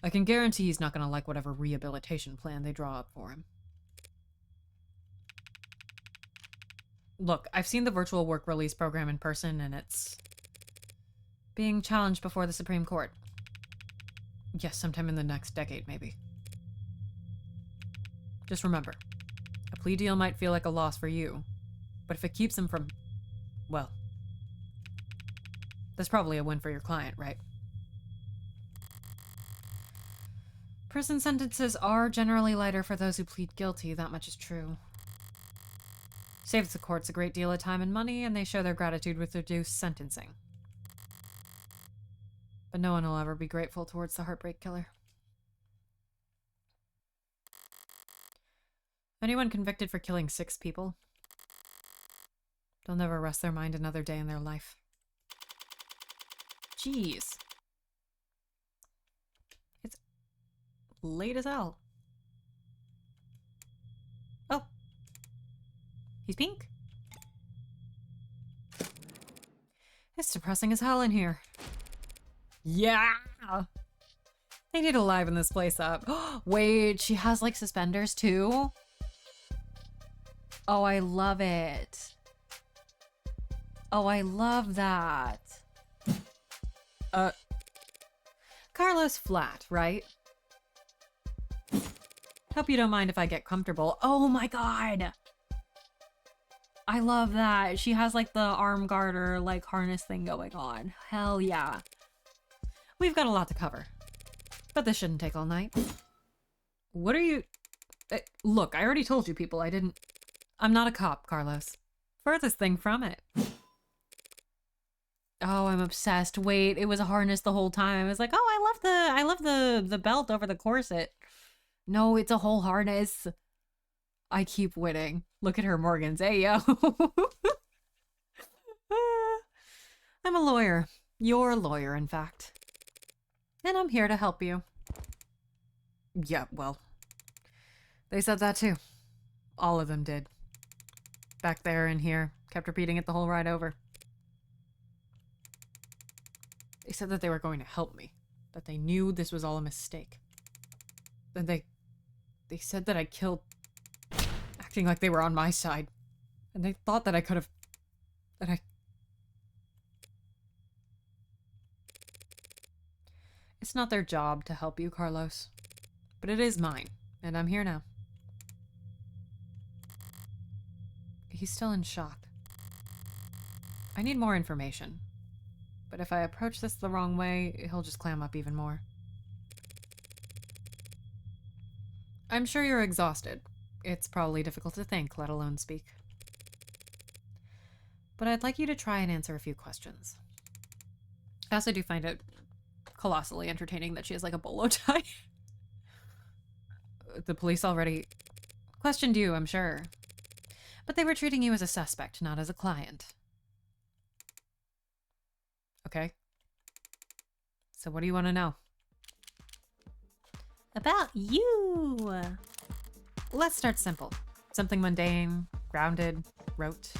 I can guarantee he's not going to like whatever rehabilitation plan they draw up for him. Look, I've seen the virtual work release program in person, and it's being challenged before the Supreme Court. Yes, sometime in the next decade, maybe. Just remember, a plea deal might feel like a loss for you, but if it keeps him from, well, that's probably a win for your client, right? Prison sentences are generally lighter for those who plead guilty, that much is true. Saves the courts a great deal of time and money, and they show their gratitude with reduced sentencing. But no one will ever be grateful towards the Heartbreak Killer. Anyone convicted for killing 6 people, they'll never rest their mind another day in their life. Jeez. It's late as hell. Oh. He's pink. It's depressing as hell in here. Yeah! They need to liven this place up. Wait, she has like suspenders too? Oh, I love it. Oh, I love that. Carlos flat, right? Hope you don't mind if I get comfortable. Oh my god! I love that. She has like the arm garter, like harness thing going on. Hell yeah. We've got a lot to cover. But this shouldn't take all night. What are you... look, I already told you people I'm not a cop, Carlos. Furthest thing from it. Oh, I'm obsessed. Wait, it was a harness the whole time. I was like, oh, I love the belt over the corset. No, it's a whole harness. I keep winning. Look at her, Morgans. Hey, yo. I'm a lawyer. You're a lawyer, in fact. And I'm here to help you. Yeah, well, they said that too. All of them did. Back there and here. Kept repeating it the whole ride over. They said that they were going to help me. That they knew this was all a mistake. Then they said that I killed... acting like they were on my side. And they thought that I could have... It's not their job to help you, Carlos. But it is mine, and I'm here now. He's still in shock. I need more information. But if I approach this the wrong way, he'll just clam up even more. I'm sure you're exhausted. It's probably difficult to think, let alone speak. But I'd like you to try and answer a few questions. I also do find it colossally entertaining that she has like a bolo tie. The police already questioned you, I'm sure. But they were treating you as a suspect, not as a client. Okay. So what do you want to know? About you. Let's start simple. Something mundane, grounded, rote.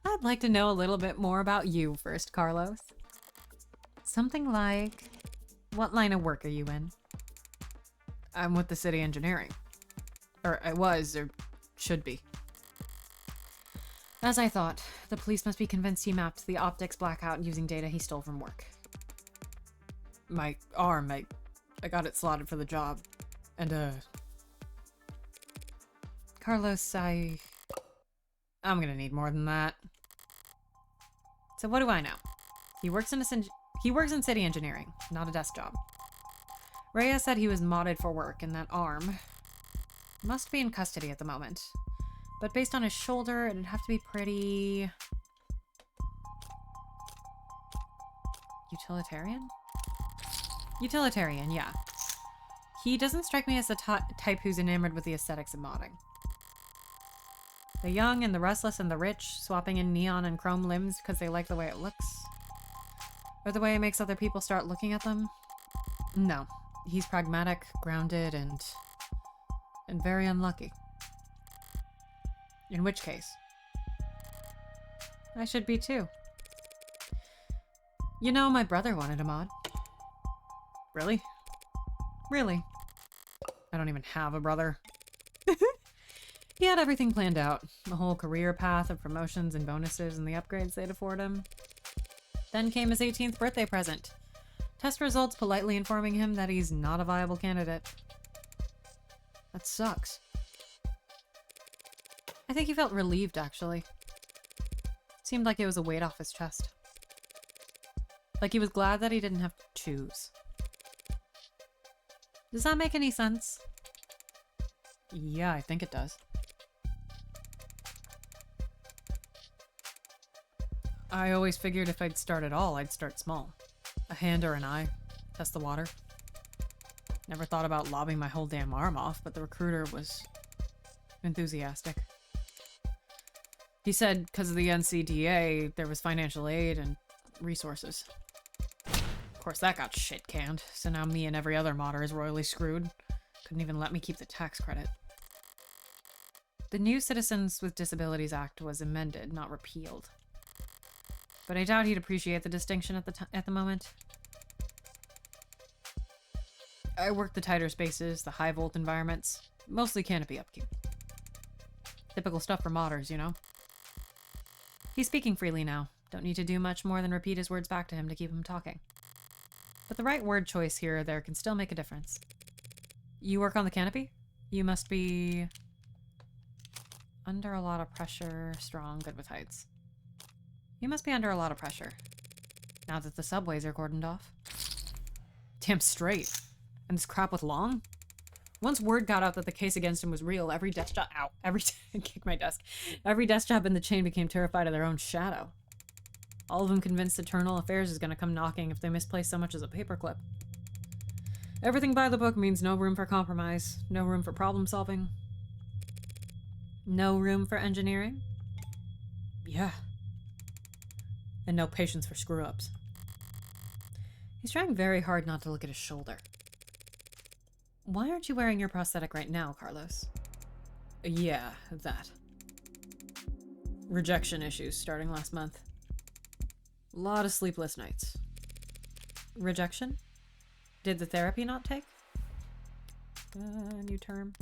I'd like to know a little bit more about you first, Carlos. Something like, what line of work are you in? I'm with the city engineering. Or I was, or should be. As I thought, the police must be convinced he mapped the optics blackout using data he stole from work. My arm, I got it slotted for the job. And, Carlos, I'm gonna need more than that. So what do I know? He works in city engineering, not a desk job. Rhea said he was modded for work, and that arm must be in custody at the moment. But based on his shoulder, it'd have to be pretty... utilitarian? Utilitarian, yeah. He doesn't strike me as the type who's enamored with the aesthetics of modding. The young and the restless and the rich, swapping in neon and chrome limbs because they like the way it looks. Or the way it makes other people start looking at them. No. He's pragmatic, grounded, and very unlucky. In which case, I should be too. You know, my brother wanted a mod. Really? Really? I don't even have a brother. He had everything planned out. The whole career path of promotions and bonuses and the upgrades they'd afford him. Then came his 18th birthday present. Test results politely informing him that he's not a viable candidate. That sucks. I think he felt relieved, actually. Seemed like it was a weight off his chest. Like he was glad that he didn't have to choose. Does that make any sense? Yeah, I think it does. I always figured if I'd start at all, I'd start small. A hand or an eye. Test the water. Never thought about lobbing my whole damn arm off, but the recruiter was enthusiastic. He said because of the NCDA, there was financial aid and resources. Of course, that got shit canned, so now me and every other modder is royally screwed. Couldn't even let me keep the tax credit. The new Citizens with Disabilities Act was amended, not repealed. But I doubt he'd appreciate the distinction at the moment. I worked the tighter spaces, the high-volt environments, mostly canopy upkeep. Typical stuff for modders, you know? He's speaking freely now. Don't need to do much more than repeat his words back to him to keep him talking. But the right word choice here or there can still make a difference. You work on the canopy? You must be under a lot of pressure, strong, good with heights. You must be under a lot of pressure. Now that the subways are cordoned off. Damn straight. And this crap with Long? Once word got out that the case against him was real, every desk job— ow, kick my desk. Every desk job in the chain became terrified of their own shadow. All of them convinced Eternal Affairs is gonna come knocking if they misplace so much as a paperclip. Everything by the book means no room for compromise, no room for problem solving, no room for engineering. Yeah. And no patience for screw-ups. He's trying very hard not to look at his shoulder. Why aren't you wearing your prosthetic right now, Carlos? Yeah, that. Rejection issues starting last month. A lot of sleepless nights. Rejection? Did the therapy not take? New term.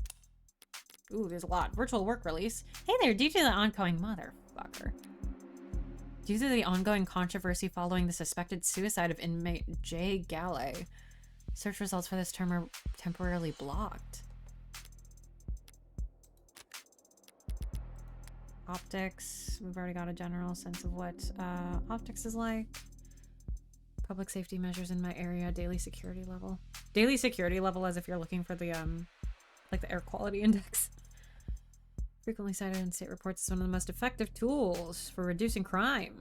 Ooh, there's a lot. Virtual work release. Hey there, due to the ongoing motherfucker. Due to the ongoing controversy following the suspected suicide of inmate Jay Galley, search results for this term are temporarily blocked. Optics. We've already got a general sense of what optics is like. Public safety measures in my area. Daily security level. Daily security level as if you're looking for the, like the air quality index. Frequently cited in state reports as one of the most effective tools for reducing crime.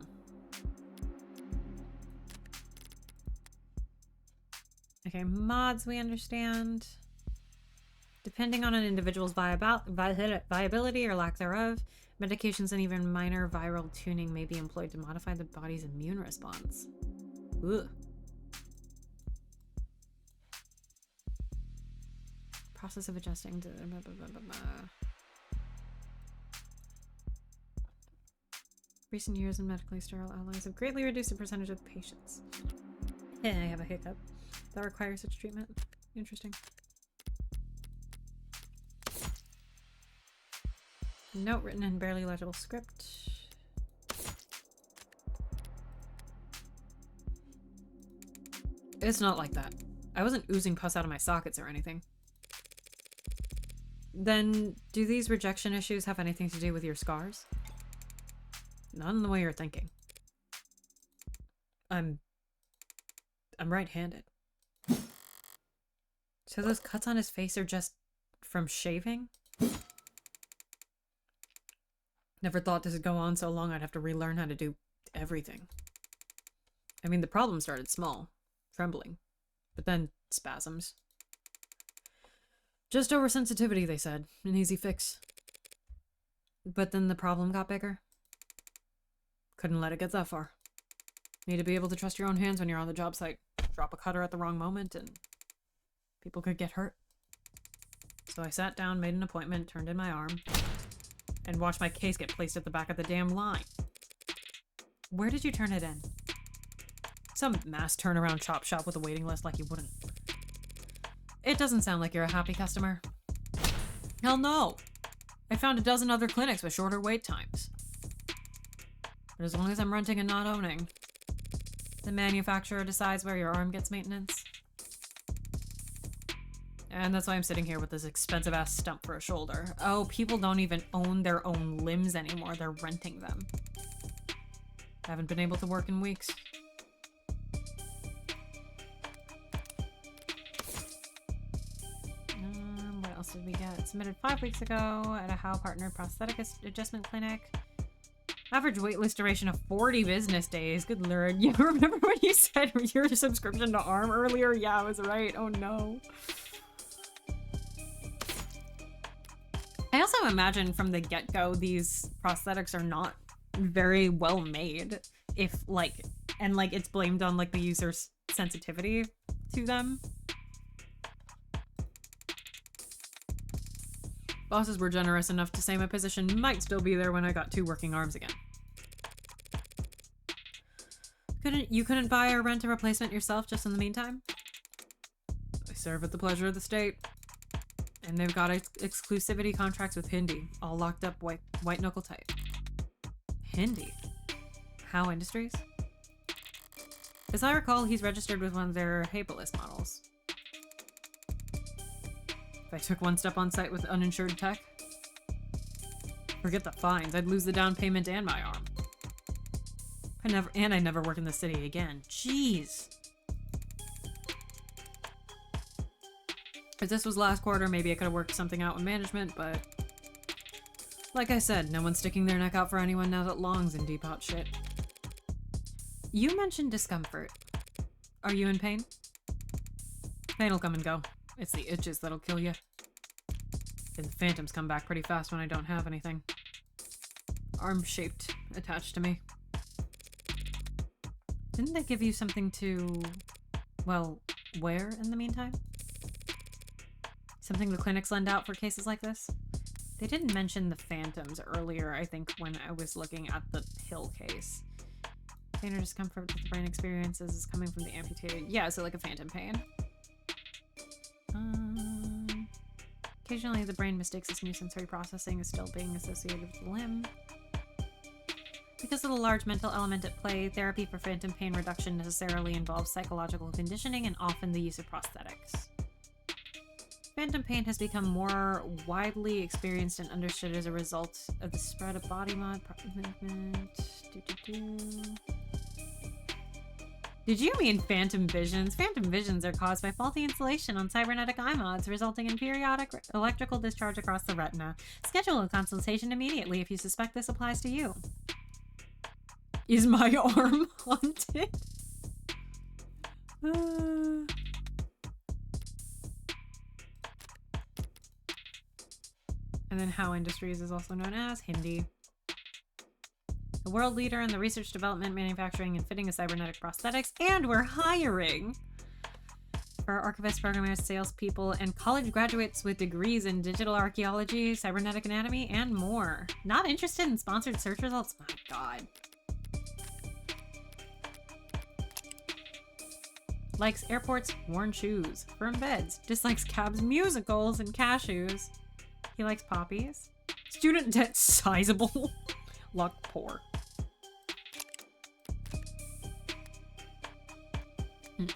Okay, mods we understand. Depending on an individual's viability or lack thereof, medications and even minor viral tuning may be employed to modify the body's immune response. Ugh. Process of adjusting to... Recent years in medically sterile allies have greatly reduced the percentage of patients. I have a hiccup. That requires such treatment. Interesting. Note written in barely legible script. It's not like that. I wasn't oozing pus out of my sockets or anything. Then, do these rejection issues have anything to do with your scars? Not in the way you're thinking. I'm right-handed. So those cuts on his face are just from shaving? Never thought this would go on so long I'd have to relearn how to do everything. I mean, the problem started small. Trembling. But then spasms. Just oversensitivity, they said. An easy fix. But then the problem got bigger. Couldn't let it get that far. Need to be able to trust your own hands when you're on the job site. Drop a cutter at the wrong moment and people could get hurt. So I sat down, made an appointment, turned in my arm, and watched my case get placed at the back of the damn line. Where did you turn it in? Some mass turnaround chop shop with a waiting list like you wouldn't. It doesn't sound like you're a happy customer. Hell no! I found a dozen other clinics with shorter wait times. But as long as I'm renting and not owning, the manufacturer decides where your arm gets maintenance. And that's why I'm sitting here with this expensive ass stump for a shoulder. Oh, people don't even own their own limbs anymore. They're renting them. Haven't been able to work in weeks. What else did we get? Submitted 5 weeks ago at a How Partner Prosthetic Adjustment Clinic. Average waitlist duration of 40 business days. Good lord. You remember when you said your subscription to ARM earlier? Yeah, I was right. Oh no. I also imagine from the get-go these prosthetics are not very well made. If like, and like it's blamed on like the user's sensitivity to them. Bosses were generous enough to say my position might still be there when I got 2 working arms again. You couldn't buy or rent a replacement yourself just in the meantime? I serve at the pleasure of the state. And they've got exclusivity contracts with Hindi, all locked up white knuckle tight. Hindi? How Industries? As I recall, he's registered with one of their Habalist models. If I took one step on site with uninsured tech, forget the fines, I'd lose the down payment and my arm. I never work in the city again. Jeez. If this was last quarter, maybe I could have worked something out with management, but like I said, no one's sticking their neck out for anyone now that Long's in deep hot shit. You mentioned discomfort. Are you in pain? Pain'll come and go. It's the itches that'll kill you. And the phantoms come back pretty fast when I don't have anything. Arm-shaped, attached to me. Didn't they give you something to, well, wear in the meantime? Something the clinics lend out for cases like this? They didn't mention the phantoms earlier, I think, when I was looking at the Hill case. Pain or discomfort that the brain experiences is coming from the amputated. Yeah, so like a phantom pain. Occasionally the brain mistakes this new sensory processing as still being associated with the limb. Because of the large mental element at play, therapy for phantom pain reduction necessarily involves psychological conditioning and often the use of prosthetics. Phantom pain has become more widely experienced and understood as a result of the spread of body mod movement. Did you mean phantom visions? Phantom visions are caused by faulty insulation on cybernetic eye mods, resulting in periodic electrical discharge across the retina. Schedule a consultation immediately if you suspect this applies to you. Is my arm haunted? And then How Industries is also known as Hindi. The world leader in the research, development, manufacturing, and fitting of cybernetic prosthetics, and we're hiring for archivists, programmers, salespeople, and college graduates with degrees in digital archaeology, cybernetic anatomy, and more. Not interested in sponsored search results? My god. Likes airports, worn shoes, firm beds, dislikes cabs, musicals, and cashews. He likes poppies. Student debt sizable. Luck poor.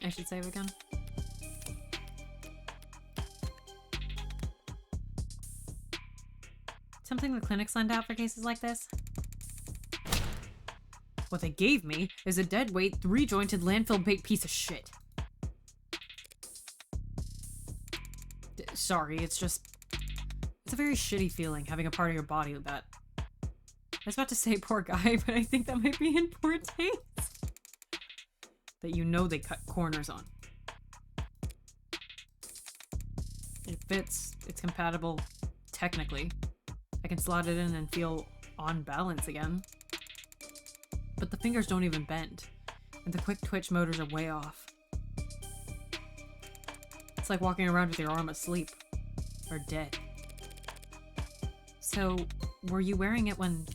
I should save again. Something the clinics lend out for cases like this? What they gave me is a deadweight, three-jointed, landfill-baked piece of shit. Sorry, it's a very shitty feeling having a part of your body that... I was about to say poor guy, but I think that might be in poor taste. That you know they cut corners on. It fits. It's compatible, technically. I can slot it in and feel on balance again. But the fingers don't even bend, and the quick twitch motors are way off. It's like walking around with your arm asleep. Or dead. So, were you wearing it when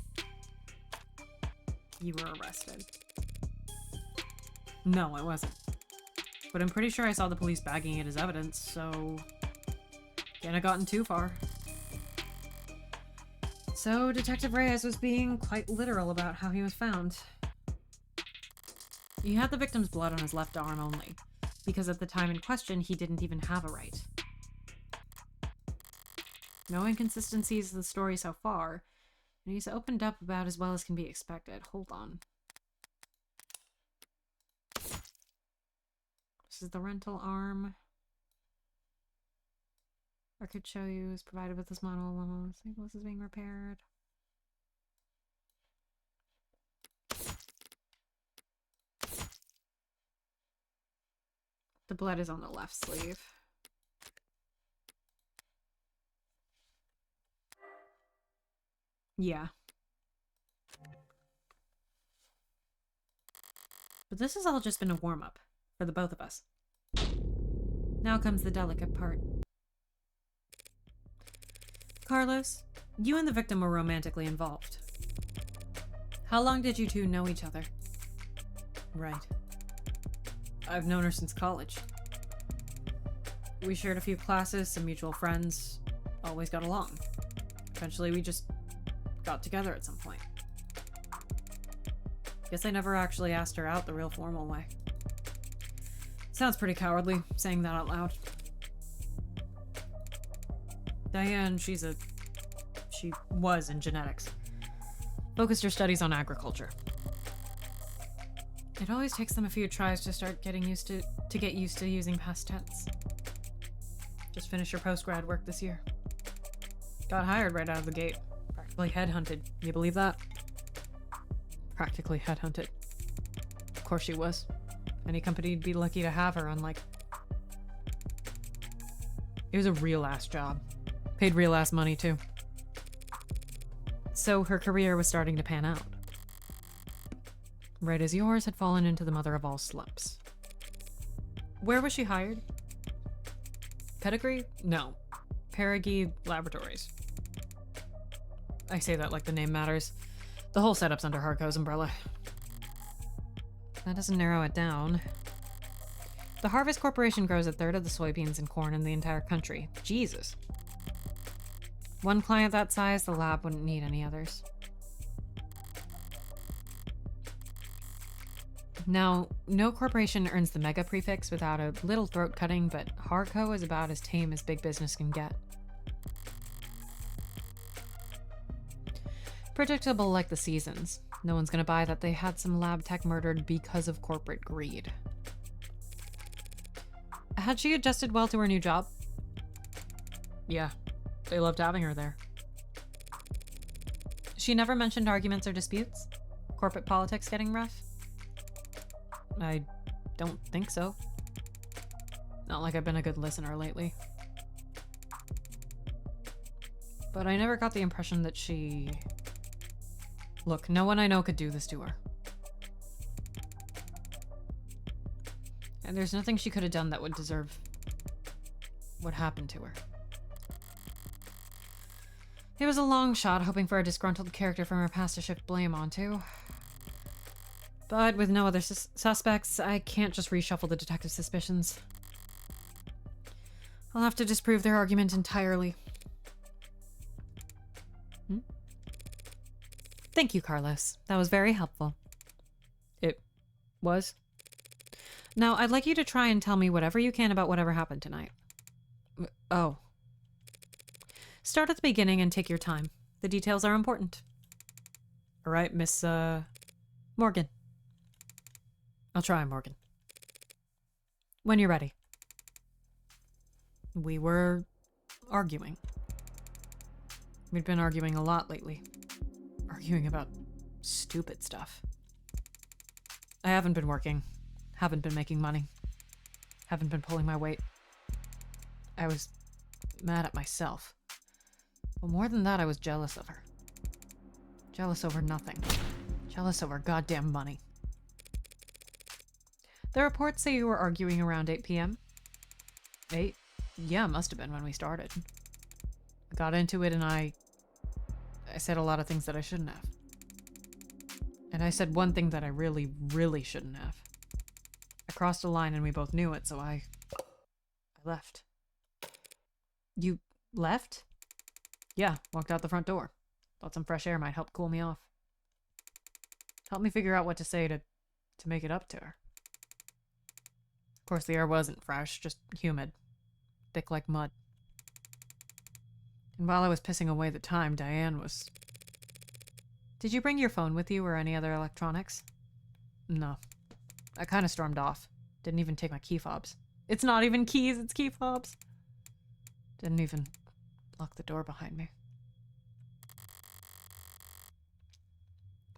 you were arrested? No, I wasn't. But I'm pretty sure I saw the police bagging it as evidence, so... can't have gotten too far. So, Detective Reyes was being quite literal about how he was found. He had the victim's blood on his left arm only, because at the time in question, he didn't even have a right. No inconsistencies in the story so far, and he's opened up about as well as can be expected. Hold on. This is the rental arm. I could show you is provided with this model while this is being repaired. The blood is on the left sleeve. Yeah. But this has all just been a warm-up for the both of us. Now comes the delicate part. Carlos, you and the victim were romantically involved. How long did you two know each other? Right. I've known her since college. We shared a few classes, some mutual friends. always got along. Eventually we just got together at some point. Guess I never actually asked her out the real formal way. Sounds pretty cowardly, saying that out loud. Diane, she was in genetics. Focused her studies on agriculture. It always takes them a few tries to start getting used to get used to using past tense. Just finished her post-grad work this year. Got hired right out of the gate. Practically headhunted. You believe that? Practically headhunted. Of course she was. Any company'd be lucky to have her, unlike... It was a real-ass job. Paid real-ass money, too. So her career was starting to pan out. Right as yours had fallen into the mother of all slumps. Where was she hired? Pedigree? No. Perigee Laboratories. I say that like the name matters. The whole setup's under Harco's umbrella. That doesn't narrow it down. The Harvest Corporation grows a third of the soybeans and corn in the entire country. Jesus. One client that size, the lab wouldn't need any others. Now, no corporation earns the mega prefix without a little throat cutting, but Harco is about as tame as big business can get. Predictable like the seasons. No one's gonna buy that they had some lab tech murdered because of corporate greed. Had she adjusted well to her new job? Yeah, they loved having her there. She never mentioned arguments or disputes? Corporate politics getting rough? I don't think so. Not like I've been a good listener lately. But I never got the impression that she... Look, no one I know could do this to her. And there's nothing she could have done that would deserve what happened to her. It was a long shot, hoping for a disgruntled character from her past to shift blame onto. But with no other suspects, I can't just reshuffle the detective's suspicions. I'll have to disprove their argument entirely. Thank you, Carlos. That was very helpful. It was? Now, I'd like you to try and tell me whatever you can about whatever happened tonight. Oh. Start at the beginning and take your time. The details are important. All right, Miss, Morgan. I'll try, Morgan. When you're ready. We were arguing. We'd been arguing a lot lately. Arguing about stupid stuff. I haven't been working. Haven't been making money. Haven't been pulling my weight. I was mad at myself. But more than that, I was jealous of her. Jealous over nothing. Jealous over goddamn money. The reports say you were arguing around 8 p.m. 8? Yeah, must have been when we started. I got into it and I said a lot of things that I shouldn't have. And I said one thing that I really, really shouldn't have. I crossed a line and we both knew it, so I left. You left? Yeah, walked out the front door. Thought some fresh air might help cool me off. Help me figure out what to say to make it up to her. Of course, the air wasn't fresh, just humid. Thick like mud. And while I was pissing away the time, Diane was... Did you bring your phone with you or any other electronics? No. I kind of stormed off. Didn't even take my key fobs. It's not even keys, it's key fobs. Didn't even lock the door behind me.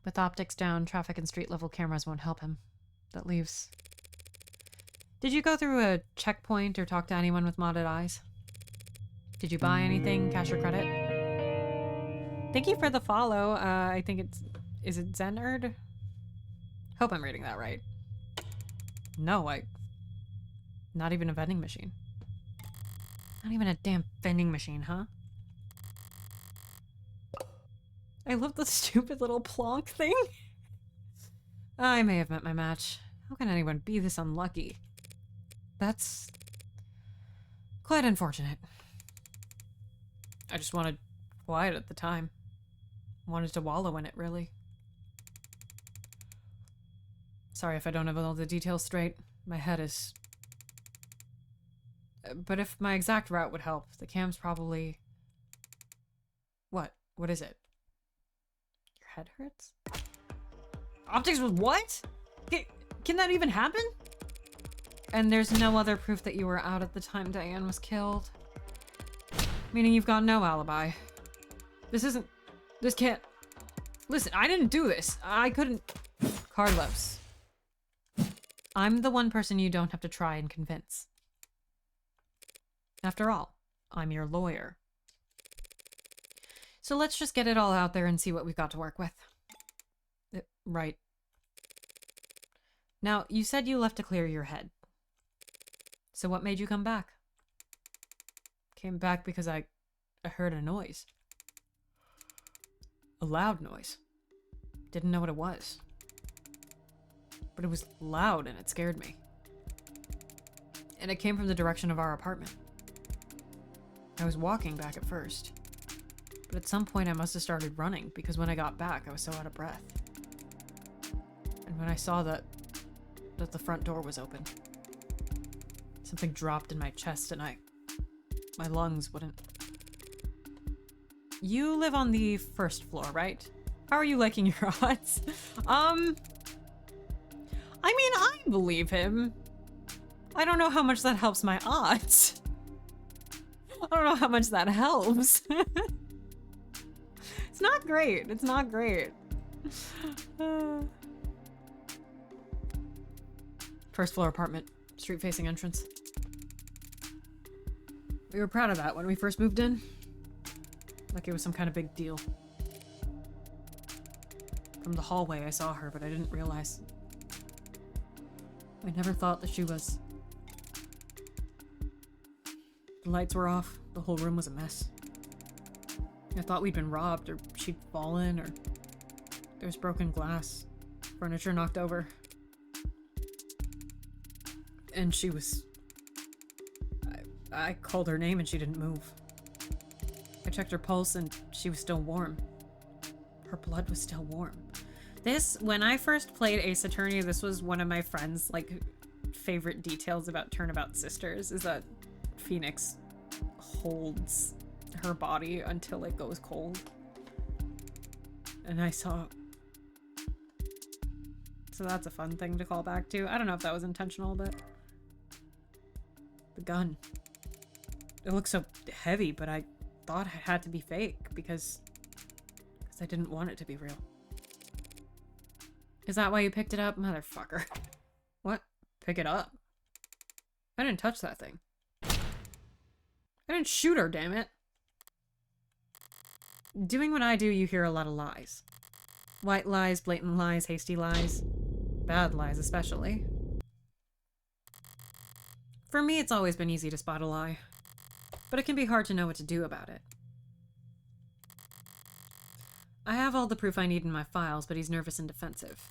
With optics down, traffic and street level cameras won't help him. That leaves... Did you go through a checkpoint or talk to anyone with modded eyes? Did you buy anything, cash or credit? Thank you for the follow. I think it's... Is it Zenerd? Hope I'm reading that right. No, not even a vending machine. Not even a damn vending machine, huh? I love the stupid little plonk thing. I may have met my match. How can anyone be this unlucky? That's quite unfortunate. I just wanted quiet at the time. Wanted to wallow in it, really. Sorry if I don't have all the details straight. My head is... But if my exact route would help, the cam's probably... What? What is it? Your head hurts? Optics with what? Can that even happen? And there's no other proof that you were out at the time Diane was killed. Meaning you've got no alibi. This can't... Listen, I didn't do this. I couldn't... Carlos. I'm the one person you don't have to try and convince. After all, I'm your lawyer. So let's just get it all out there and see what we've got to work with. Right. Now, you said you left to clear your head. So what made you come back? Came back because I heard a noise. A loud noise. Didn't know what it was. But it was loud and it scared me. And it came from the direction of our apartment. I was walking back at first. But at some point I must have started running because when I got back I was so out of breath. And when I saw that the front door was open, something dropped in my chest and my lungs wouldn't... You live on the first floor, right? How are you liking your odds? I mean, I believe him. I don't know how much that helps my odds. I don't know how much that helps. It's not great. It's not great. First floor apartment, street facing entrance. We were proud of that when we first moved in. Like it was some kind of big deal. From the hallway I saw her, but I didn't realize. I never thought that she was... The lights were off. The whole room was a mess. I thought we'd been robbed, or she'd fallen, or there was broken glass, furniture knocked over. And she was... I called her name and she didn't move. I checked her pulse and she was still warm. Her blood was still warm. When I first played Ace Attorney, this was one of my friends' favorite details about Turnabout Sisters, is that Phoenix holds her body until it goes cold. And I saw... So that's a fun thing to call back to. I don't know if that was intentional, but... The gun. It looks so heavy, but I thought it had to be fake because I didn't want it to be real. Is that why you picked it up? Motherfucker. What? Pick it up? I didn't touch that thing. I didn't shoot her, damn it. Doing what I do, you hear a lot of lies. White lies, blatant lies, hasty lies. Bad lies, especially. For me, it's always been easy to spot a lie. But it can be hard to know what to do about it. I have all the proof I need in my files, but he's nervous and defensive.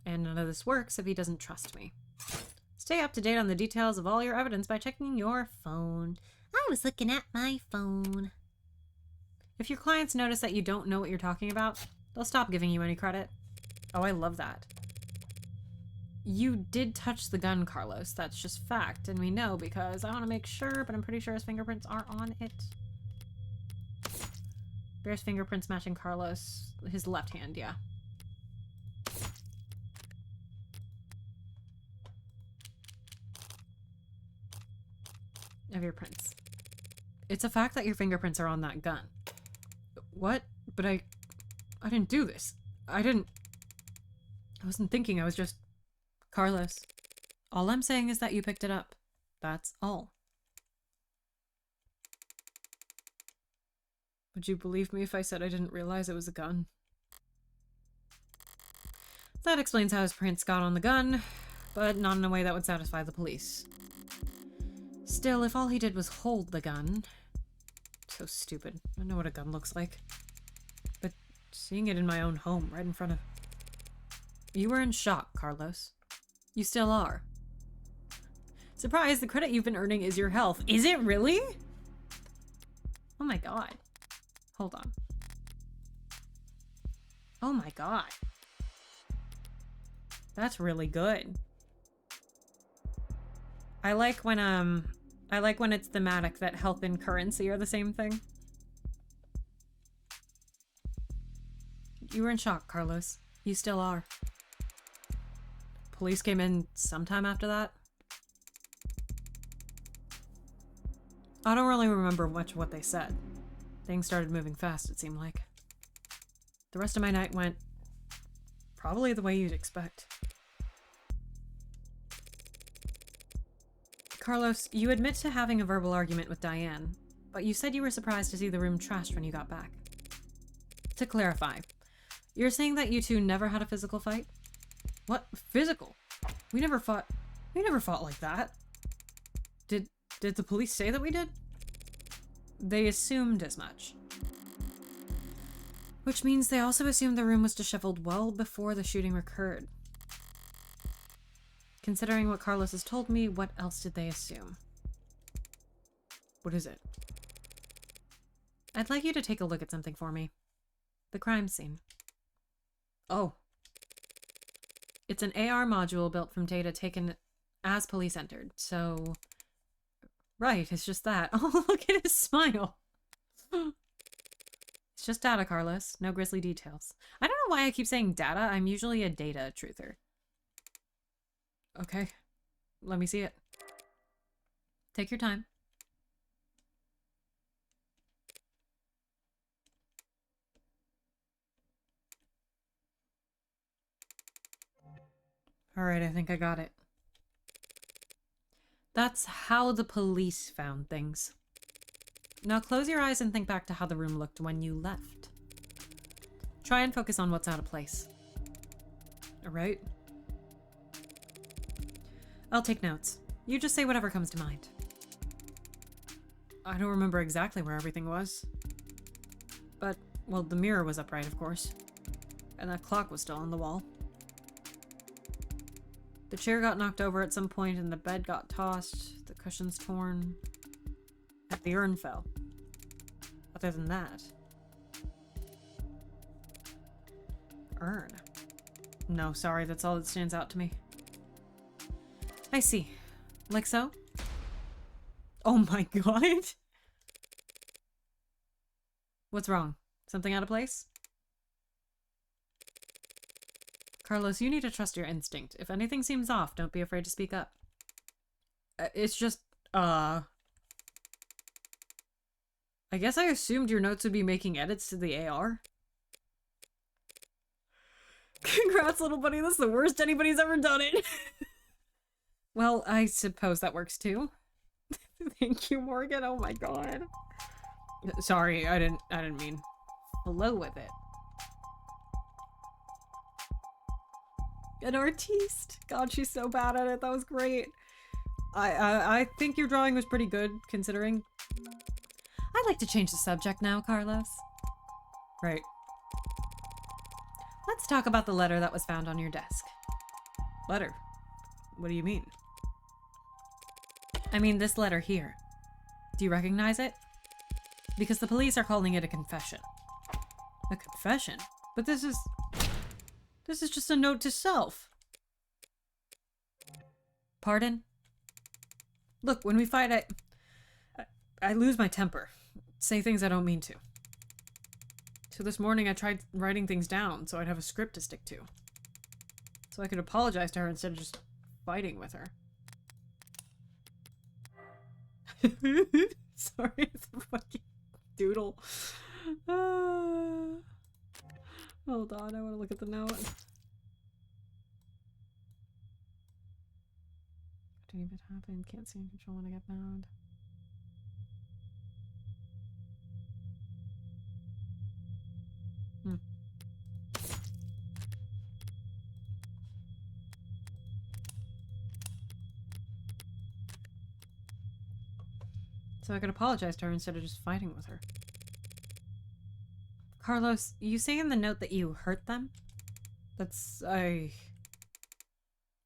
And none of this works if he doesn't trust me. Stay up to date on the details of all your evidence by checking your phone. I was looking at my phone. If your clients notice that you don't know what you're talking about, they'll stop giving you any credit. Oh, I love that. You did touch the gun, Carlos. That's just fact, and we know because I want to make sure, but I'm pretty sure his fingerprints are on it. Bear's fingerprints matching Carlos. His left hand, yeah. Of your prints. It's a fact that your fingerprints are on that gun. What? But I didn't do this. I wasn't thinking, I was just... Carlos, all I'm saying is that you picked it up. That's all. Would you believe me if I said I didn't realize it was a gun? That explains how his prints got on the gun, but not in a way that would satisfy the police. Still, if all he did was hold the gun... So stupid. I know what a gun looks like. But seeing it in my own home, right in front of... You were in shock, Carlos. You still are. Surprise, the credit you've been earning is your health. Is it really? Oh my god. Hold on. Oh my god. That's really good. I like when it's thematic that health and currency are the same thing. You were in shock, Carlos. You still are. Police came in sometime after that. I don't really remember much of what they said. Things started moving fast, it seemed like. The rest of my night went probably the way you'd expect. Carlos, you admit to having a verbal argument with Diane, but you said you were surprised to see the room trashed when you got back. To clarify, you're saying that you two never had a physical fight? What? Physical? We never fought like that. Did the police say that we did? They assumed as much. Which means they also assumed the room was disheveled well before the shooting occurred. Considering what Carlos has told me, what else did they assume? What is it? I'd like you to take a look at something for me. The crime scene. Oh. It's an AR module built from data taken as police entered, so... Right, it's just that. Oh, look at his smile! It's just data, Carlos. No grisly details. I don't know why I keep saying data. I'm usually a data truther. Okay. Let me see it. Take your time. Alright, I think I got it. That's how the police found things. Now close your eyes and think back to how the room looked when you left. Try and focus on what's out of place. Alright? I'll take notes. You just say whatever comes to mind. I don't remember exactly where everything was. But, well, the mirror was upright, of course. And that clock was still on the wall. The chair got knocked over at some point and the bed got tossed, the cushions torn, and the urn fell. Other than that... Urn? No, sorry, that's all that stands out to me. I see. Like so? Oh my god! What's wrong? Something out of place? Carlos, you need to trust your instinct. If anything seems off, don't be afraid to speak up. It's just, I guess I assumed your notes would be making edits to the AR. Congrats, little buddy. That's the worst anybody's ever done it. Well, I suppose that works too. Thank you, Morgan. Oh my god. Sorry, I didn't mean. Flow with it. An artiste. God, she's so bad at it. That was great. I think your drawing was pretty good, considering. I'd like to change the subject now, Carlos. Right. Let's talk about the letter that was found on your desk. Letter? What do you mean? I mean this letter here. Do you recognize it? Because the police are calling it a confession. A confession? But this is just a note to self. Pardon? Look, when we fight, I lose my temper. Say things I don't mean to. So this morning I tried writing things down so I'd have a script to stick to. So I could apologize to her instead of just fighting with her. Sorry, it's a fucking doodle. Hold on, I want to look at the note. Didn't even happen. Can't see in control when I get mad. So I could apologize to her instead of just fighting with her. Carlos, you say in the note that you hurt them? That's... I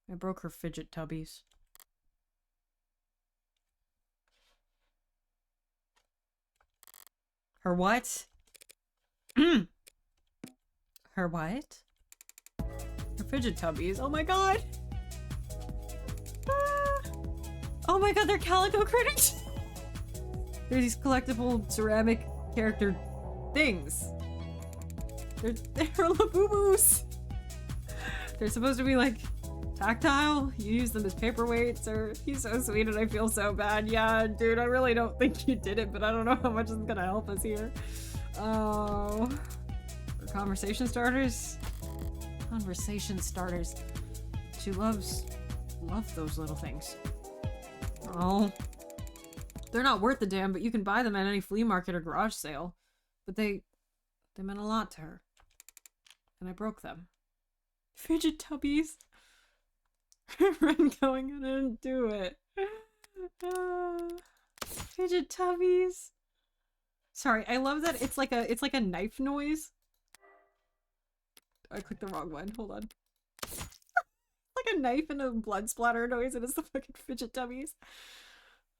broke her fidget tubbies. Her what? Her what? Her fidget tubbies. Oh my god! Ah. Oh my god, they're calico critters! They're these collectible ceramic character things. They're Labubu's. They're supposed to be like tactile. You use them as paperweights, or he's so sweet and I feel so bad. Yeah, dude, I really don't think you did it, but I don't know how much is gonna help us here. Oh, for conversation starters. Conversation starters. She loves those little things. Oh, they're not worth the damn, but you can buy them at any flea market or garage sale. But they meant a lot to her. And I broke them. Fidget tubbies. Ren going, I didn't do it. Fidget tubbies. Sorry, I love that it's like a knife noise. I clicked the wrong one. Hold on. Like a knife and a blood splatter noise, and it's the fucking fidget tubbies.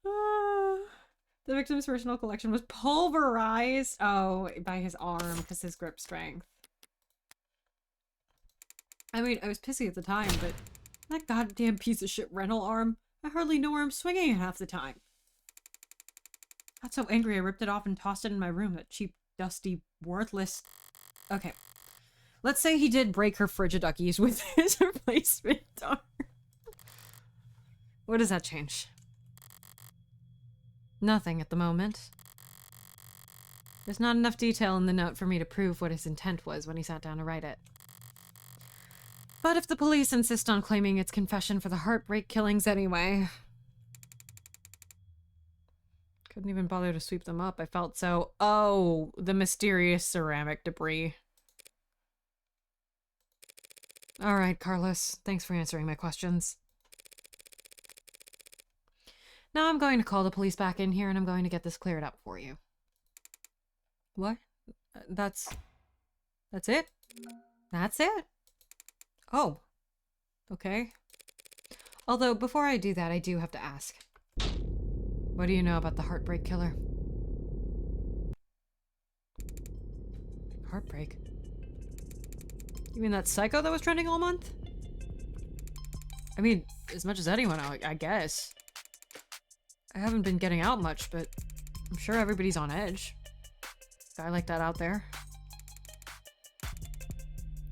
The victim's personal collection was pulverized. Oh, by his arm because his grip strength. I mean, I was pissy at the time, but that goddamn piece of shit rental arm, I hardly know where I'm swinging it half the time. I got so angry I ripped it off and tossed it in my room, that cheap, dusty, worthless... Okay. Let's say he did break her Frigiduckies with his replacement arm. What does that change? Nothing at the moment. There's not enough detail in the note for me to prove what his intent was when he sat down to write it. But if the police insist on claiming it's confession for the Heartbreak killings anyway... Couldn't even bother to sweep them up. I felt so... Oh, the mysterious ceramic debris. Alright, Carlos. Thanks for answering my questions. Now I'm going to call the police back in here and I'm going to get this cleared up for you. What? That's it? That's it? Oh. Okay. Although, before I do that, I do have to ask. What do you know about the Heartbreak Killer? Heartbreak? You mean that psycho that was trending all month? I mean, as much as anyone, I guess. I haven't been getting out much, but I'm sure everybody's on edge. Guy like that out there.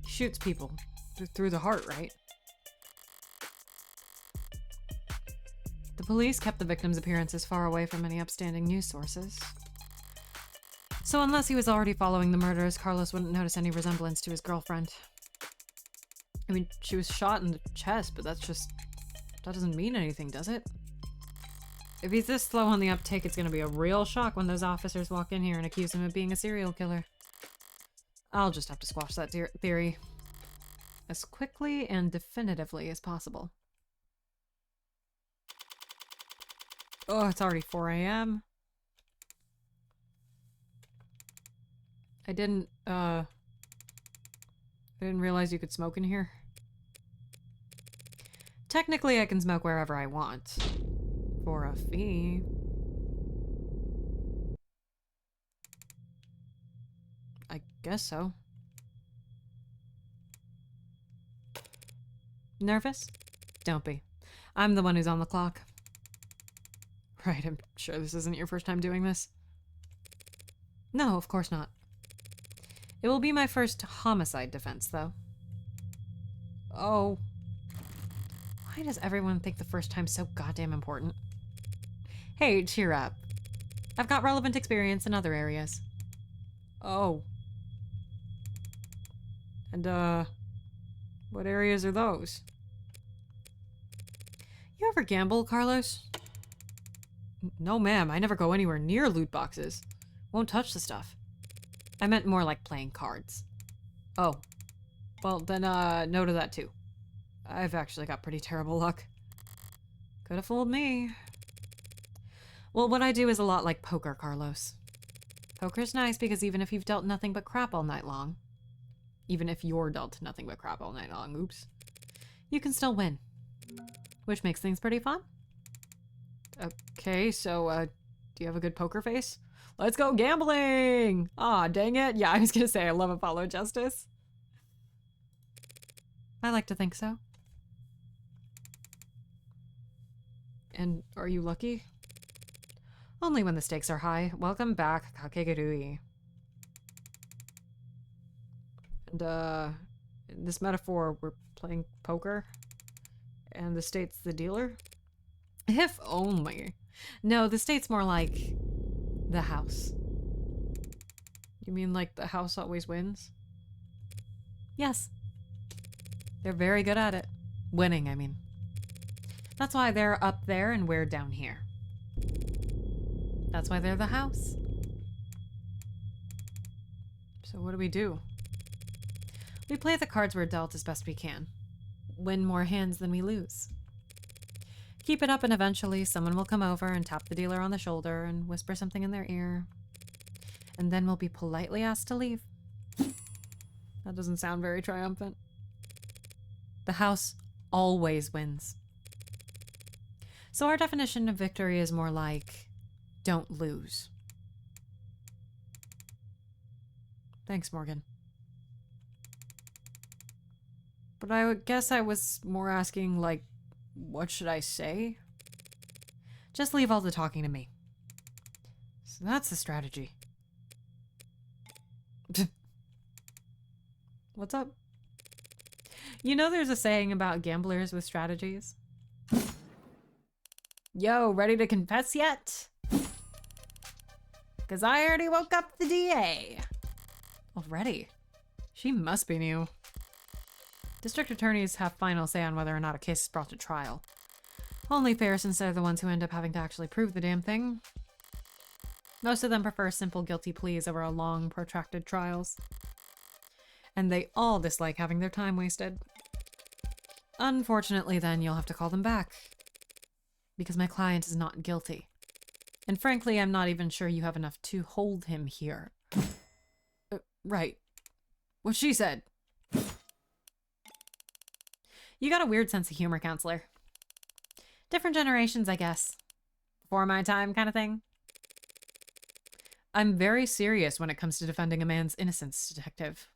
He shoots people through the heart, right? The police kept the victim's appearances far away from any upstanding news sources. So unless he was already following the murders, Carlos wouldn't notice any resemblance to his girlfriend. I mean, she was shot in the chest, but that doesn't mean anything, does it? If he's this slow on the uptake, it's gonna be a real shock when those officers walk in here and accuse him of being a serial killer. I'll just have to squash that theory as quickly and definitively as possible. Oh, it's already 4 a.m. I didn't realize you could smoke in here. Technically, I can smoke wherever I want. For a fee. I guess so. Nervous? Don't be. I'm the one who's on the clock. Right, I'm sure this isn't your first time doing this. No, of course not. It will be my first homicide defense, though. Oh. Why does everyone think the first time's so goddamn important? Hey, cheer up. I've got relevant experience in other areas. Oh. And, what areas are those? You ever gamble, Carlos? No, ma'am. I never go anywhere near loot boxes. Won't touch the stuff. I meant more like playing cards. Oh. Well, then, no to that too. I've actually got pretty terrible luck. Could have fooled me. Well, what I do is a lot like poker, Carlos. Poker's nice because even if you've dealt nothing but crap all night long, even if you're dealt nothing but crap all night long, oops, you can still win. Which makes things pretty fun. Okay, so, do you have a good poker face? Let's go gambling! Aw, dang it. Yeah, I was gonna say I love Apollo Justice. I like to think so. And are you lucky? Only when the stakes are high. Welcome back, Kakegurui. And, in this metaphor, we're playing poker? And the state's the dealer? If only. No, the state's more like the house. You mean like the house always wins? Yes. They're very good at it. Winning, I mean. That's why they're up there and we're down here. That's why they're the house. So what do? We play the cards we're dealt as best we can. Win more hands than we lose. Keep it up and eventually someone will come over and tap the dealer on the shoulder and whisper something in their ear. And then we'll be politely asked to leave. That doesn't sound very triumphant. The house always wins. So our definition of victory is more like, don't lose. Thanks, Morgan. But I would guess I was more asking, like, what should I say? Just leave all the talking to me. So that's the strategy. What's up? You know there's a saying about gamblers with strategies? Yo, ready to confess yet? Because I already woke up the DA. Already? She must be new. District attorneys have final say on whether or not a case is brought to trial. Only fair since they're the ones who end up having to actually prove the damn thing. Most of them prefer simple guilty pleas over long, protracted trials. And they all dislike having their time wasted. Unfortunately, then, you'll have to call them back. Because my client is not guilty. And frankly, I'm not even sure you have enough to hold him here. Right. What she said. You got a weird sense of humor, counselor. Different generations, I guess. Before my time kind of thing. I'm very serious when it comes to defending a man's innocence, detective.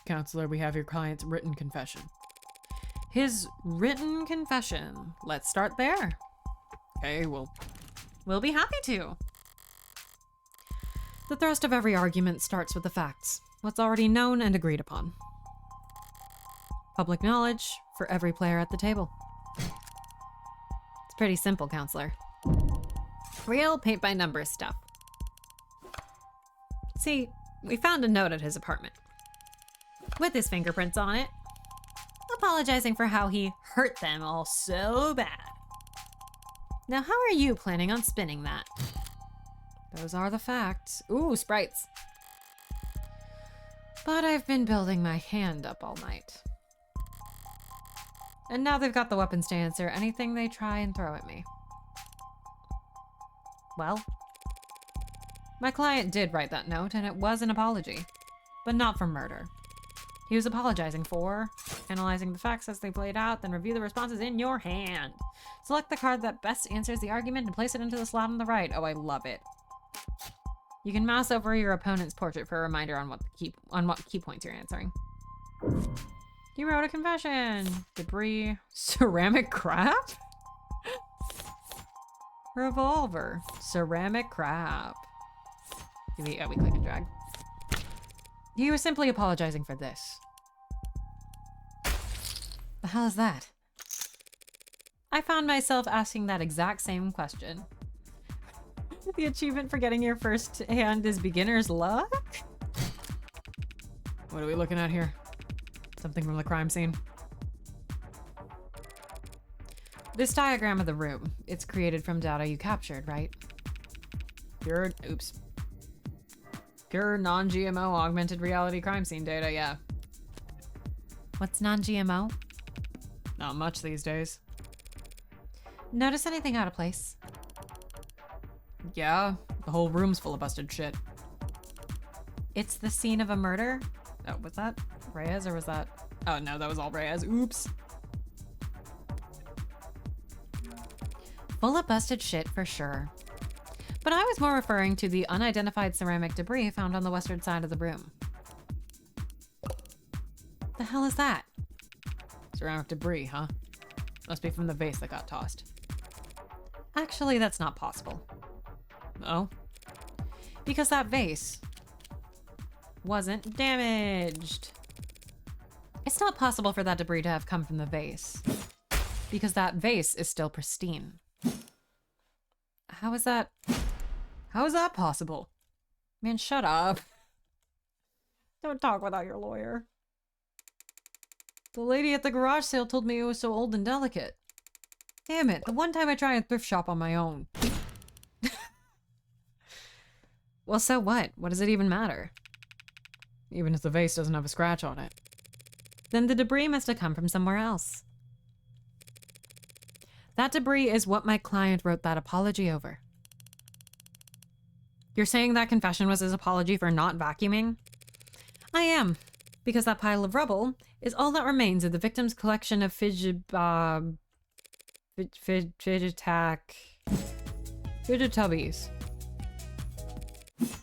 Counselor, we have your client's written confession. His written confession. Let's start there. Okay, we'll be happy to. The thrust of every argument starts with the facts. What's already known and agreed upon. Public knowledge for every player at the table. It's pretty simple, counselor. Real paint-by-numbers stuff. See, we found a note at his apartment. With his fingerprints on it. Apologizing for how he hurt them all so bad. Now, how are you planning on spinning that? Those are the facts. Ooh, sprites. But I've been building my hand up all night. And now they've got the weapons to answer anything they try and throw at me. Well, my client did write that note, and it was an apology. But not for murder. He was apologizing for analyzing the facts as they played out, then review the responses in your hand. Select the card that best answers the argument and place it into the slot on the right. Oh, I love it. You can mouse over your opponent's portrait for a reminder on what key points you're answering. You wrote a confession. Debris. Ceramic crap? Revolver. Ceramic crap. We click and drag. He was simply apologizing for this. The hell is that? I found myself asking that exact same question. The achievement for getting your first hand is beginner's luck? What are we looking at here? Something from the crime scene. This diagram of the room, it's created from data you captured, right? Pure non-GMO augmented reality crime scene data, yeah. What's non-GMO? Not much these days. Notice anything out of place? Yeah, the whole room's full of busted shit. It's the scene of a murder? Oh, was that Reyes or was that... Oh no, that was all Reyes. Oops. Full of busted shit for sure. But I was more referring to the unidentified ceramic debris found on the western side of the room. The hell is that? Ceramic debris, huh? Must be from the vase that got tossed. Actually, that's not possible. Oh? Because that vase wasn't damaged. It's not possible for that debris to have come from the vase. Because that vase is still pristine. How is that possible? Man, shut up. Don't talk without your lawyer. The lady at the garage sale told me it was so old and delicate. Damn it, the one time I try and thrift shop on my own. Well, so what? What does it even matter? Even if the vase doesn't have a scratch on it. Then the debris must have come from somewhere else. That debris is what my client wrote that apology over. You're saying that confession was his apology for not vacuuming? I am, because that pile of rubble is all that remains of the victim's collection of fidgetubbies.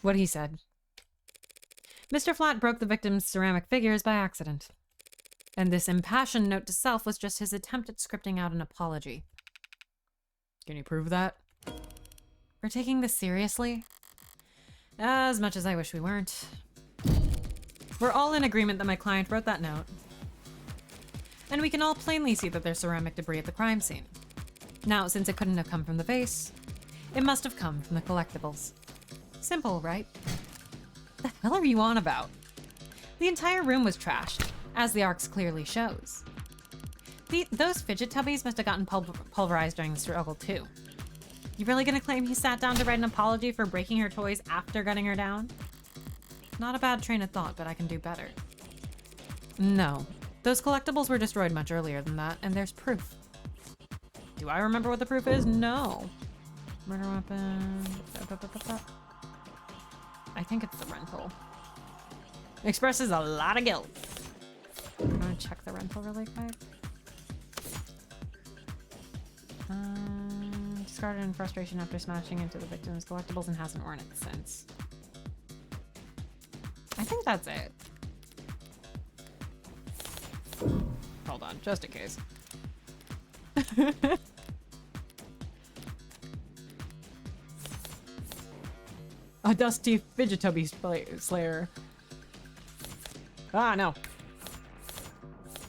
What he said. Mr. Flat broke the victim's ceramic figures by accident. And this impassioned note to self was just his attempt at scripting out an apology. Can you prove that? We're taking this seriously? As much as I wish we weren't. We're all in agreement that my client wrote that note. And we can all plainly see that there's ceramic debris at the crime scene. Now, since it couldn't have come from the vase, it must have come from the collectibles. Simple, right? The hell are you on about? The entire room was trashed, as the arcs clearly shows. Those fidget tubbies must have gotten pulverized during the struggle too. You really gonna claim he sat down to write an apology for breaking her toys after gunning her down? Not a bad train of thought, but I can do better. No, those collectibles were destroyed much earlier than that, and there's proof. Do I remember what the proof is? No. Murder weapon. I think it's the rental. Expresses a lot of guilt. I'm gonna check the rental really quick. Discarded in frustration after smashing into the victim's collectibles and hasn't worn it since. I think that's it. Hold on, just in case. A dusty fidgetubby slayer. Ah, no.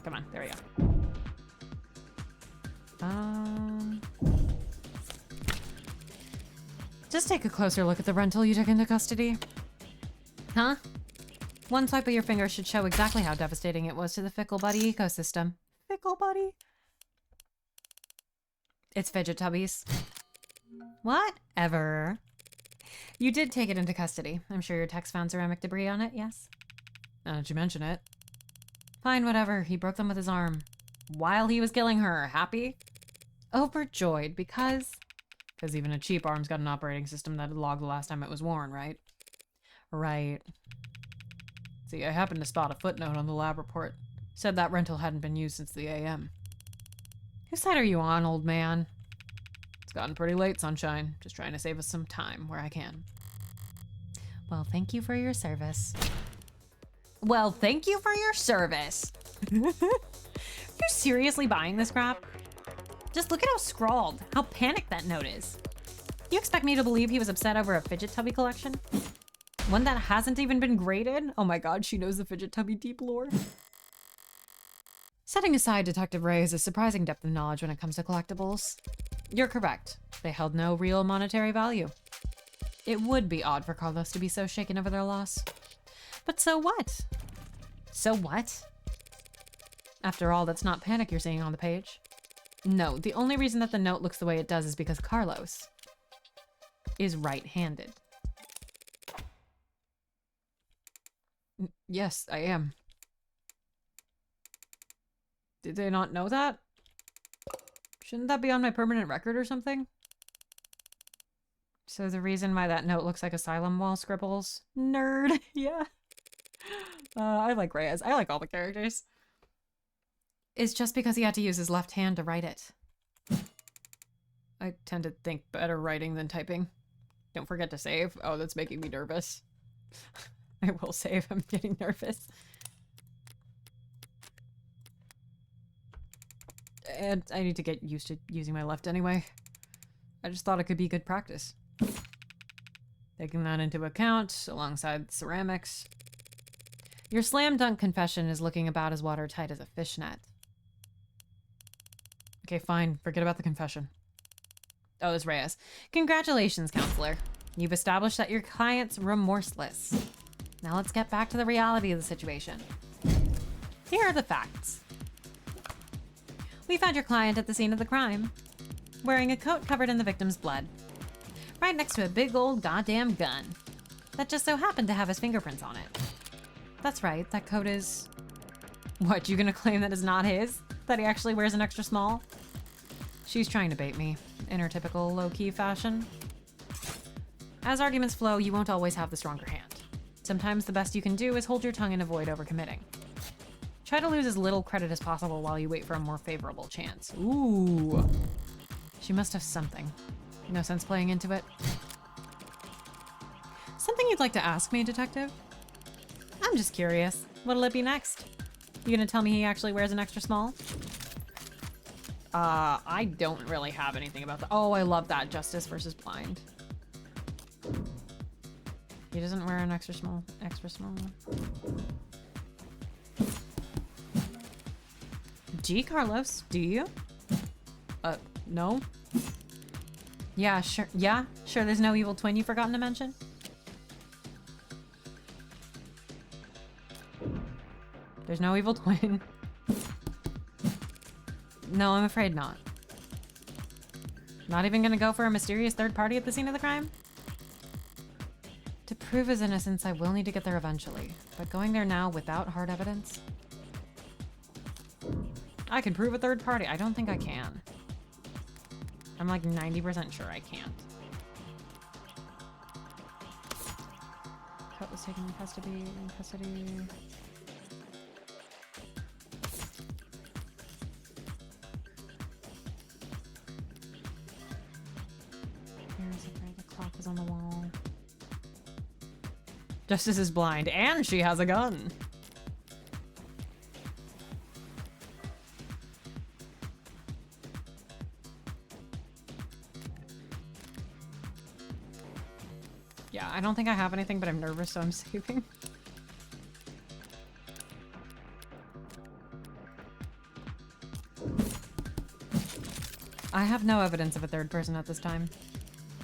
Come on, there we go. Just take a closer look at the rental you took into custody. Huh? One swipe of your finger should show exactly how devastating it was to the Fickle Buddy ecosystem. Fickle Buddy? It's Fidgetubbies. Whatever. You did take it into custody. I'm sure your text found ceramic debris on it, yes? Now that you mention it. Fine, whatever. He broke them with his arm. While he was killing her. Happy? Overjoyed, because even a cheap arm's got an operating system that logged the last time it was worn, right? Right. See, I happened to spot a footnote on the lab report. Said that rental hadn't been used since the AM. Whose side are you on, old man? It's gotten pretty late, sunshine. Just trying to save us some time where I can. Well, thank you for your service. Well, thank you for your service. You seriously buying this crap? Just look at how scrawled, how panicked that note is. You expect me to believe he was upset over a fidget tubby collection? One that hasn't even been graded? Oh my god, she knows the fidget tubby deep lore. Setting aside Detective Ray's surprising depth of knowledge when it comes to collectibles, you're correct. They held no real monetary value. It would be odd for Carlos to be so shaken over their loss. But so what? So what? After all, that's not panic you're seeing on the page. No, the only reason that the note looks the way it does is because Carlos is right-handed. Yes, I am. Did they not know that? Shouldn't that be on my permanent record or something? So the reason why that note looks like asylum wall scribbles? Nerd, yeah. I like Reyes. I like all the characters. Is just because he had to use his left hand to write it. I tend to think better writing than typing. Don't forget to save. Oh, that's making me nervous. I will save. I'm getting nervous. I need to get used to using my left anyway. I just thought it could be good practice. Taking that into account, alongside ceramics. Your slam dunk confession is looking about as watertight as a fishnet. Okay, fine. Forget about the confession. Oh, it's Reyes. Congratulations, counselor. You've established that your client's remorseless. Now let's get back to the reality of the situation. Here are the facts. We found your client at the scene of the crime, wearing a coat covered in the victim's blood, right next to a big old goddamn gun that just so happened to have his fingerprints on it. That's right, that coat is... What, you gonna claim that it's not his? That he actually wears an extra small? She's trying to bait me, in her typical low-key fashion. As arguments flow, you won't always have the stronger hand. Sometimes the best you can do is hold your tongue and avoid overcommitting. Try to lose as little credit as possible while you wait for a more favorable chance. Ooh. She must have something. No sense playing into it. Something you'd like to ask me, detective? I'm just curious. What'll it be next? You gonna tell me he actually wears an extra small? I don't really have anything about that. Oh, I love that. Justice versus blind. He doesn't wear an extra small. Extra small. Gee, Carlos, do you? No? Yeah, sure. Yeah? Sure there's no evil twin you've forgotten to mention? There's no evil twin. No, I'm afraid not. Not even gonna go for a mysterious third party at the scene of the crime? To prove his innocence, I will need to get there eventually. But going there now without hard evidence? I can prove a third party. I don't think I can. I'm like 90% sure I can't. Coat was taken in custody. The clock is on the wall. Justice is blind, and she has a gun. Yeah, I don't think I have anything, but I'm nervous, so I'm saving. I have no evidence of a third person at this time.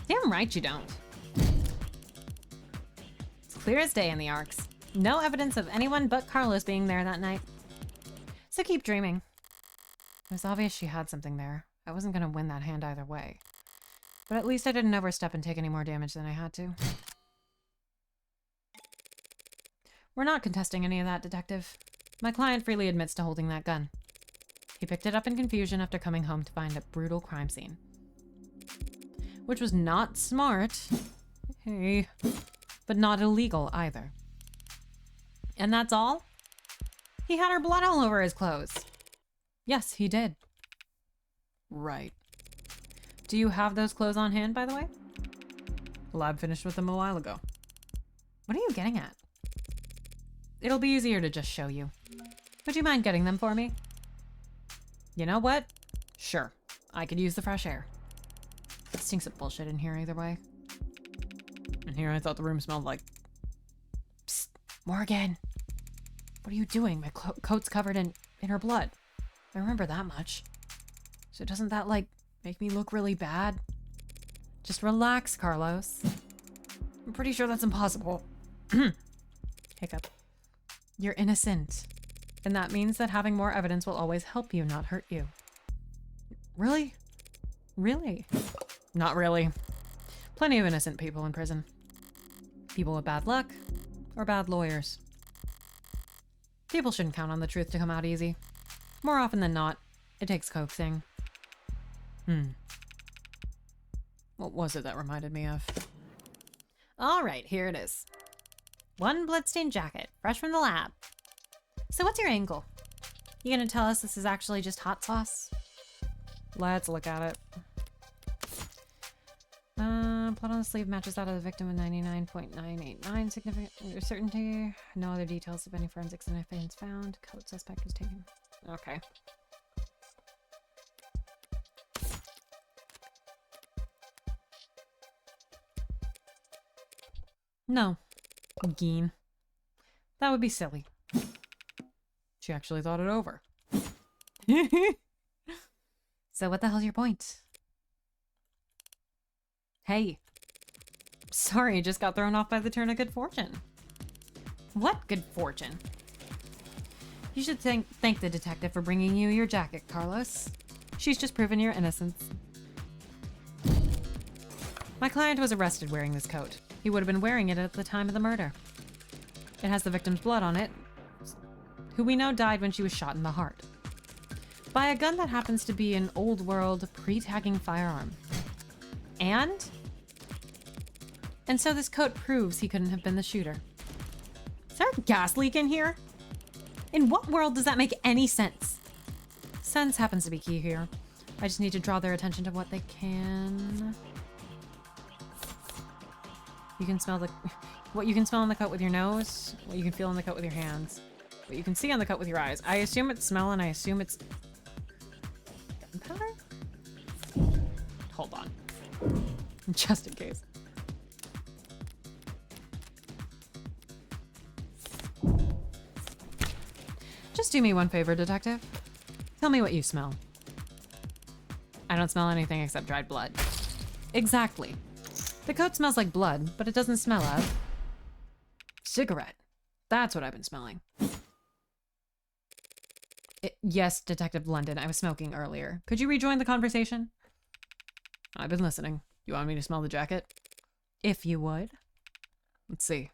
Damn right you don't. It's clear as day in the arcs. No evidence of anyone but Carlos being there that night. So keep dreaming. It was obvious she had something there. I wasn't gonna win that hand either way. But at least I didn't overstep and take any more damage than I had to. We're not contesting any of that, detective. My client freely admits to holding that gun. He picked it up in confusion after coming home to find a brutal crime scene. Which was not smart. Hey. But not illegal either. And that's all? He had her blood all over his clothes. Yes, he did. Right. Do you have those clothes on hand, by the way? The lab finished with them a while ago. What are you getting at? It'll be easier to just show you. Would you mind getting them for me? You know what? Sure. I could use the fresh air. It stinks of bullshit in here either way. In here I thought the room smelled like... Psst, Morgan. What are you doing? My coat's covered in her blood. I remember that much. So doesn't that, like, make me look really bad? Just relax, Carlos. I'm pretty sure that's impossible. Hiccup. You're innocent. And that means that having more evidence will always help you, not hurt you. Really? Really? Not really. Plenty of innocent people in prison. People with bad luck, or bad lawyers. People shouldn't count on the truth to come out easy. More often than not, it takes coaxing. What was it that reminded me of? All right, here it is. One bloodstained jacket, fresh from the lab. So what's your angle? You gonna tell us this is actually just hot sauce? Let's look at it. Blood on the sleeve matches that of the victim with 99.989 significant certainty. No other details of any forensic significance found. Coat suspect was taken. Okay. No. Geen. That would be silly. She actually thought it over. So what the hell's your point? Hey. Sorry, just got thrown off by the turn of good fortune. What good fortune? You should thank the detective for bringing you your jacket, Carlos. She's just proven your innocence. My client was arrested wearing this coat. He would have been wearing it at the time of the murder. It has the victim's blood on it, who we know died when she was shot in the heart. By a gun that happens to be an old world pre-tagging firearm. And so this coat proves he couldn't have been the shooter. Is there a gas leak in here? In what world does that make any sense? Sense happens to be key here. I just need to draw their attention to what they can. You can smell what you can smell in the coat with your nose, what you can feel in the coat with your hands, what you can see on the coat with your eyes. I assume it's smell, and I assume it's gunpowder? Hold on. Just in case. Just do me one favor, detective. Tell me what you smell. I don't smell anything except dried blood. Exactly. The coat smells like blood, but it doesn't smell of cigarette. That's what I've been smelling. Yes, Detective London, I was smoking earlier. Could you rejoin the conversation? I've been listening. You want me to smell the jacket? If you would. Let's see.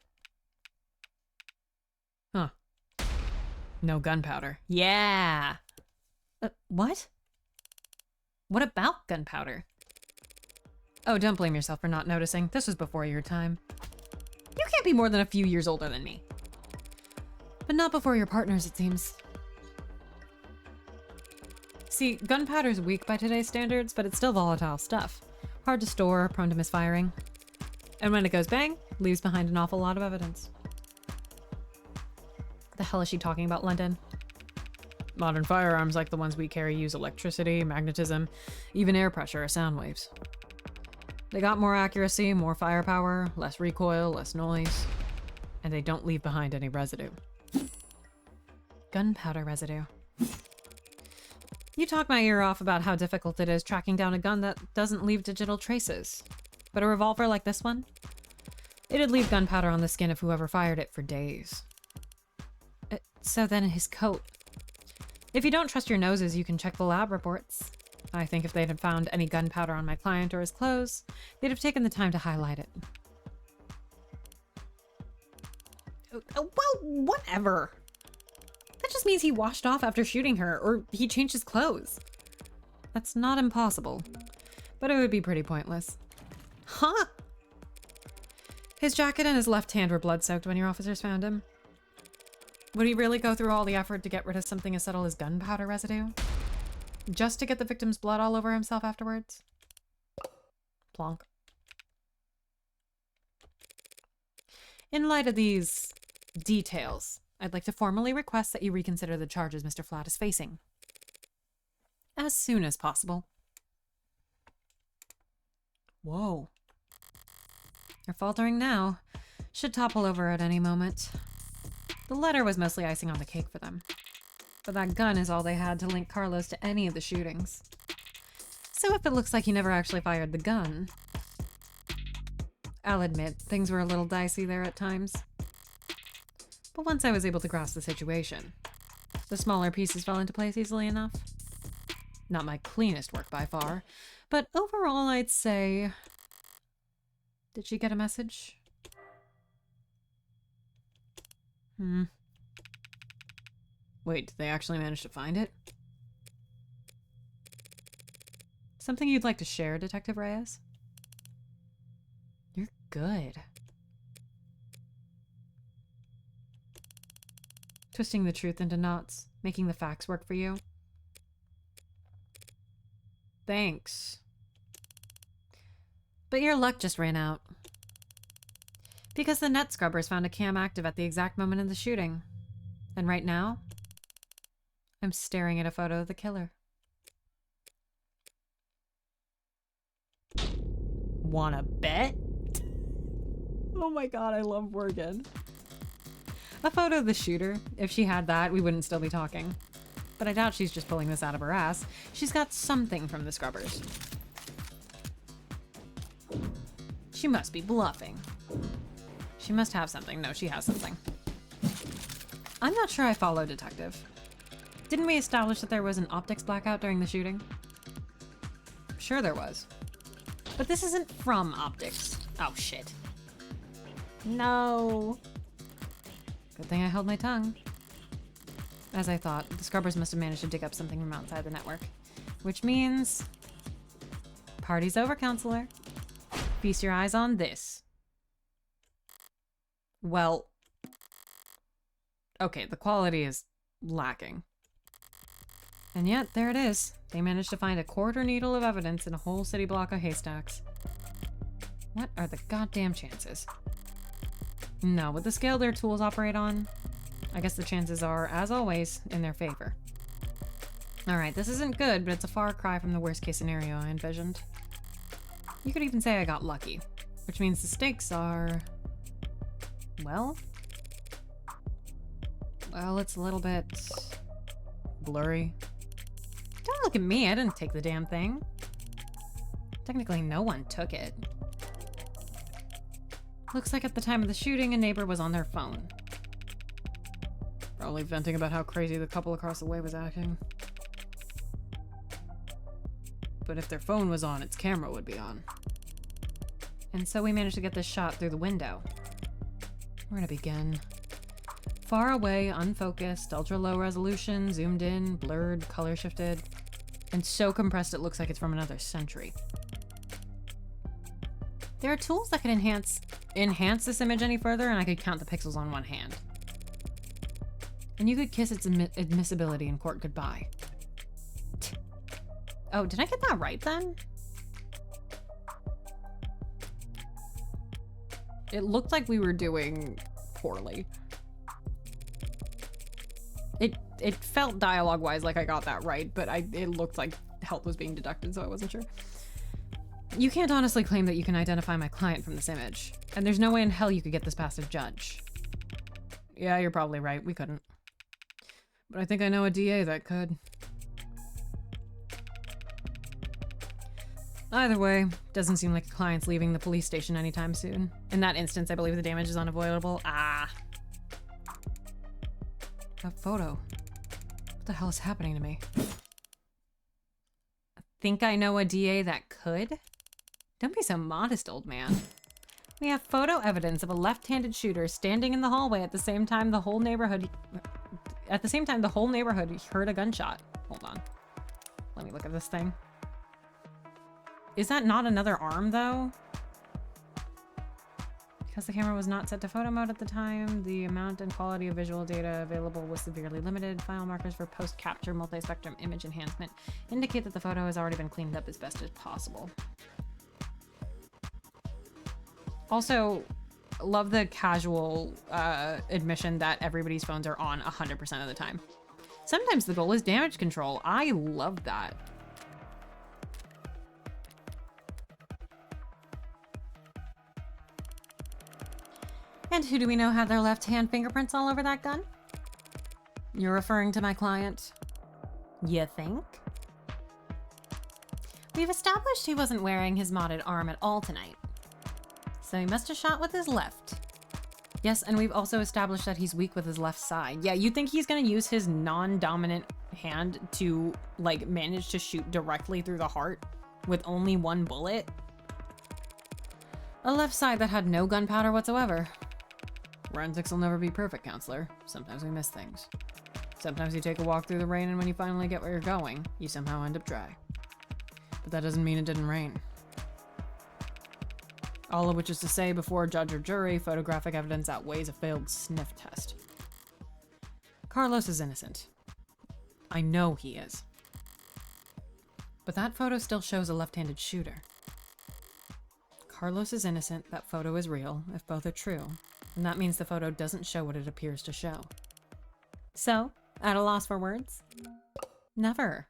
Huh. No gunpowder. Yeah! What? What about gunpowder? Oh, don't blame yourself for not noticing. This was before your time. You can't be more than a few years older than me. But not before your partners, it seems. See, gunpowder's weak by today's standards, but it's still volatile stuff. Hard to store, prone to misfiring. And when it goes bang, leaves behind an awful lot of evidence. The hell is she talking about, London? Modern firearms like the ones we carry use electricity, magnetism, even air pressure or sound waves. They got more accuracy, more firepower, less recoil, less noise, and they don't leave behind any residue. Gunpowder residue. You talk my ear off about how difficult it is tracking down a gun that doesn't leave digital traces. But a revolver like this one? It'd leave gunpowder on the skin of whoever fired it for days. So then his coat. If you don't trust your noses, you can check the lab reports. I think if they'd have found any gunpowder on my client or his clothes, they'd have taken the time to highlight it. Well, whatever. That just means he washed off after shooting her, or he changed his clothes. That's not impossible, but it would be pretty pointless. Huh? His jacket and his left hand were blood-soaked when your officers found him. Would he really go through all the effort to get rid of something as subtle as gunpowder residue? Just to get the victim's blood all over himself afterwards? Plonk. In light of these details, I'd like to formally request that you reconsider the charges Mr. Flatt is facing. As soon as possible. Whoa. You're faltering now. Should topple over at any moment. The letter was mostly icing on the cake for them. But that gun is all they had to link Carlos to any of the shootings. So if it looks like he never actually fired the gun... I'll admit, things were a little dicey there at times. But once I was able to grasp the situation, the smaller pieces fell into place easily enough. Not my cleanest work by far, but overall I'd say... Did she get a message? Wait, did they actually manage to find it? Something you'd like to share, Detective Reyes? You're good. Twisting the truth into knots, making the facts work for you. Thanks. But your luck just ran out. Because the net scrubbers found a cam active at the exact moment of the shooting. And right now, I'm staring at a photo of the killer. Wanna bet? Oh my god, I love Morgan. A photo of the shooter. If she had that, we wouldn't still be talking. But I doubt she's just pulling this out of her ass. She's got something from the scrubbers. She must be bluffing. She must have something. No, she has something. I'm not sure I follow Detective. Didn't we establish that there was an optics blackout during the shooting? Sure there was. But this isn't from optics. Oh, shit. No. Good thing I held my tongue. As I thought, the scrubbers must have managed to dig up something from outside the network. Which means... Party's over, counselor. Feast your eyes on this. Well... Okay, the quality is lacking. And yet, there it is. They managed to find a quarter needle of evidence in a whole city block of haystacks. What are the goddamn chances? No, with the scale their tools operate on, I guess the chances are, as always, in their favor. Alright, this isn't good, but it's a far cry from the worst case scenario I envisioned. You could even say I got lucky, which means the stakes are... Well, it's a little bit... blurry. Don't look at me, I didn't take the damn thing. Technically, no one took it. Looks like at the time of the shooting, a neighbor was on their phone. Probably venting about how crazy the couple across the way was acting. But if their phone was on, its camera would be on. And so we managed to get this shot through the window. Where to begin? Far away, unfocused, ultra low resolution, zoomed in, blurred, color shifted, and so compressed it looks like it's from another century. There are tools that can enhance this image any further, and I could count the pixels on one hand. And you could kiss its admissibility in court goodbye. Oh, did I get that right then? It looked like we were doing poorly. It felt dialogue-wise like I got that right, but it looked like help was being deducted, so I wasn't sure. You can't honestly claim that you can identify my client from this image, and there's no way in hell you could get this past a judge. Yeah, you're probably right, we couldn't. But I think I know a DA that could. Either way, doesn't seem like a client's leaving the police station anytime soon. In that instance, I believe the damage is unavoidable. Ah. That photo. What the hell is happening to me? I think I know a DA that could? Don't be so modest, old man. We have photo evidence of a left-handed shooter standing in the hallway at the same time the whole neighborhood heard a gunshot. Hold on. Let me look at this thing. Is that not another arm, though? Because the camera was not set to photo mode at the time, the amount and quality of visual data available was severely limited. File markers for post-capture multi-spectrum image enhancement indicate that the photo has already been cleaned up as best as possible. Also, love the casual admission that everybody's phones are on 100% of the time. Sometimes the goal is damage control. I love that. And who do we know had their left hand fingerprints all over that gun? You're referring to my client? You think? We've established he wasn't wearing his modded arm at all tonight. So he must have shot with his left. Yes, and we've also established that he's weak with his left side. Yeah, you think he's gonna use his non-dominant hand to, like, manage to shoot directly through the heart with only one bullet? A left side that had no gunpowder whatsoever. Forensics will never be perfect, counselor. Sometimes we miss things. Sometimes you take a walk through the rain and when you finally get where you're going, you somehow end up dry. But that doesn't mean it didn't rain. All of which is to say, before judge or jury, photographic evidence outweighs a failed sniff test. Carlos is innocent. I know he is. But that photo still shows a left-handed shooter. Carlos is innocent, that photo is real, if both are true. And that means the photo doesn't show what it appears to show. So, at a loss for words? Never.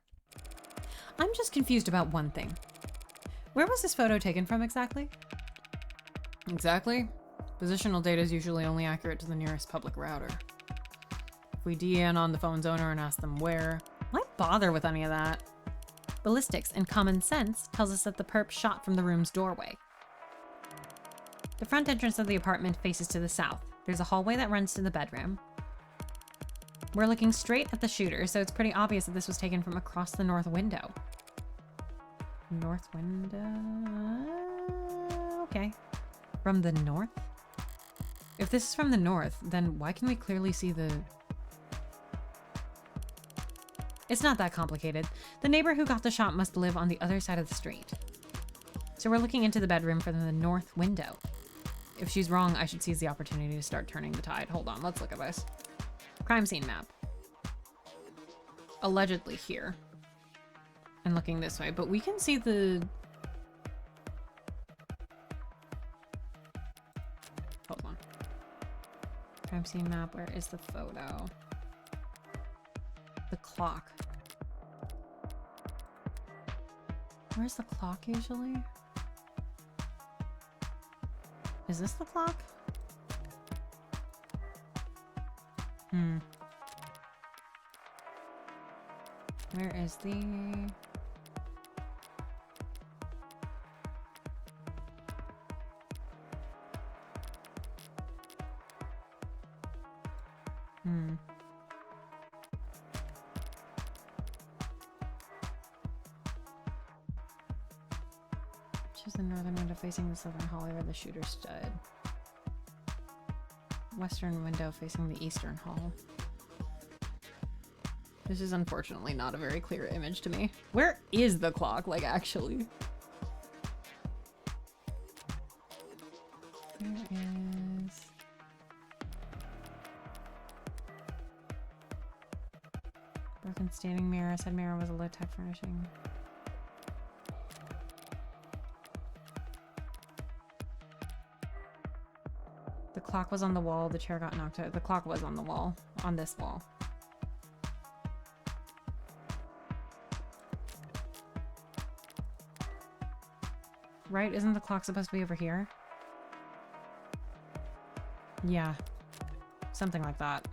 I'm just confused about one thing. Where was this photo taken from exactly? Exactly? Positional data is usually only accurate to the nearest public router. If we DN on the phone's owner and ask them where, why bother with any of that? Ballistics and common sense tells us that the perp shot from the room's doorway. The front entrance of the apartment faces to the south. There's a hallway that runs to the bedroom. We're looking straight at the shooter, so it's pretty obvious that this was taken from across the north window. North window? Okay. From the north? If this is from the north, then why can we clearly see the... It's not that complicated. The neighbor who got the shot must live on the other side of the street. So we're looking into the bedroom from the north window. If she's wrong, I should seize the opportunity to start turning the tide. Hold on, let's look at this. Crime scene map. Allegedly here. And looking this way, but we can see the... Hold on. Crime scene map, where is the photo? The clock. Where's the clock usually? Is this the clock? Where is the... Which is the northern window facing the southern hallway where the shooter stood. Western window facing the eastern hall. This is unfortunately not a very clear image to me. Where is the clock, like, actually? Where is... Broken standing mirror. Said mirror was a low-tech furnishing. The clock was on the wall. The chair got knocked out. The clock was on the wall. On this wall. Right? Isn't the clock supposed to be over here? Yeah. Something like that.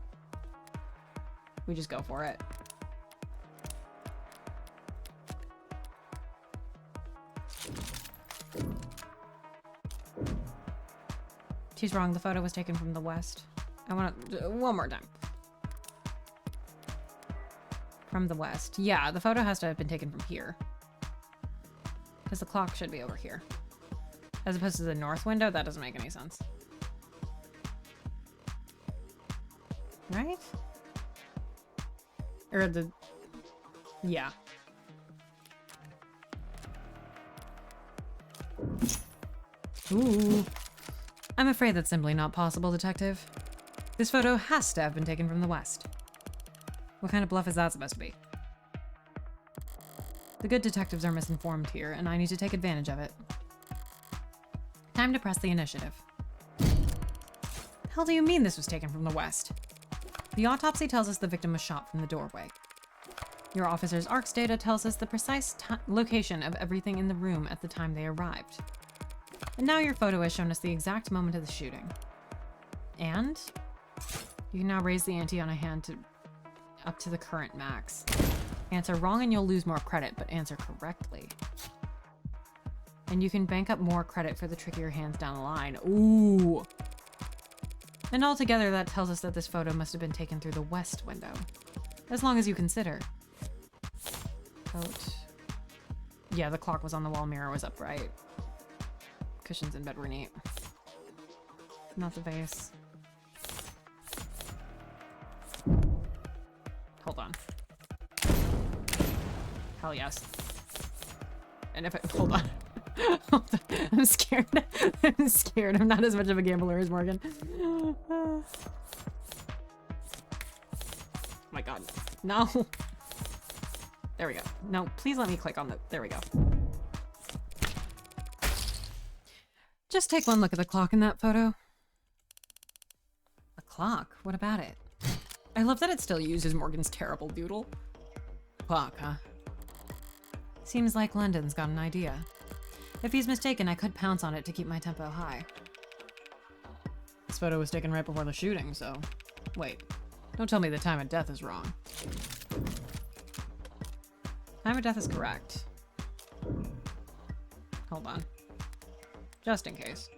We just go for it. She's wrong. The photo was taken from the west. I want to... one more time. From the west. Yeah, the photo has to have been taken from here. Because the clock should be over here. As opposed to the north window, that doesn't make any sense. Right? Or the... yeah. Ooh. I'm afraid that's simply not possible, Detective. This photo has to have been taken from the west. What kind of bluff is that supposed to be? The good detectives are misinformed here, and I need to take advantage of it. Time to press the initiative. Hell do you mean this was taken from the west? The autopsy tells us the victim was shot from the doorway. Your officer's ARCS data tells us the precise location of everything in the room at the time they arrived. And now your photo has shown us the exact moment of the shooting. And you can now raise the ante on a hand to up to the current max. Answer wrong and you'll lose more credit, but answer correctly. And you can bank up more credit for the trickier hands down the line. Ooh. And altogether, that tells us that this photo must have been taken through the west window. As long as you consider. Coat. Yeah, the clock was on the wall, mirror was upright. Cushions in bed were neat. Not the vase. Hold on. Hell yes. And if I... hold on. Hold on. I'm scared. I'm scared. I'm not as much of a gambler as Morgan. Oh my god. No. There we go. No, please let me click on the... there we go. Just take one look at the clock in that photo. A clock? What about it? I love that it still uses Morgan's terrible doodle. Clock, huh? Seems like London's got an idea. If he's mistaken, I could pounce on it to keep my tempo high. This photo was taken right before the shooting, so... Wait. Don't tell me the time of death is wrong. Time of death is correct. Hold on. Just in case.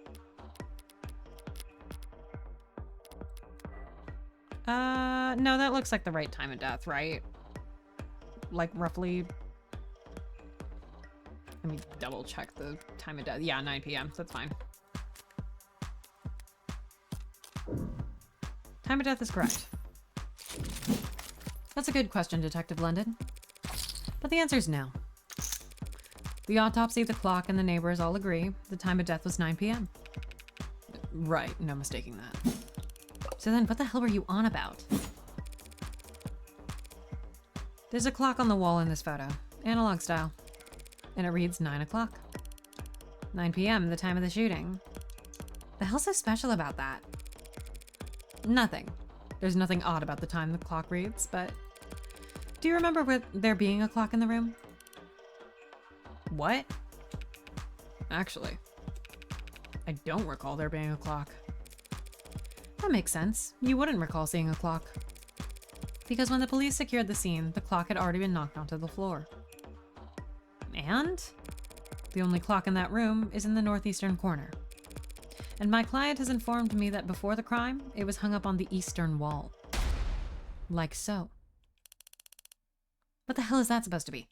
No, that looks like the right time of death, right? Like, roughly... Let me double check the time of death. Yeah, 9 p.m. That's fine. Time of death is correct. That's a good question, Detective London. But the answer is no. The autopsy, the clock, and the neighbors all agree the time of death was 9 p.m. Right, no mistaking that. So then what the hell were you on about? There's a clock on the wall in this photo, analog style, and it reads 9 o'clock. 9 p.m., the time of the shooting. The hell's so special about that? Nothing. There's nothing odd about the time the clock reads, but... Do you remember there being a clock in the room? What? Actually, I don't recall there being a clock. That makes sense. You wouldn't recall seeing a clock. Because when the police secured the scene, the clock had already been knocked onto the floor. And? The only clock in that room is in the northeastern corner. And my client has informed me that before the crime, it was hung up on the eastern wall. Like so. What the hell is that supposed to be?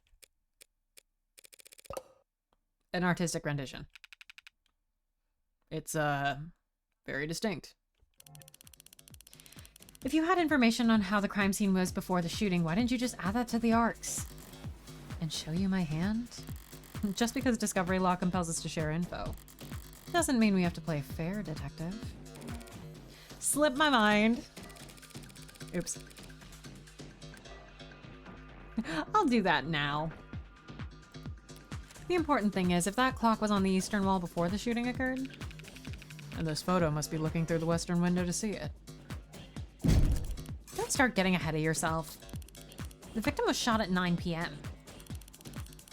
An artistic rendition. It's, very distinct. If you had information on how the crime scene was before the shooting, why didn't you just add that to the arcs? And show you my hand? Just because discovery law compels us to share info doesn't mean we have to play fair, detective. Slipped my mind. Oops. I'll do that now. The important thing is, if that clock was on the eastern wall before the shooting occurred, and this photo must be looking through the western window to see it. Don't start getting ahead of yourself. The victim was shot at 9 p.m.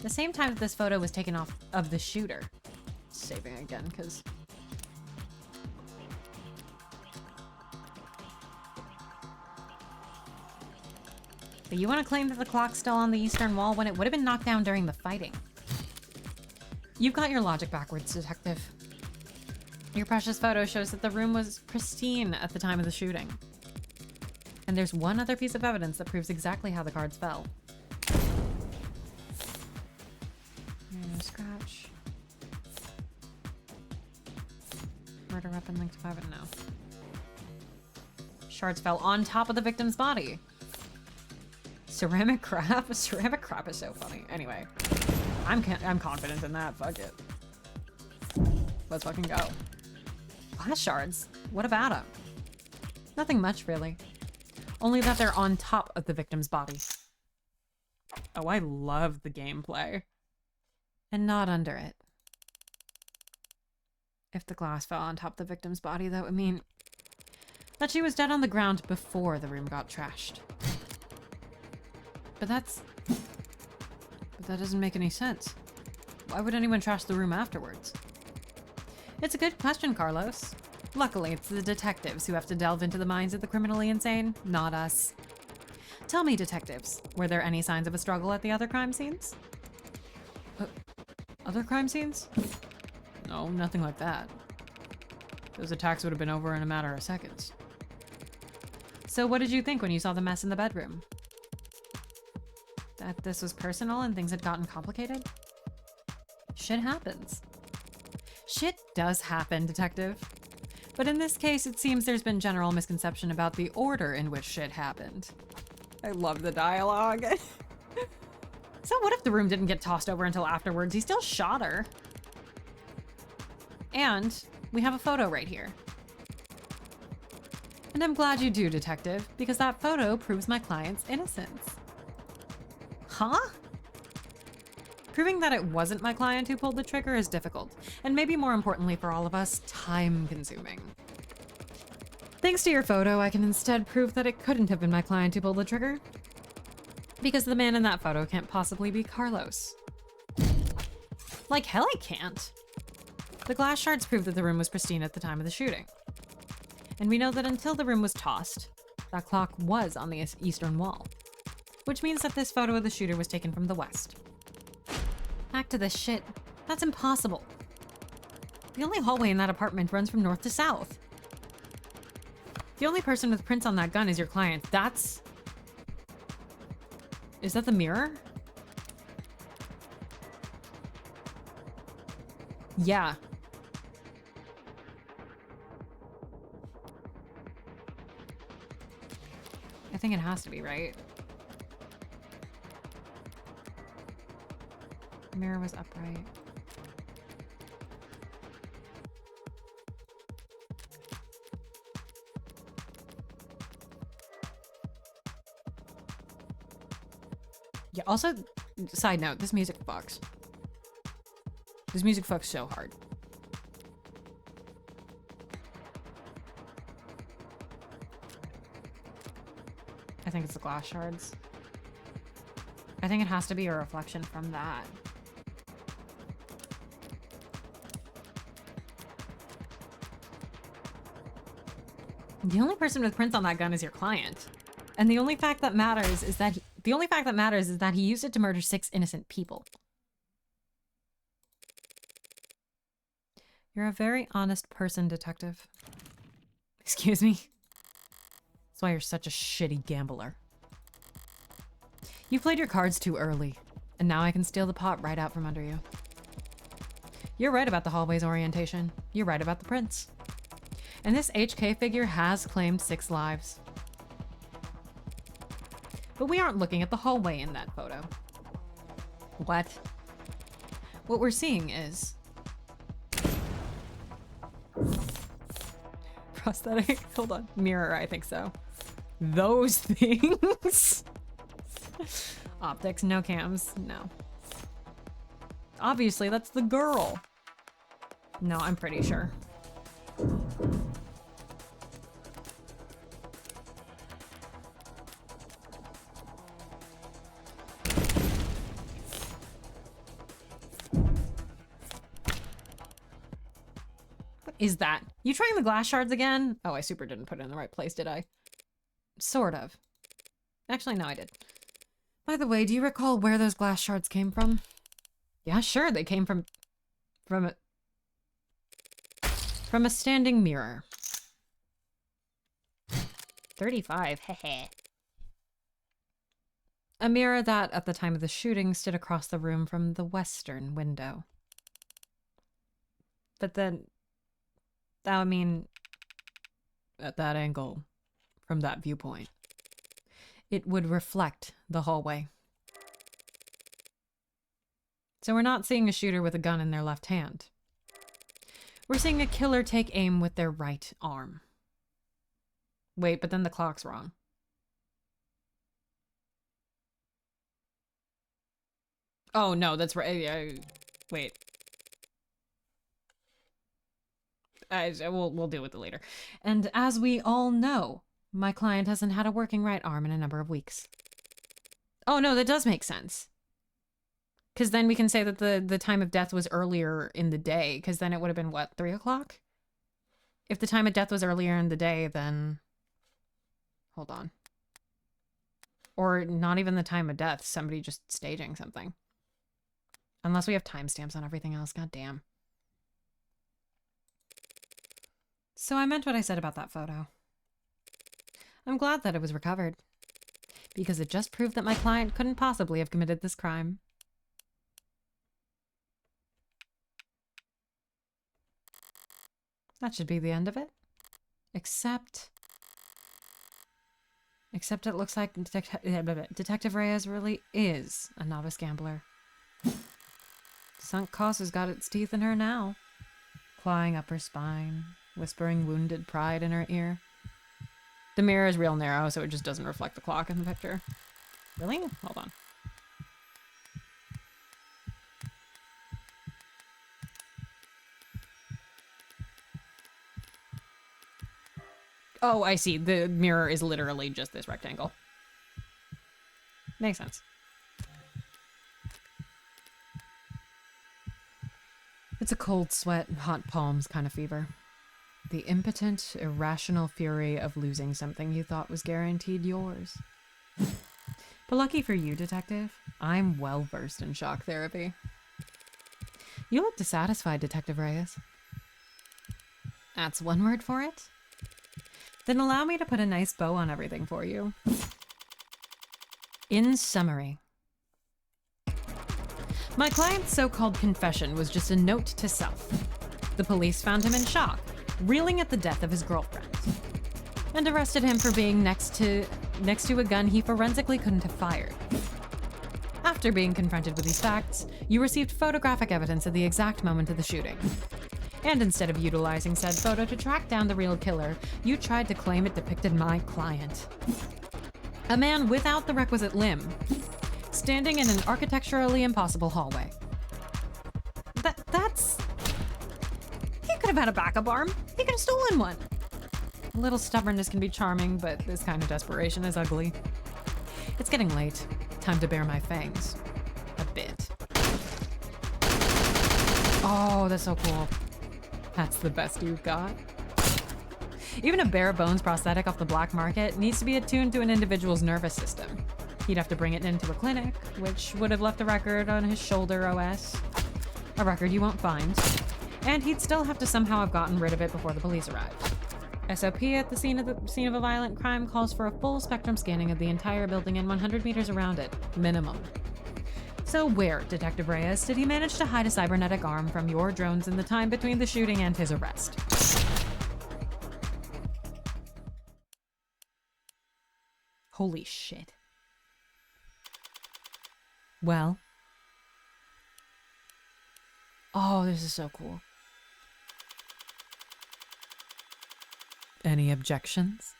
The same time that this photo was taken off of the shooter. Saving again, because... But you want to claim that the clock's still on the eastern wall when it would have been knocked down during the fighting? You've got your logic backwards, detective. Your precious photo shows that the room was pristine at the time of the shooting. And there's one other piece of evidence that proves exactly how the cards fell. Scratch. Murder weapon linked to weapon, no. Shards fell on top of the victim's body. Ceramic crap? Ceramic crap is so funny. Anyway, I'm confident in that. Fuck it. Let's fucking go. Glass shards? What about them? Nothing much, really. Only that they're on top of the victim's body. Oh, I love the gameplay. And not under it. If the glass fell on top of the victim's body, that would mean that she was dead on the ground before the room got trashed. But that doesn't make any sense. Why would anyone trash the room afterwards? It's a good question, Carlos. Luckily, it's the detectives who have to delve into the minds of the criminally insane, not us. Tell me, detectives, were there any signs of a struggle at the other crime scenes? Other crime scenes? No, nothing like that. Those attacks would have been over in a matter of seconds. So what did you think when you saw the mess in the bedroom? That this was personal and things had gotten complicated? Shit happens. Shit does happen, detective. But in this case, it seems there's been general misconception about the order in which shit happened. I love the dialogue. So what if the room didn't get tossed over until afterwards? He still shot her. And we have a photo right here. And I'm glad you do, detective, because that photo proves my client's innocence. Huh? Proving that it wasn't my client who pulled the trigger is difficult, and maybe more importantly for all of us, time-consuming. Thanks to your photo, I can instead prove that it couldn't have been my client who pulled the trigger. Because the man in that photo can't possibly be Carlos. Like hell I can't. The glass shards prove that the room was pristine at the time of the shooting. And we know that until the room was tossed, that clock was on the eastern wall. Which means that this photo of the shooter was taken from the west. Back to this shit. That's impossible. The only hallway in that apartment runs from north to south. The only person with prints on that gun is your client. That's... Is that the mirror? Yeah. I think it has to be, right? The mirror was upright. Yeah, also, side note, this music fucks. This music fucks so hard. I think it's the glass shards. I think it has to be a reflection from that. The only person with prints on that gun is your client. And the only fact that matters is that he used it to murder 6 innocent people. You're a very honest person, detective. Excuse me? That's why you're such a shitty gambler. You played your cards too early, and now I can steal the pot right out from under you. You're right about the hallway's orientation. You're right about the prints. And this HK figure has claimed 6 lives. But we aren't looking at the hallway in that photo. What? What we're seeing is... prosthetic? Hold on. Mirror, I think so. Those things? Optics, no cams, no. Obviously, that's the girl. No, I'm pretty sure. Is that? You trying the glass shards again? Oh, I super didn't put it in the right place, did I? Sort of. Actually, no, I did. By the way, do you recall where those glass shards came from? Yeah, sure, they came from a standing mirror. 35, heh. A mirror that, at the time of the shooting, stood across the room from the western window. But then... I mean, at that angle, from that viewpoint, it would reflect the hallway. So we're not seeing a shooter with a gun in their left hand. We're seeing a killer take aim with their right arm. Wait, but then the clock's wrong. Oh, no, that's right. Wait. We'll deal with it later. And as we all know, my client hasn't had a working right arm in a number of weeks. Oh, no, that does make sense. Because then we can say that the time of death was earlier in the day, because then it would have been, what, 3 o'clock? If the time of death was earlier in the day, then... Hold on. Or not even the time of death, somebody just staging something. Unless we have timestamps on everything else, goddamn. So I meant what I said about that photo. I'm glad that it was recovered, because it just proved that my client couldn't possibly have committed this crime. That should be the end of it. Except it looks like Detective Reyes really is a novice gambler. Sunk cost has got its teeth in her now, clawing up her spine, whispering wounded pride in her ear. The mirror is real narrow, so it just doesn't reflect the clock in the picture. Really? Hold on. Oh, I see. The mirror is literally just this rectangle. Makes sense. It's a cold sweat, hot palms kind of fever. The impotent, irrational fury of losing something you thought was guaranteed yours. But lucky for you, Detective, I'm well versed in shock therapy. You look dissatisfied, Detective Reyes. That's one word for it? Then allow me to put a nice bow on everything for you. In summary, my client's so-called confession was just a note to self. The police found him in shock, reeling at the death of his girlfriend, and arrested him for being next to a gun he forensically couldn't have fired. After being confronted with these facts, you received photographic evidence of the exact moment of the shooting. And instead of utilizing said photo to track down the real killer, you tried to claim it depicted my client. A man without the requisite limb, standing in an architecturally impossible hallway. That's... He could have had a backup arm. He could have stolen one. A little stubbornness can be charming, but this kind of desperation is ugly. It's getting late. Time to bare my fangs. A bit. Oh, that's so cool. That's the best you've got. Even a bare bones prosthetic off the black market needs to be attuned to an individual's nervous system. He'd have to bring it into a clinic, which would have left a record on his shoulder OS. A record you won't find. And he'd still have to somehow have gotten rid of it before the police arrived. SOP at the scene of a violent crime calls for a full spectrum scanning of the entire building and 100 meters around it, minimum. So where, Detective Reyes, did he manage to hide a cybernetic arm from your drones in the time between the shooting and his arrest? Holy shit. Well. Oh, this is so cool. Any objections?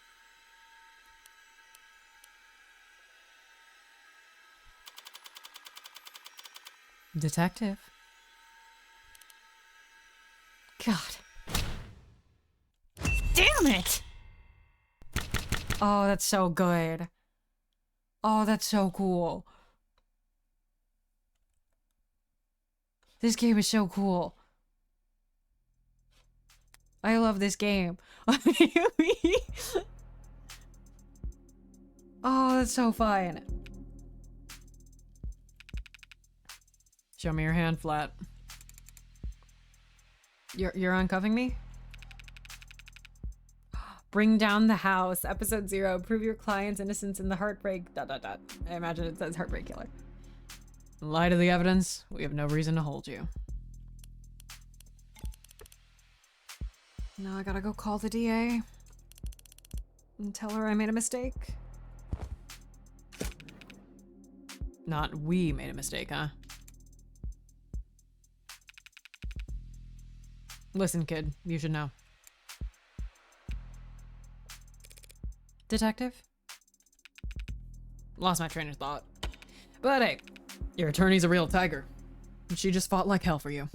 Detective. God. Damn it! Oh, that's so good. Oh, that's so cool. This game is so cool. I love this game. Oh, that's so fun. Show me your hand flat. You're uncuffing me? Bring down the house. Episode 0. Prove your client's innocence in the Heartbreak... ... I imagine it says Heartbreak Killer. In light of the evidence, we have no reason to hold you. Now I gotta go call the DA and tell her I made a mistake. Not we made a mistake, huh? Listen, kid, you should know. Detective? Lost my train of thought. But hey, your attorney's a real tiger. She just fought like hell for you.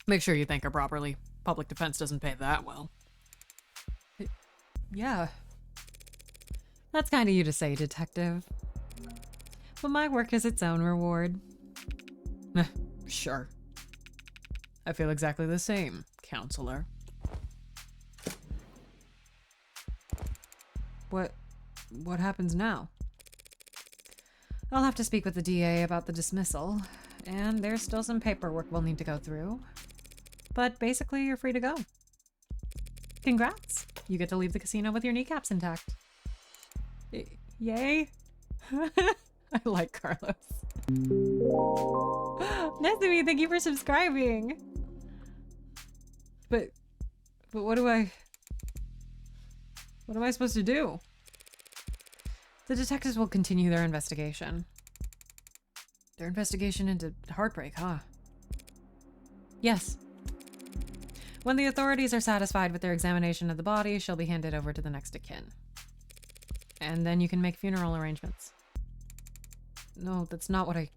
Make sure you thank her properly. Public defense doesn't pay that well. Yeah. That's kind of you to say, Detective. But my work has its own reward. Sure. I feel exactly the same, counselor. What happens now? I'll have to speak with the DA about the dismissal, and there's still some paperwork we'll need to go through. But basically, you're free to go. Congrats! You get to leave the casino with your kneecaps intact. Yay! I like Carlos. Nesumi, thank you for subscribing! But what am I supposed to do? The detectives will continue their investigation. Their investigation into Heartbreak, huh? Yes. When the authorities are satisfied with their examination of the body, she'll be handed over to the next of kin. And then you can make funeral arrangements. No, that's not what I...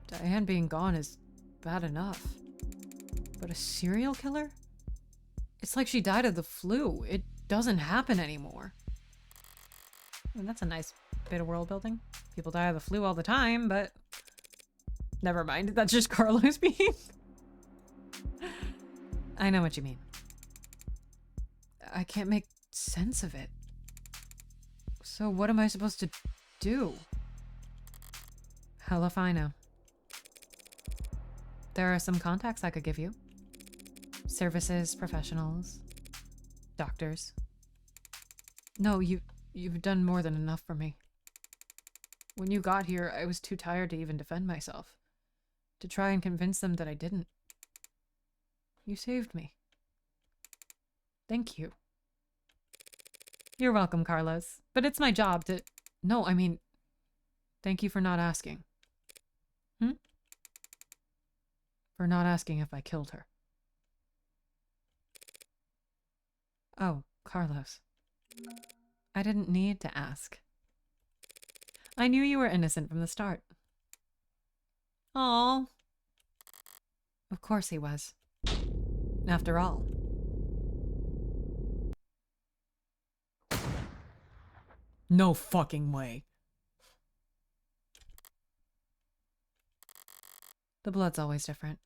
Diane being gone is bad enough. But a serial killer? It's like she died of the flu. It doesn't happen anymore. I mean, that's a nice bit of world building. People die of the flu all the time, but... Never mind, that's just Carlos being... I know what you mean. I can't make sense of it. So what am I supposed to do? Hell if I know. There are some contacts I could give you. Services, professionals, doctors. No, you've done more than enough for me. When you got here, I was too tired to even defend myself. To try and convince them that I didn't. You saved me. Thank you. You're welcome, Carlos. But it's my job to... No, I mean... Thank you for not asking. For not asking if I killed her. Oh, Carlos. I didn't need to ask. I knew you were innocent from the start. Aw. Of course he was. After all. No fucking way. The blood's always different.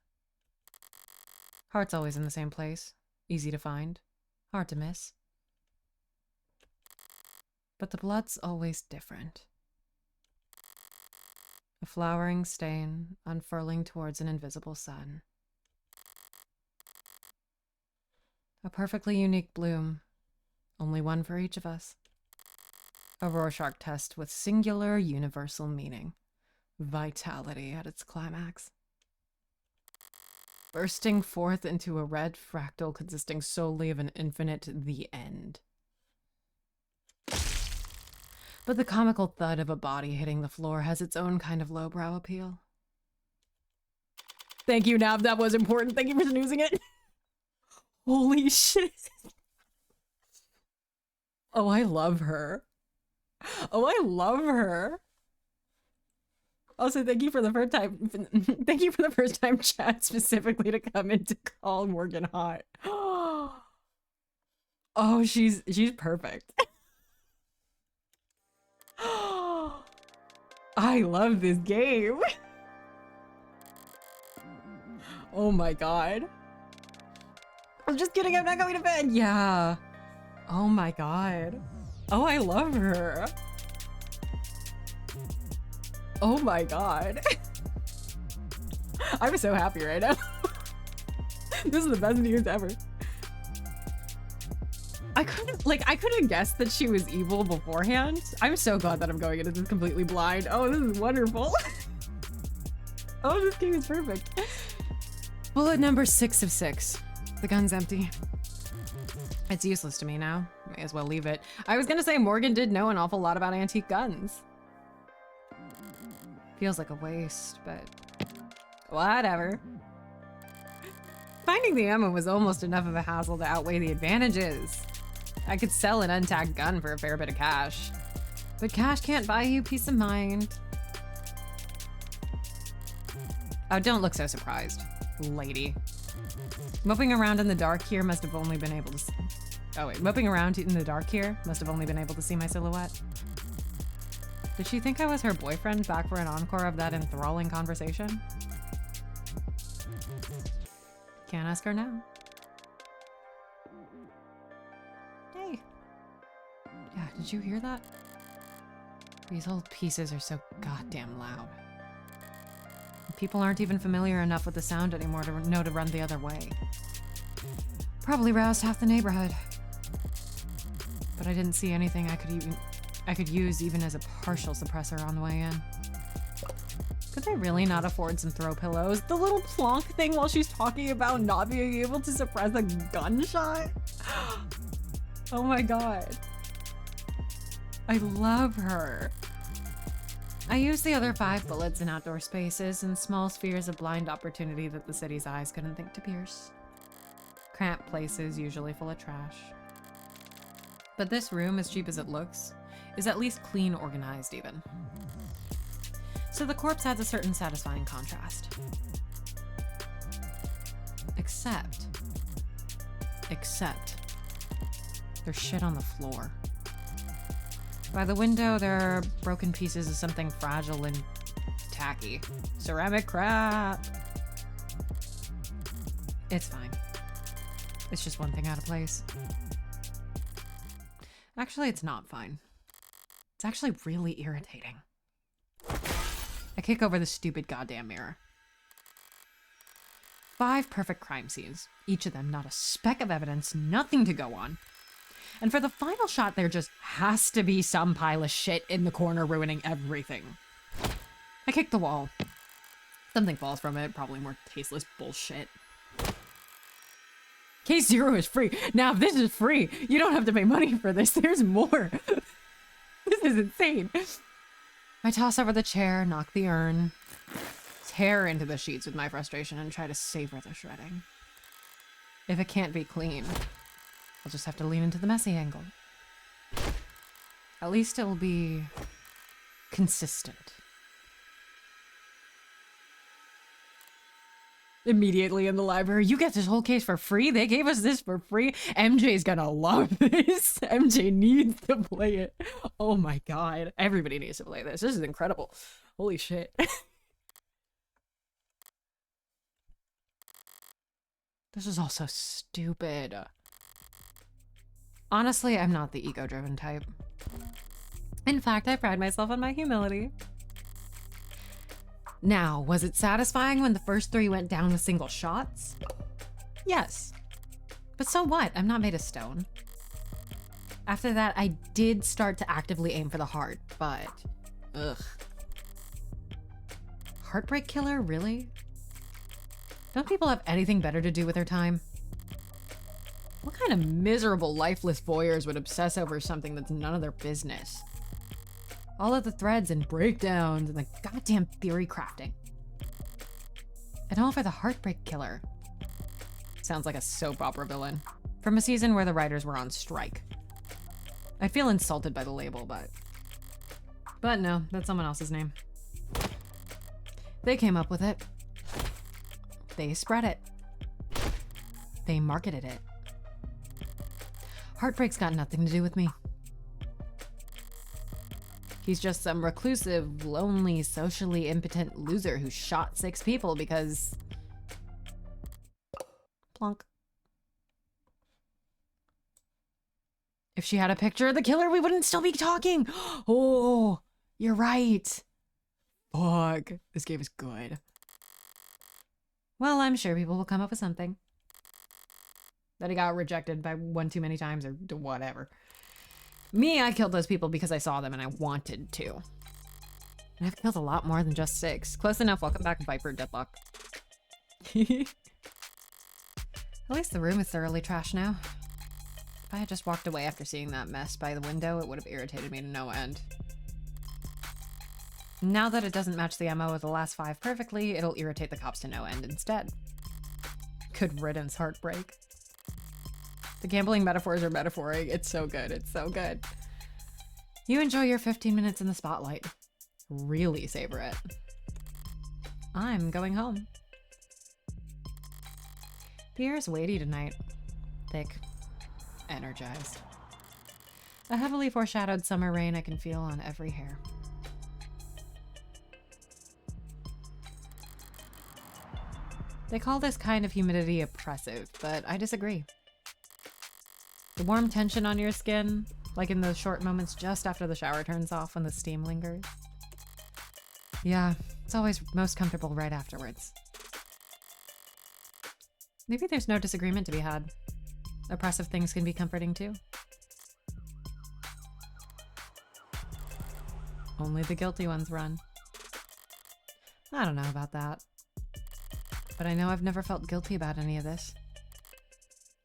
Heart's always in the same place. Easy to find. Hard to miss. But the blood's always different. A flowering stain unfurling towards an invisible sun. A perfectly unique bloom. Only one for each of us. A Rorschach test with singular universal meaning. Vitality at its climax. Bursting forth into a red fractal consisting solely of an infinite the end. But the comical thud of a body hitting the floor has its own kind of lowbrow appeal. Thank you, Nav. That was important. Thank you for snoozing it. Holy shit. Oh, I love her. Oh, I love her. Also, thank you for the first time. Thank you for the first time chat specifically to come in to call Morgan hot. Oh, she's perfect. I love this game. Oh my god. I'm just kidding, I'm not going to bed. Yeah. Oh my god. Oh, I love her. Oh my god. I'm so happy right now. This is the best news ever. I couldn't guess that she was evil beforehand. I'm so glad that I'm going into this completely blind. Oh, this is wonderful. Oh, this game is perfect. Bullet number 6 of 6. The gun's empty. It's useless to me now. May as well leave it. I was gonna say Morgan did know an awful lot about antique guns. Feels like a waste, but whatever. Finding the ammo was almost enough of a hassle to outweigh the advantages. I could sell an untagged gun for a fair bit of cash. But cash can't buy you peace of mind. Oh, don't look so surprised, lady. Moping around in the dark here must have only been able to see... Oh wait, moping around in the dark here must have only been able to see my silhouette. Did she think I was her boyfriend back for an encore of that enthralling conversation? Can't ask her now. Hey. Yeah, did you hear that? These old pieces are so goddamn loud. People aren't even familiar enough with the sound anymore to know to run the other way. Probably roused half the neighborhood. But I didn't see anything I could use even as a partial suppressor on the way in. Could they really not afford some throw pillows? The little plonk thing while she's talking about not being able to suppress a gunshot? Oh my god. I love her. I used the other 5 bullets in outdoor spaces and small spheres of blind opportunity that the city's eyes couldn't think to pierce. Cramped places usually full of trash. But this room, as cheap as it looks, is at least clean organized even. So the corpse adds a certain satisfying contrast. Except, there's shit on the floor. By the window, there are broken pieces of something fragile and tacky. Ceramic crap. It's fine. It's just one thing out of place. Actually, it's not fine. It's actually really irritating. I kick over the stupid goddamn mirror. 5 perfect crime scenes. Each of them not a speck of evidence, nothing to go on. And for the final shot, there just has to be some pile of shit in the corner ruining everything. I kick the wall. Something falls from it, probably more tasteless bullshit. Case 0 is free. Now, if this is free, you don't have to pay money for this. There's more. This is insane. I toss over the chair, knock the urn, tear into the sheets with my frustration, and try to savor the shredding. If it can't be clean, I'll just have to lean into the messy angle. At least it'll be consistent. Immediately in the library, you get this whole case for free? They gave us this for free? MJ's gonna love this. MJ needs to play it. Oh my god. Everybody needs to play this. This is incredible. Holy shit. This is all so stupid. Honestly, I'm not the ego-driven type. In fact, I pride myself on my humility. Now, was it satisfying when the first 3 went down with single shots? Yes. But so what? I'm not made of stone. After that, I did start to actively aim for the heart, but... ugh. Heartbreak Killer? Really? Don't people have anything better to do with their time? What kind of miserable, lifeless voyeurs would obsess over something that's none of their business? All of the threads and breakdowns and the goddamn theory crafting. And all for the Heartbreak Killer. Sounds like a soap opera villain. From a season where the writers were on strike. I feel insulted by the label, but no, that's someone else's name. They came up with it. They spread it. They marketed it. Heartbreak's got nothing to do with me. He's just some reclusive, lonely, socially impotent loser who shot 6 people because... plonk. If she had a picture of the killer, we wouldn't still be talking! Oh, you're right. Fuck. This game is good. Well, I'm sure people will come up with something. That he got rejected by one too many times or whatever. Me, I killed those people because I saw them and I wanted to. And I've killed a lot more than just 6. Close enough. Welcome back, Viper Deadlock. At least the room is thoroughly trashed now. If I had just walked away after seeing that mess by the window, it would have irritated me to no end. Now that it doesn't match the MO of the last 5 perfectly, it'll irritate the cops to no end instead. Good riddance, Heartbreak. The gambling metaphors are metaphoring. It's so good. It's so good. You enjoy your 15 minutes in the spotlight. Really savor it. I'm going home. The air is weighty tonight. Thick. Energized. A heavily foreshadowed summer rain I can feel on every hair. They call this kind of humidity oppressive, but I disagree. The warm tension on your skin, like in those short moments just after the shower turns off when the steam lingers. Yeah, it's always most comfortable right afterwards. Maybe there's no disagreement to be had. Oppressive things can be comforting too. Only the guilty ones run. I don't know about that. But I know I've never felt guilty about any of this.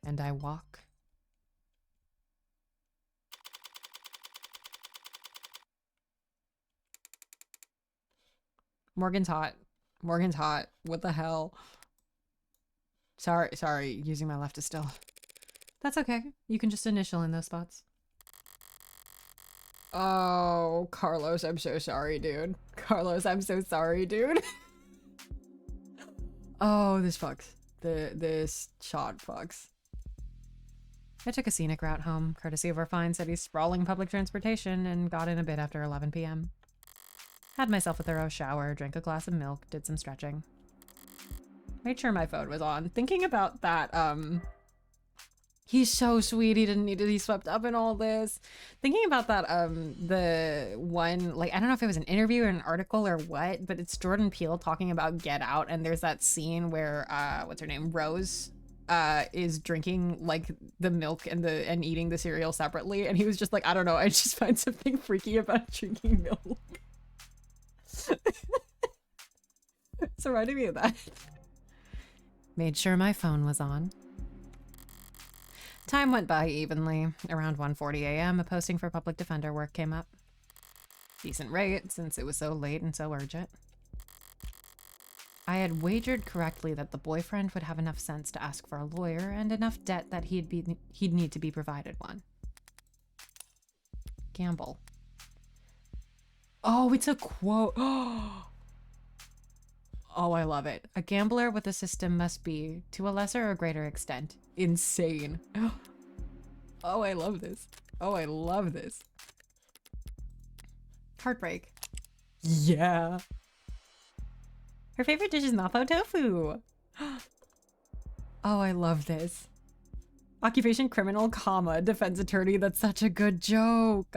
And I walk. Morgan's hot. Morgan's hot. What the hell? Sorry, using my left is still. That's okay. You can just initial in those spots. Oh, Carlos, I'm so sorry, dude. Carlos, I'm so sorry, dude. Oh, this fucks. This shot fucks. I took a scenic route home, courtesy of our fine city's sprawling public transportation, and got in a bit after 11 p.m. Had myself a thorough shower, drank a glass of milk, did some stretching. Made sure my phone was on. Thinking about that, He's so sweet. He didn't need to be swept up in all this. Thinking about that, the one, like, I don't know if it was an interview or an article or what, but it's Jordan Peele talking about Get Out, and there's that scene where, what's her name? Rose, is drinking, like, the milk and eating the cereal separately, and he was just like, I don't know, I just find something freaky about drinking milk. It's reminding me of that. Made sure my phone was on. Time went by evenly. Around 1:40 a.m., a posting for public defender work came up. Decent rate, since it was so late and so urgent. I had wagered correctly that the boyfriend would have enough sense to ask for a lawyer and enough debt that he'd need to be provided one. Gamble. Oh, it's a quote. Oh, I love it. A gambler with a system must be, to a lesser or greater extent, insane. Oh, I love this. Oh, I love this. Heartbreak. Yeah. Her favorite dish is mapo tofu. Oh, I love this. Occupation criminal, comma, defense attorney. That's such a good joke.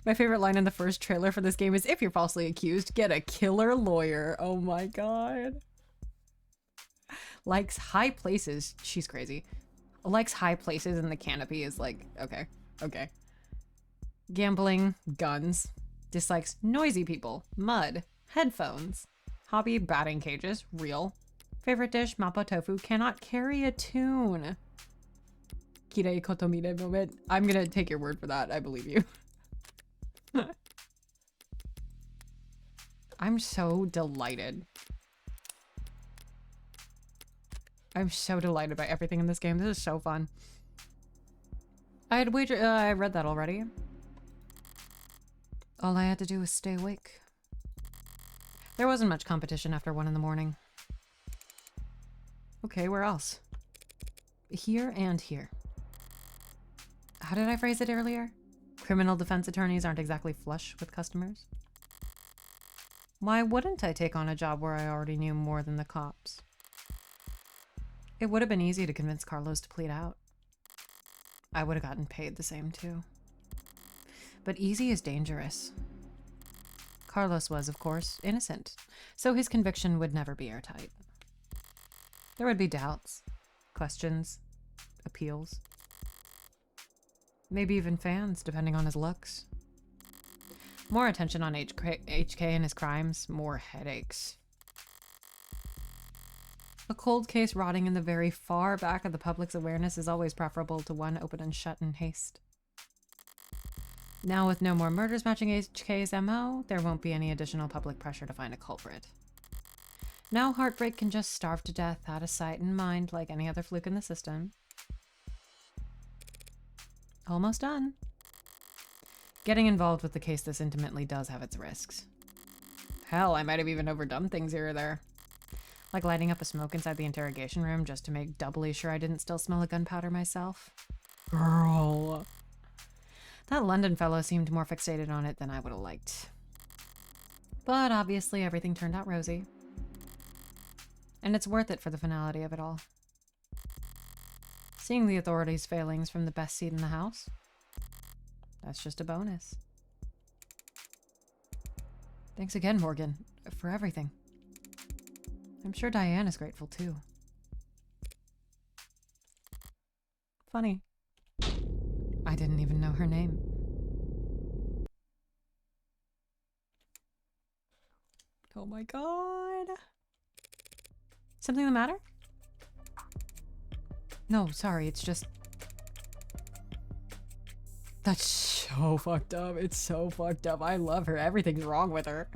My favorite line in the first trailer for this game is, if you're falsely accused, get a killer lawyer. Oh my god. Likes high places. She's crazy. Likes high places in the canopy is like, okay, okay. Gambling, guns. Dislikes noisy people, mud, headphones. Hobby, batting cages, real. Favorite dish, mapo tofu, cannot carry a tune. Kirei kotomine moment. I'm gonna take your word for that, I believe you. I'm so delighted. I'm so delighted by everything in this game. This is so fun. I read that already. All I had to do was stay awake. There wasn't much competition after 1 in the morning. Okay, where else? Here and here. How did I phrase it earlier? Criminal defense attorneys aren't exactly flush with customers. Why wouldn't I take on a job where I already knew more than the cops? It would have been easy to convince Carlos to plead out. I would have gotten paid the same too. But easy is dangerous. Carlos was, of course, innocent, so his conviction would never be airtight. There would be doubts, questions, appeals. Maybe even fans, depending on his looks. More attention on HK and his crimes, more headaches. A cold case rotting in the very far back of the public's awareness is always preferable to one open and shut in haste. Now with no more murders matching HK's MO, there won't be any additional public pressure to find a culprit. Now Heartbreak can just starve to death out of sight and mind like any other fluke in the system. Almost done. Getting involved with the case this intimately does have its risks. Hell, I might have even overdone things here or there. Like lighting up a smoke inside the interrogation room just to make doubly sure I didn't still smell a gunpowder myself. Girl. That London fellow seemed more fixated on it than I would have liked. But obviously everything turned out rosy. And it's worth it for the finality of it all. Seeing the authorities' failings from the best seat in the house, that's just a bonus. Thanks again, Morgan, for everything. I'm sure Diane is grateful too. Funny. I didn't even know her name. Oh my god. Something the matter? No, sorry, it's just... That's so fucked up. It's so fucked up. I love her. Everything's wrong with her.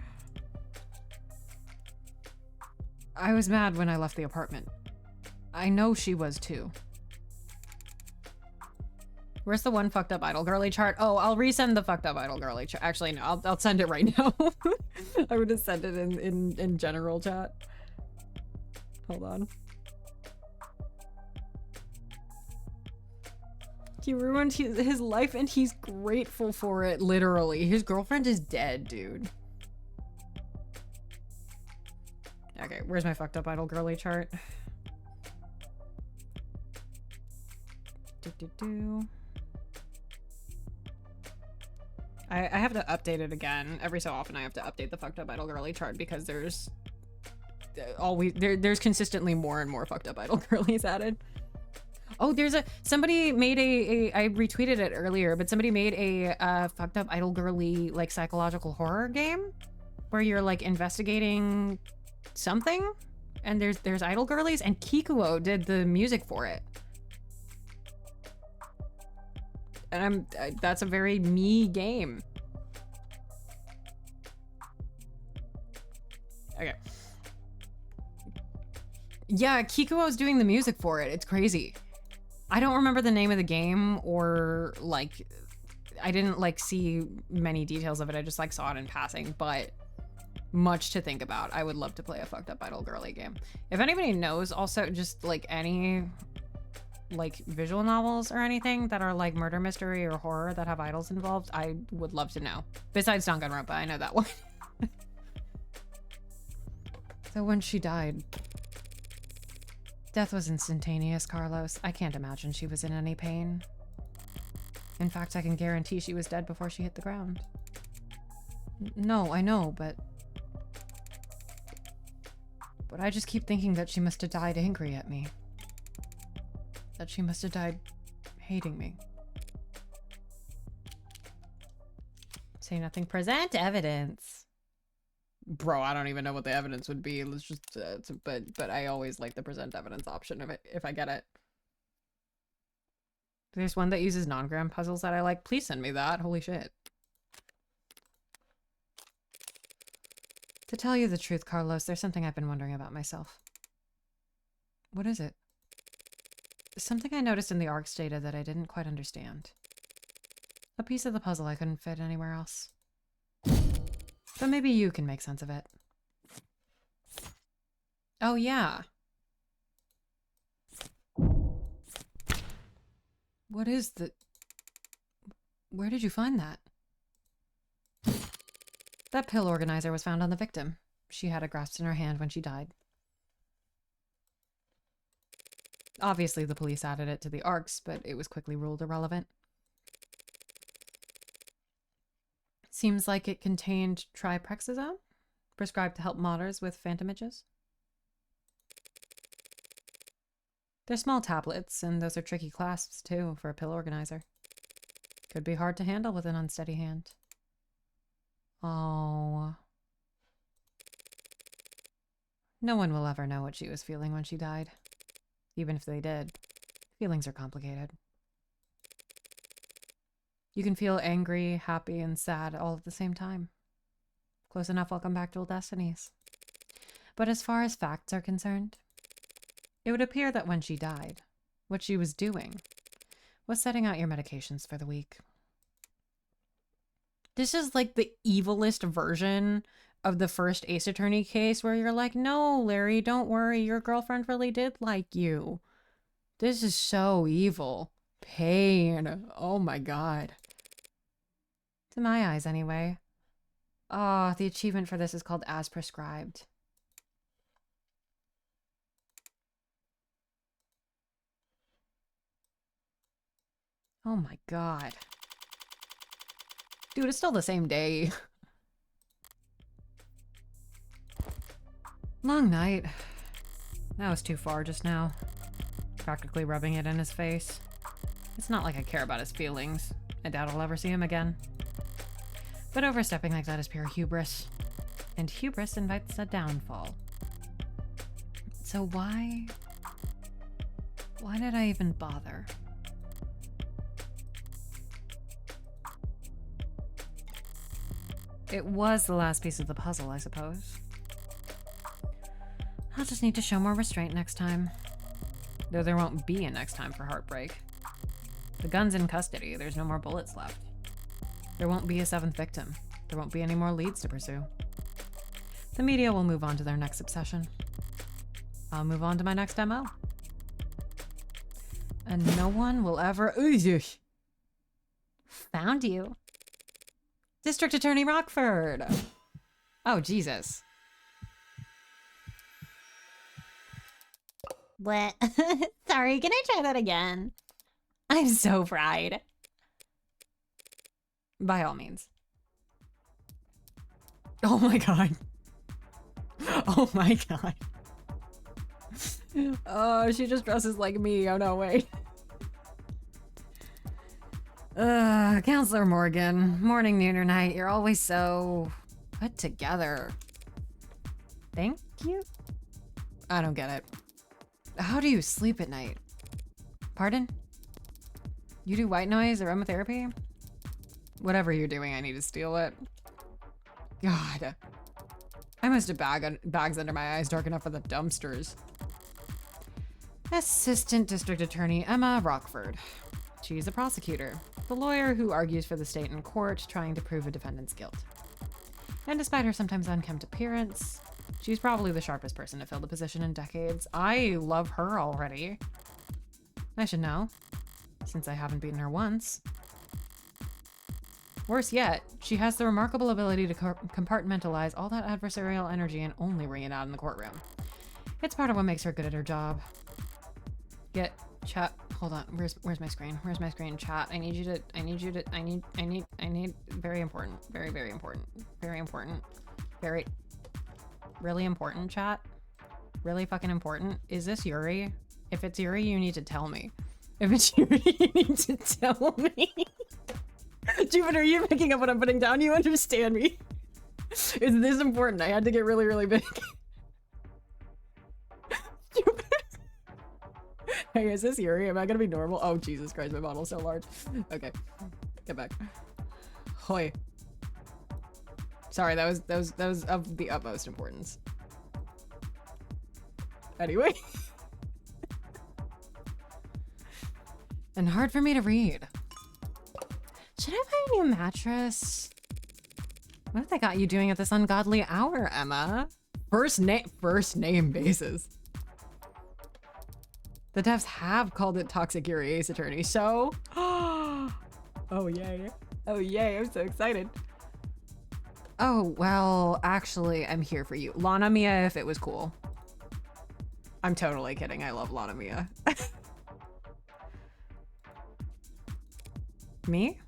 I was mad when I left the apartment. I know she was too. Where's the one fucked up idol girly chart? Oh, I'll resend the fucked up idol girly chart. Actually, no, I'll send it right now. I would have sent it in general chat. Hold on. He ruined his life and he's grateful for it, literally. His girlfriend is dead, dude. Okay, where's my fucked up idol girly chart? I have to update it again. Every so often I have to update the fucked up idol girly chart because there's there's consistently more and more fucked up idol girlies added. Oh, somebody made I retweeted it earlier, but somebody made a fucked up idol girly like psychological horror game where you're like investigating something and there's idol girlies, and Kikuo did the music for it. And that's a very me game. Okay. Yeah, Kikuo's doing the music for it. It's crazy. I don't remember the name of the game, or like I didn't like see many details of it. I just like saw it in passing, but much to think about. I would love to play a fucked up idol girly game. If anybody knows also just like any like visual novels or anything that are like murder mystery or horror that have idols involved, I would love to know. Besides Danganronpa, I know that one. So when she died, death was instantaneous, Carlos. I can't imagine she was in any pain. In fact, I can guarantee she was dead before she hit the ground. No, I know, but I just keep thinking that she must have died angry at me. That she must have died hating me. Say nothing. Present evidence. Bro, I don't even know what the evidence would be. Let's just, but I always like the present evidence option of it if I get it. There's one that uses non-gram puzzles that I like. Please send me that. Holy shit. To tell you the truth, Carlos, there's something I've been wondering about myself. What is it? Something I noticed in the ARC's data that I didn't quite understand. A piece of the puzzle I couldn't fit anywhere else. But maybe you can make sense of it. Oh, yeah. What is the... Where did you find that? That pill organizer was found on the victim. She had it grasped in her hand when she died. Obviously, the police added it to the ARCs, but it was quickly ruled irrelevant. Seems like it contained triprexazone, prescribed to help modders with phantom images. They're small tablets, and those are tricky clasps, too, for a pill organizer. Could be hard to handle with an unsteady hand. Oh. No one will ever know what she was feeling when she died. Even if they did, feelings are complicated. You can feel angry, happy, and sad all at the same time. Close enough, welcome back to Old Destinies. But as far as facts are concerned, it would appear that when she died, what she was doing was setting out your medications for the week. This is like the evilest version of the first Ace Attorney case where you're like, no, Larry, don't worry. Your girlfriend really did like you. This is so evil. Pain. Oh my God. To my eyes, anyway. Oh, the achievement for this is called As Prescribed. Oh my God. Dude, it's still the same day. Long night. That was too far just now. Practically rubbing it in his face. It's not like I care about his feelings. I doubt I'll ever see him again. But overstepping like that is pure hubris. And hubris invites a downfall. So why did I even bother? It was the last piece of the puzzle, I suppose. I'll just need to show more restraint next time. Though there won't be a next time for Heartbreak. The gun's in custody, there's no more bullets left. There won't be a seventh victim. There won't be any more leads to pursue. The media will move on to their next obsession. I'll move on to my next MO. And no one will ever... Found you. District Attorney Rockford. Oh, Jesus. What? Sorry, can I try that again? I'm so fried. By all means. Oh my god. Oh my god. Oh, she just dresses like me. Oh no, wait. Counselor Morgan. Morning, noon, or night. You're always so put together. Thank you? I don't get it. How do you sleep at night? Pardon? You do white noise, aromatherapy? Whatever you're doing, I need to steal it. God. I must have bags under my eyes dark enough for the dumpsters. Assistant District Attorney Emma Rockford. She's a prosecutor, the lawyer who argues for the state in court, trying to prove a defendant's guilt. And despite her sometimes unkempt appearance, she's probably the sharpest person to fill the position in decades. I love her already. I should know, since I haven't beaten her once. Worse yet, she has the remarkable ability to compartmentalize all that adversarial energy and only bring it out in the courtroom. It's part of what makes her good at her job. Chat, hold on, where's my screen? Where's my screen? Chat, I need, very important, very important, really important, chat? Really fucking important? Is this Yuri? If it's Yuri, you need to tell me. If it's Yuri, you need to tell me. Jupiter, you're picking up what I'm putting down. You understand me. It's this important. I had to get really, really big. Jupiter. Hey, is this Yuri? Am I gonna be normal? Oh, Jesus Christ, my bottle's so large. Okay, get back. Hoi. Sorry, that was of the utmost importance. Anyway. And hard for me to read. Should I buy a new mattress? What have they got you doing at this ungodly hour, Emma? First name basis. The devs have called it Toxic Yuri Ace Attorney, so... Oh, yay. Oh, yay, I'm so excited. Oh, well, actually, I'm here for you. Lana Mia, if it was cool. I'm totally kidding. I love Lana Mia. Me?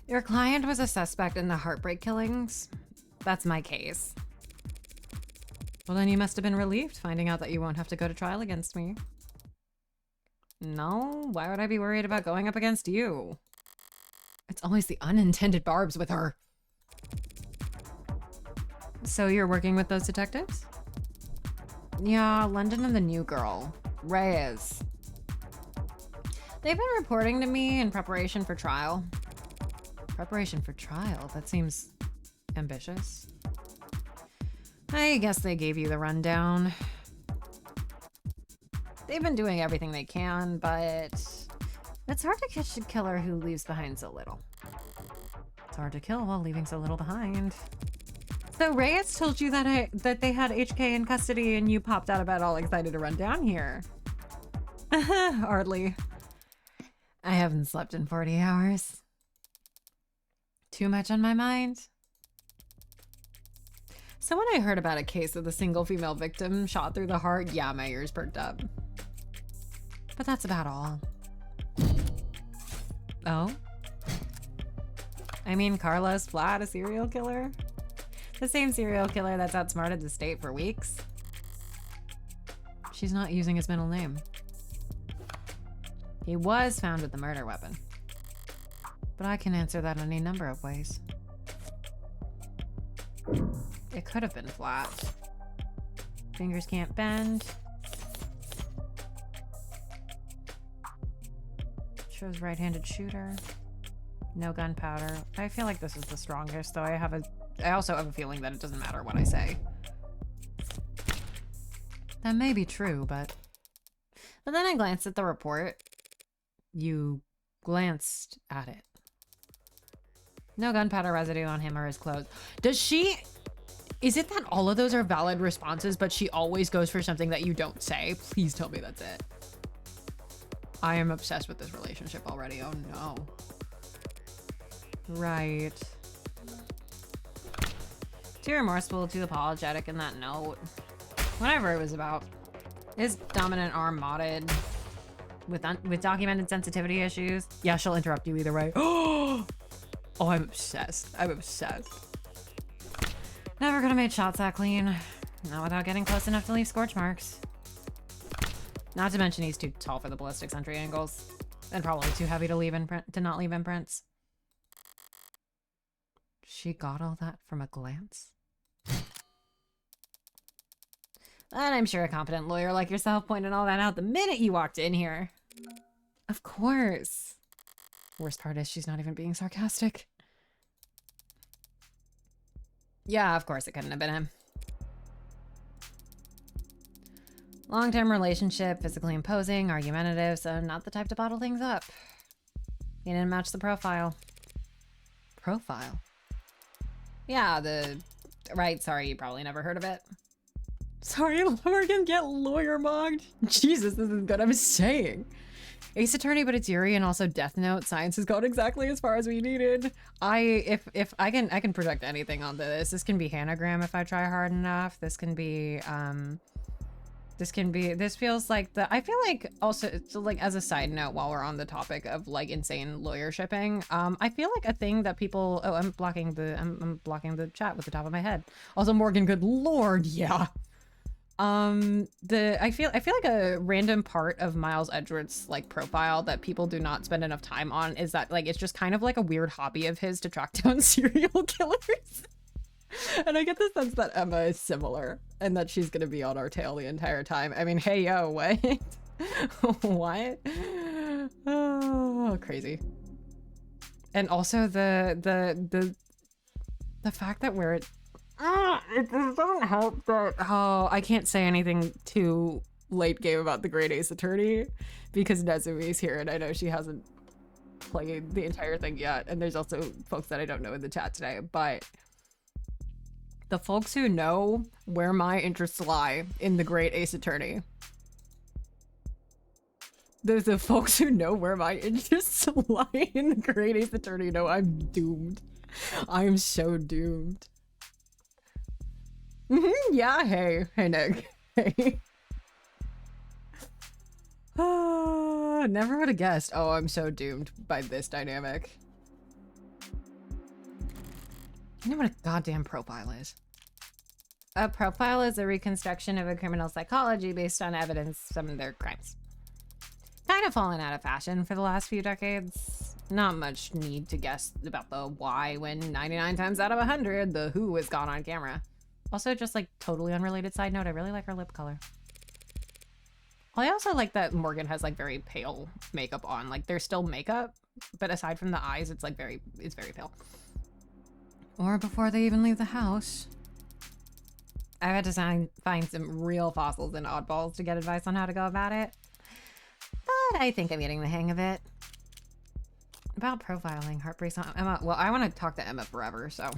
Your client was a suspect in the Heartbreak killings. That's my case. Well, then you must have been relieved finding out that you won't have to go to trial against me. No, why would I be worried about going up against you? It's always the unintended barbs with her. So you're working with those detectives? Yeah, London and the new girl, Reyes. They've been reporting to me in preparation for trial. Preparation for trial? That seems ambitious. I guess they gave you the rundown. They've been doing everything they can, but it's hard to catch a killer who leaves behind so little. It's hard to kill while leaving so little behind. So Reyes told you that they had HK in custody and you popped out of bed all excited to run down here. Hardly. I haven't slept in 40 hours. Too much on my mind. So when I heard about a case of the single female victim shot through the heart, yeah, my ears perked up. But that's about all. Oh? I mean, Carlos Flat, a serial killer? The same serial killer that's outsmarted the state for weeks? She's not using his middle name. He was found with the murder weapon. But I can answer that any number of ways. It could have been Flat. Fingers can't bend. Shows right-handed shooter. No gunpowder. I feel like this is the strongest, though I also have a feeling that it doesn't matter what I say. That may be true, but then I glanced at the report. You glanced at it. No gunpowder residue on him or his clothes. Is it that all of those are valid responses, but she always goes for something that you don't say? Please tell me that's it. I am obsessed with this relationship already. Oh no. Right. Too remorseful, too apologetic in that note. Whatever it was about. His dominant arm modded. with documented sensitivity issues. Yeah, she'll interrupt you either way. Oh, I'm obsessed. I'm obsessed. Never could have made shots that clean. Not without getting close enough to leave scorch marks. Not to mention he's too tall for the ballistics entry angles. And probably too heavy to not leave imprints. She got all that from a glance? And I'm sure a competent lawyer like yourself pointed all that out the minute you walked in here. Of course. Worst part is she's not even being sarcastic. Yeah, of course it couldn't have been him. Long-term relationship, physically imposing, argumentative, so not the type to bottle things up. He didn't match the profile. Profile? Yeah, right, sorry, you probably never heard of it. Sorry, Morgan, get lawyer mogged. Jesus, this is good, I'm saying. Ace Attorney, but it's Yuri, and also Death Note. Science has gone exactly as far as we needed. If I can project anything onto this. This can be Hanagram if I try hard enough. This can be this feels like I feel like also, so like as a side note, while we're on the topic of like insane lawyer shipping, I feel like a thing that people, oh, I'm blocking the chat with the top of my head. Also, Morgan, good lord, yeah. I feel like a random part of Miles Edgeworth's like profile that people do not spend enough time on is that like it's just kind of like a weird hobby of his to track down serial killers. And I get the sense that Emma is similar and that she's gonna be on our tail the entire time. I mean, hey yo, what? What? Oh, crazy. And also the fact that it doesn't help that, oh, I can't say anything too late game about the Great Ace Attorney because Nezumi's here and I know she hasn't played the entire thing yet, and there's also folks that I don't know in the chat today, but the folks who know where my interests lie in the Great Ace Attorney, the folks who know where my interests lie in the Great Ace Attorney know I'm doomed. I'm so doomed. Yeah, hey Nick. Hey. Never would have guessed. Oh, I'm so doomed by this dynamic. You know what a goddamn profile is? A profile is a reconstruction of a criminal psychology based on evidence of some of their crimes. Kind of fallen out of fashion for the last few decades. Not much need to guess about the why when 99 times out of 100, the who is gone on camera. Also, just like totally unrelated side note, I really like her lip color. I also like that Morgan has like very pale makeup on. Like there's still makeup, but aside from the eyes, it's like it's very pale. Or before they even leave the house. I've had to find some real fossils and oddballs to get advice on how to go about it. But I think I'm getting the hang of it. About profiling, Heartbreak Killer. Emma, well, I want to talk to Emma forever, so.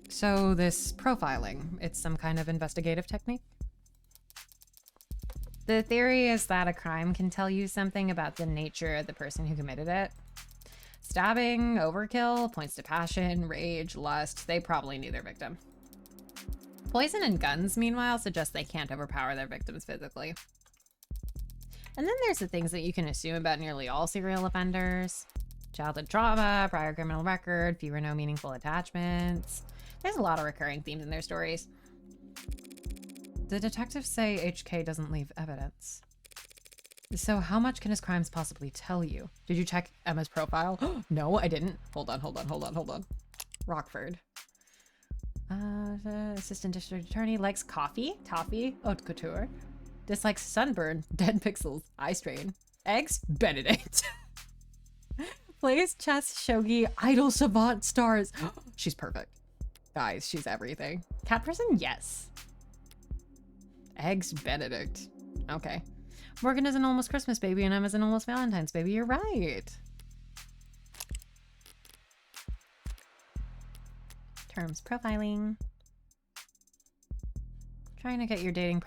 So this profiling, it's some kind of investigative technique? The theory is that a crime can tell you something about the nature of the person who committed it. Stabbing, overkill, points to passion, rage, lust, they probably knew their victim. Poison and guns, meanwhile, suggest they can't overpower their victims physically. And then there's the things that you can assume about nearly all serial offenders. Childhood trauma, prior criminal record, few or no meaningful attachments. There's a lot of recurring themes in their stories. The detectives say HK doesn't leave evidence. So how much can his crimes possibly tell you? Did you check Emma's profile? No, I didn't. Hold on. Rockford. Assistant district attorney likes coffee, toffee, haute couture. Dislikes sunburn, dead pixels, eye strain. Eggs, Benedict. Plays chess, shogi, idol savant stars. She's perfect. Guys, she's everything. Cat person? Yes. Eggs, Benedict. Okay. Morgan is an almost Christmas baby and Emma's an almost Valentine's baby. You're right. Terms profiling. Trying to get your dating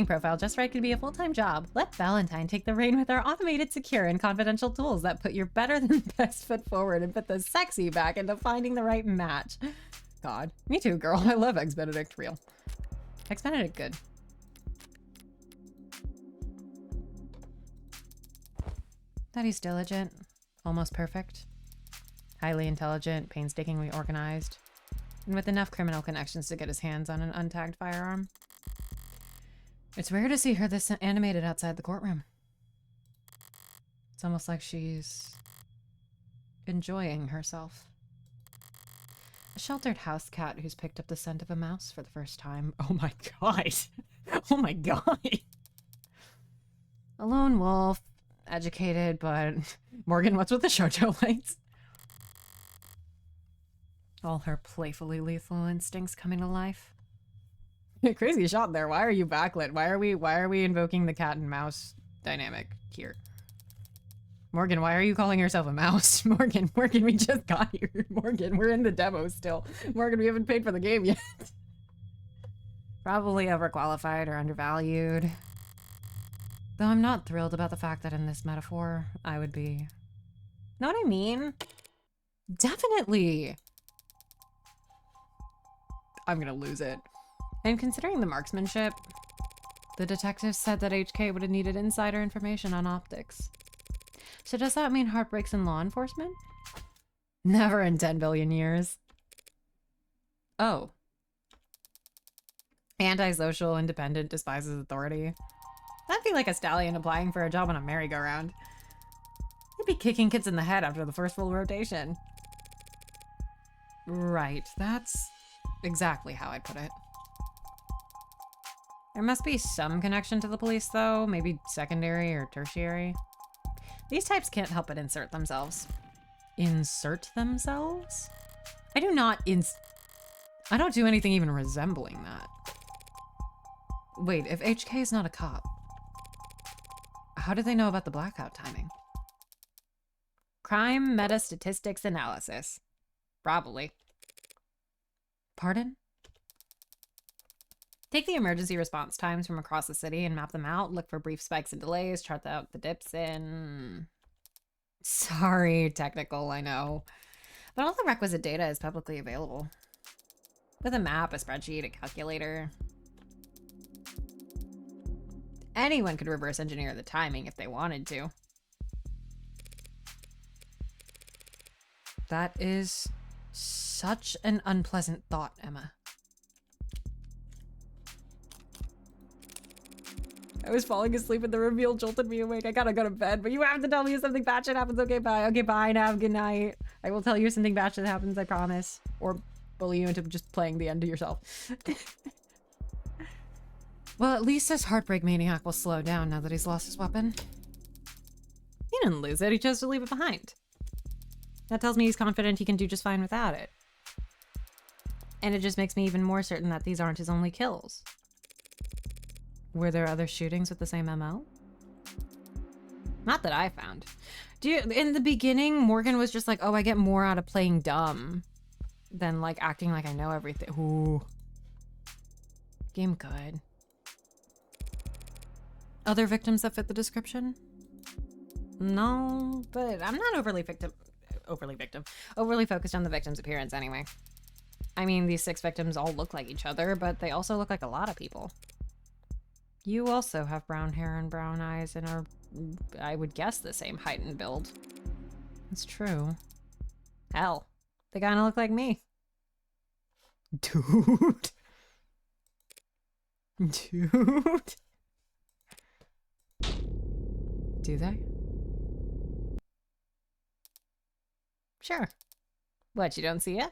profile just right could be a full-time job. Let Valentine take the reign with our automated, secure, and confidential tools that put your better than best foot forward and put the sexy back into finding the right match. God. Me too, girl. I love Eggs Benedict. Real. Eggs Benedict, good. That he's diligent, almost perfect, highly intelligent, painstakingly organized, and with enough criminal connections to get his hands on an untagged firearm. It's rare to see her this animated outside the courtroom. It's almost like she's enjoying herself. A sheltered house cat who's picked up the scent of a mouse for the first time. Oh my god. Oh my god. A lone wolf, educated, but... Morgan, what's with the shoujo lights? All her playfully lethal instincts coming to life. Crazy shot there. Why are you backlit? Why are we invoking the cat and mouse dynamic here? Morgan, why are you calling yourself a mouse? Morgan, we just got here. Morgan, we're in the demo still. Morgan, we haven't paid for the game yet. Probably overqualified or undervalued. Though I'm not thrilled about the fact that in this metaphor, I would be... Know what I mean? Definitely! I'm gonna lose it. And considering the marksmanship, the detectives said that HK would have needed insider information on optics. So does that mean Heartbreak's in law enforcement? Never in 10 billion years. Oh. Antisocial, independent, despises authority. That'd be like a stallion applying for a job on a merry-go-round. He'd be kicking kids in the head after the first full rotation. Right, that's exactly how I'd put it. There must be some connection to the police, though. Maybe secondary or tertiary. These types can't help but insert themselves. Insert themselves? I don't do anything even resembling that. Wait, if HK is not a cop, how do they know about the blackout timing? Crime meta statistics analysis. Probably. Pardon? Take the emergency response times from across the city and map them out. Look for brief spikes and delays. Chart out the dips in... Sorry, technical, I know. But all the requisite data is publicly available. With a map, a spreadsheet, a calculator. Anyone could reverse engineer the timing if they wanted to. That is such an unpleasant thought, Emma. I was falling asleep and the reveal jolted me awake. I gotta go to bed, but you have to tell me if something bad shit happens. Okay, bye. Okay, bye now. Good night. I will tell you if something bad shit happens, I promise. Or bully you into just playing the end to yourself. Well, at least this heartbreak maniac will slow down now that he's lost his weapon. He didn't lose it, he chose to leave it behind. That tells me he's confident he can do just fine without it. And it just makes me even more certain that these aren't his only kills. Were there other shootings with the same MO? Not that I found. In the beginning, Morgan was just like, oh, I get more out of playing dumb than like acting like I know everything. Ooh. Game good. Other victims that fit the description? No, but I'm not overly focused on the victim's appearance anyway. I mean, these 6 victims all look like each other, but they also look like a lot of people. You also have brown hair and brown eyes and are, I would guess, the same height and build. It's true. Hell, they kind of look like me. Dude. Dude. Do they? Sure. What, you don't see it?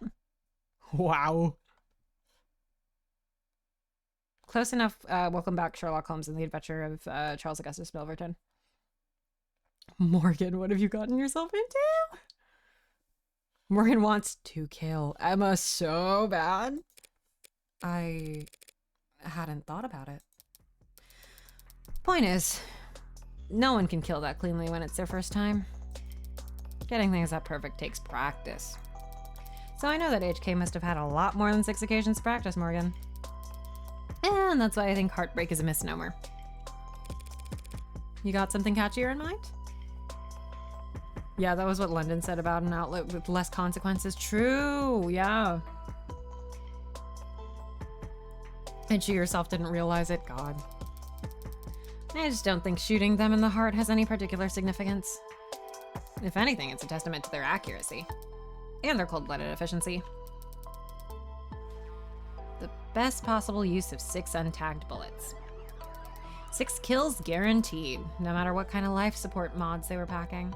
Wow. Close enough. Welcome back, Sherlock Holmes and the Adventure of Charles Augustus Milverton. Morgan, what have you gotten yourself into? Morgan wants to kill Emma so bad. I hadn't thought about it. Point is, no one can kill that cleanly when it's their first time. Getting things that perfect takes practice. So I know that HK must have had a lot more than 6 occasions to practice, Morgan. And that's why I think Heartbreak is a misnomer. You got something catchier in mind? Yeah, that was what London said about an outlet with less consequences. True, yeah. And she herself didn't realize it. God. I just don't think shooting them in the heart has any particular significance. If anything, it's a testament to their accuracy. And their cold-blooded efficiency. The best possible use of 6 untagged bullets. 6 kills guaranteed, no matter what kind of life support mods they were packing.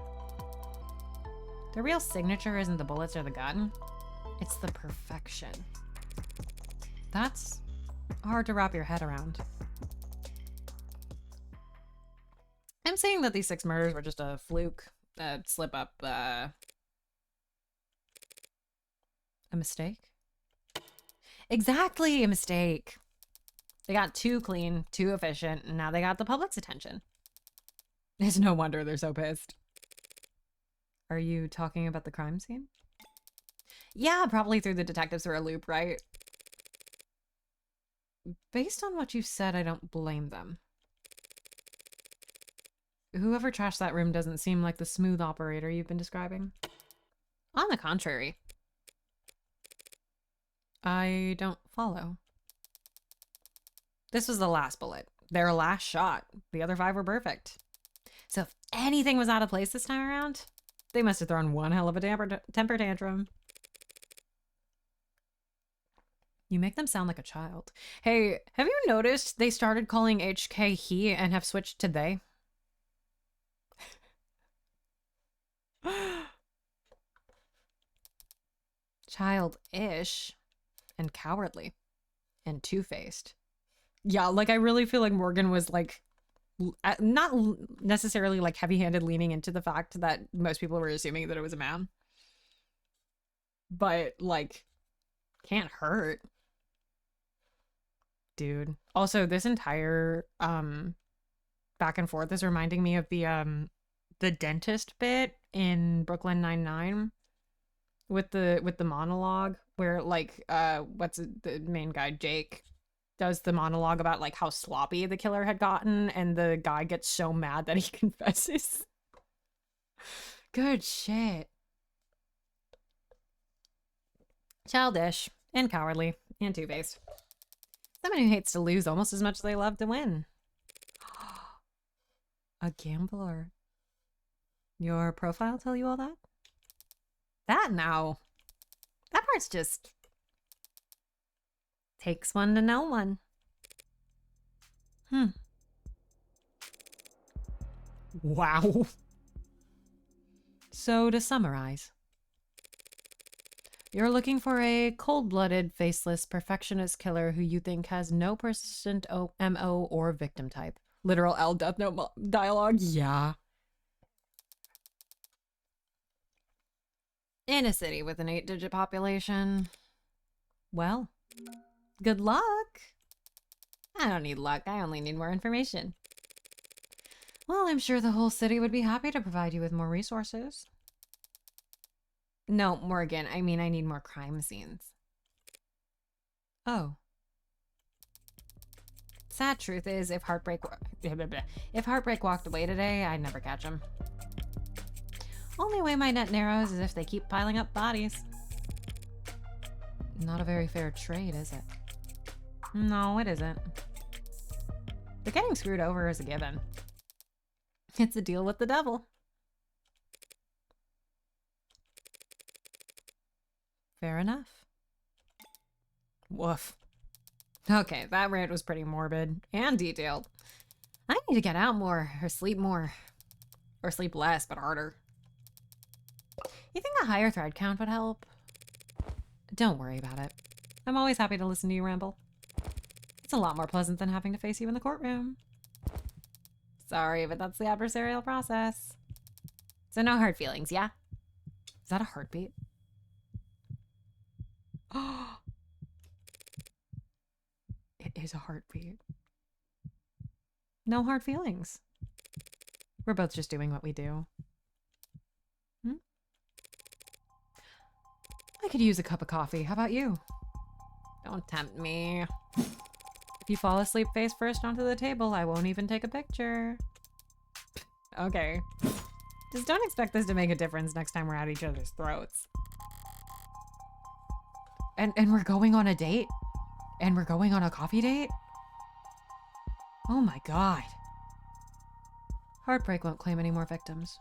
The real signature isn't the bullets or the gun, it's the perfection. That's hard to wrap your head around. I'm saying that these 6 murders were just a fluke, a slip-up, a mistake? Exactly, a mistake. They got too clean, too efficient, and now they got the public's attention. It's no wonder they're so pissed. Are you talking about the crime scene? Yeah, probably threw the detectives through a loop, right? Based on what you said, I don't blame them. Whoever trashed that room doesn't seem like the smooth operator you've been describing. On the contrary. I don't follow. This was the last bullet. Their last shot. The other 5 were perfect. So if anything was out of place this time around, they must have thrown one hell of a temper tantrum. You make them sound like a child. Hey, have you noticed they started calling HK he and have switched to they? Childish and cowardly and two-faced. Yeah, like I really feel like Morgan was like not necessarily like heavy-handed leaning into the fact that most people were assuming that it was a man. But like can't hurt. Dude. Also, this entire back and forth is reminding me of the dentist bit in Brooklyn Nine-Nine with the monologue where like the main guy, Jake, does the monologue about like how sloppy the killer had gotten, and the guy gets so mad that he confesses. Good shit. Childish and cowardly and two-faced. Someone who hates to lose almost as much as they love to win. A gambler. Your profile tell you all that? That now. That part's just... takes one to know one. Wow. So to summarize. You're looking for a cold-blooded, faceless, perfectionist killer who you think has no persistent MO or victim type. Literal L Death Note dialogue? Yeah. In a city with an 8-digit population. Well, good luck. I don't need luck, I only need more information. Well, I'm sure the whole city would be happy to provide you with more resources. No, Morgan, I mean I need more crime scenes. Oh. Sad truth is, if Heartbreak walked away today, I'd never catch him. Only way my net narrows is if they keep piling up bodies. Not a very fair trade, is it? No, it isn't. But getting screwed over is a given. It's a deal with the devil. Fair enough. Woof. Okay, that rant was pretty morbid and detailed. I need to get out more, or sleep more. Or sleep less, but harder. You think a higher thread count would help? Don't worry about it. I'm always happy to listen to you ramble. It's a lot more pleasant than having to face you in the courtroom. Sorry, but that's the adversarial process. So no hard feelings, yeah? Is that a heartbeat? Oh, it is a heartbeat. No hard feelings. We're both just doing what we do. I could use a cup of coffee. How about you? Don't tempt me. If you fall asleep face first onto the table, I won't even take a picture. Okay. Just don't expect this to make a difference next time we're at each other's throats. And we're going on a date? And we're going on a coffee date? Oh my god. Heartbreak won't claim any more victims.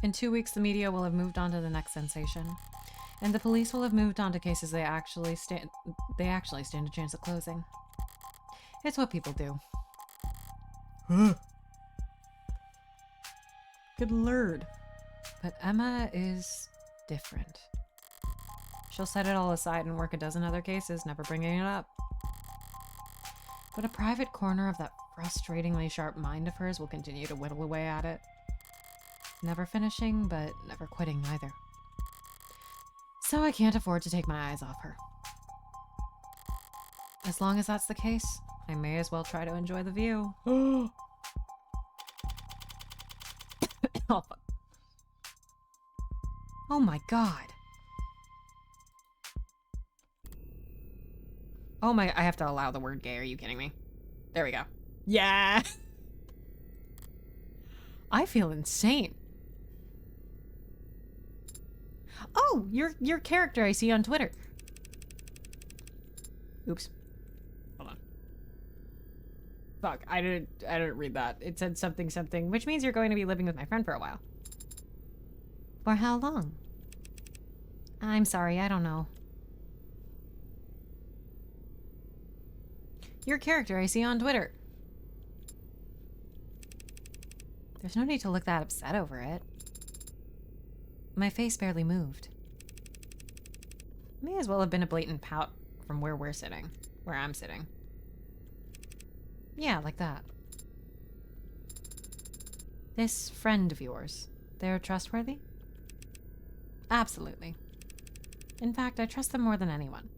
In 2 weeks, the media will have moved on to the next sensation. And the police will have moved on to cases they actually stand a chance of closing. It's what people do. Good lord. But Emma is different. She'll set it all aside and work a dozen other cases, never bringing it up. But a private corner of that frustratingly sharp mind of hers will continue to whittle away at it. Never finishing, but never quitting either. So I can't afford to take my eyes off her. As long as that's the case, I may as well try to enjoy the view. Oh, fuck. Oh my god. Oh my, I have to allow the word gay. Are you kidding me? There we go. Yeah. I feel insane. Oh, your character I see on Twitter. Oops. Hold on. Fuck, I didn't read that. It said something, which means you're going to be living with my friend for a while. For how long? I'm sorry, I don't know. Your character I see on Twitter. There's no need to look that upset over it. My face barely moved. May as well have been a blatant pout from where we're sitting. Where I'm sitting. Yeah, like that. This friend of yours, they're trustworthy? Absolutely. In fact, I trust them more than anyone.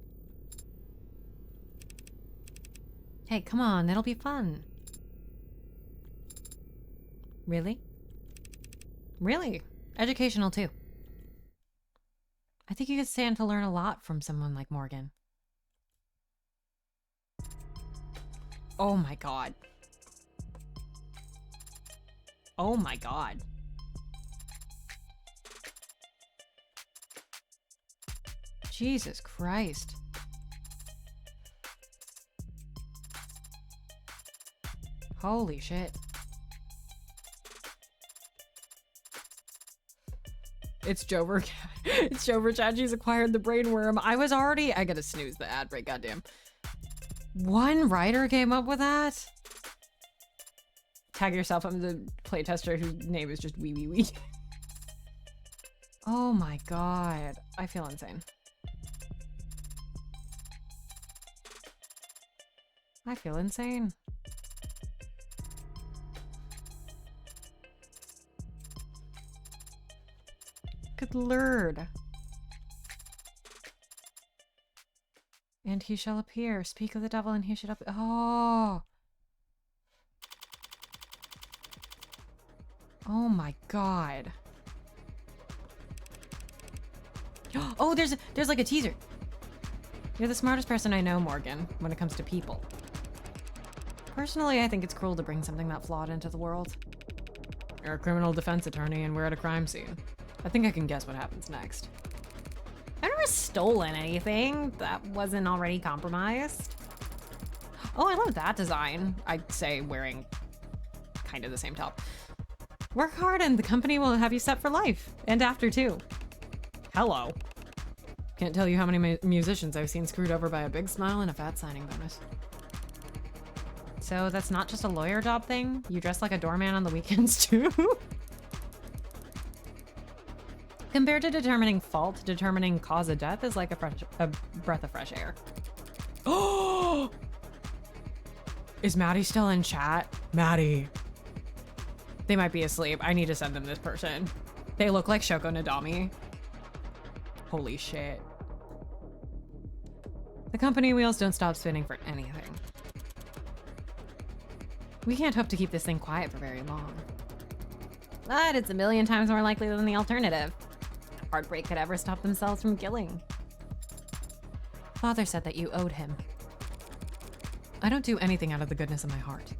Hey, come on, it'll be fun. Really? Really? Educational too. I think you could stand to learn a lot from someone like Morgan. Oh my god. Oh my god. Jesus Christ. Holy shit. It's Jover. It's Jover Chachi's acquired the brain worm. I gotta snooze the ad break, goddamn. One writer came up with that? Tag yourself, I'm the playtester whose name is just wee wee wee. Oh my god. I feel insane. I feel insane. Good lord. And he shall appear. Speak of the devil and he should appear. Oh. Oh my god. Oh, there's like a teaser. You're the smartest person I know, Morgan, when it comes to people. Personally, I think it's cruel to bring something that flawed into the world. You're a criminal defense attorney and we're at a crime scene. I think I can guess what happens next. I've never stolen anything that wasn't already compromised. Oh, I love that design. I'd say wearing kind of the same top. Work hard and the company will have you set for life. And after too. Hello. Can't tell you how many musicians I've seen screwed over by a big smile and a fat signing bonus. So that's not just a lawyer job thing? You dress like a doorman on the weekends too? Compared to determining fault, determining cause of death is like a breath of fresh air. Oh! Is Maddie still in chat? Maddie. They might be asleep. I need to send them this person. They look like Shoko Nadami. Holy shit. The company wheels don't stop spinning for anything. We can't hope to keep this thing quiet for very long. But it's a million times more likely than the alternative. Heartbreak could ever stop themselves from killing. Father said that you owed him. I don't do anything out of the goodness of my heart.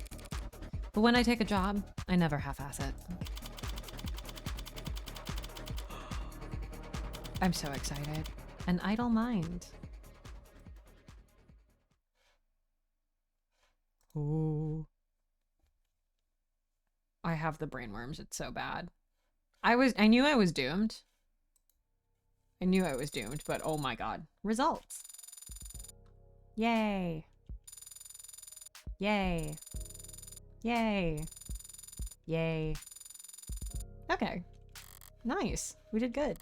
But when I take a job, I never half-ass it. I'm so excited. An idle mind. Ooh. I have the brainworms. It's so bad. I knew I was doomed. I knew I was doomed, but oh my god. Results. Yay. Yay. Yay. Yay. Okay. Nice. We did good.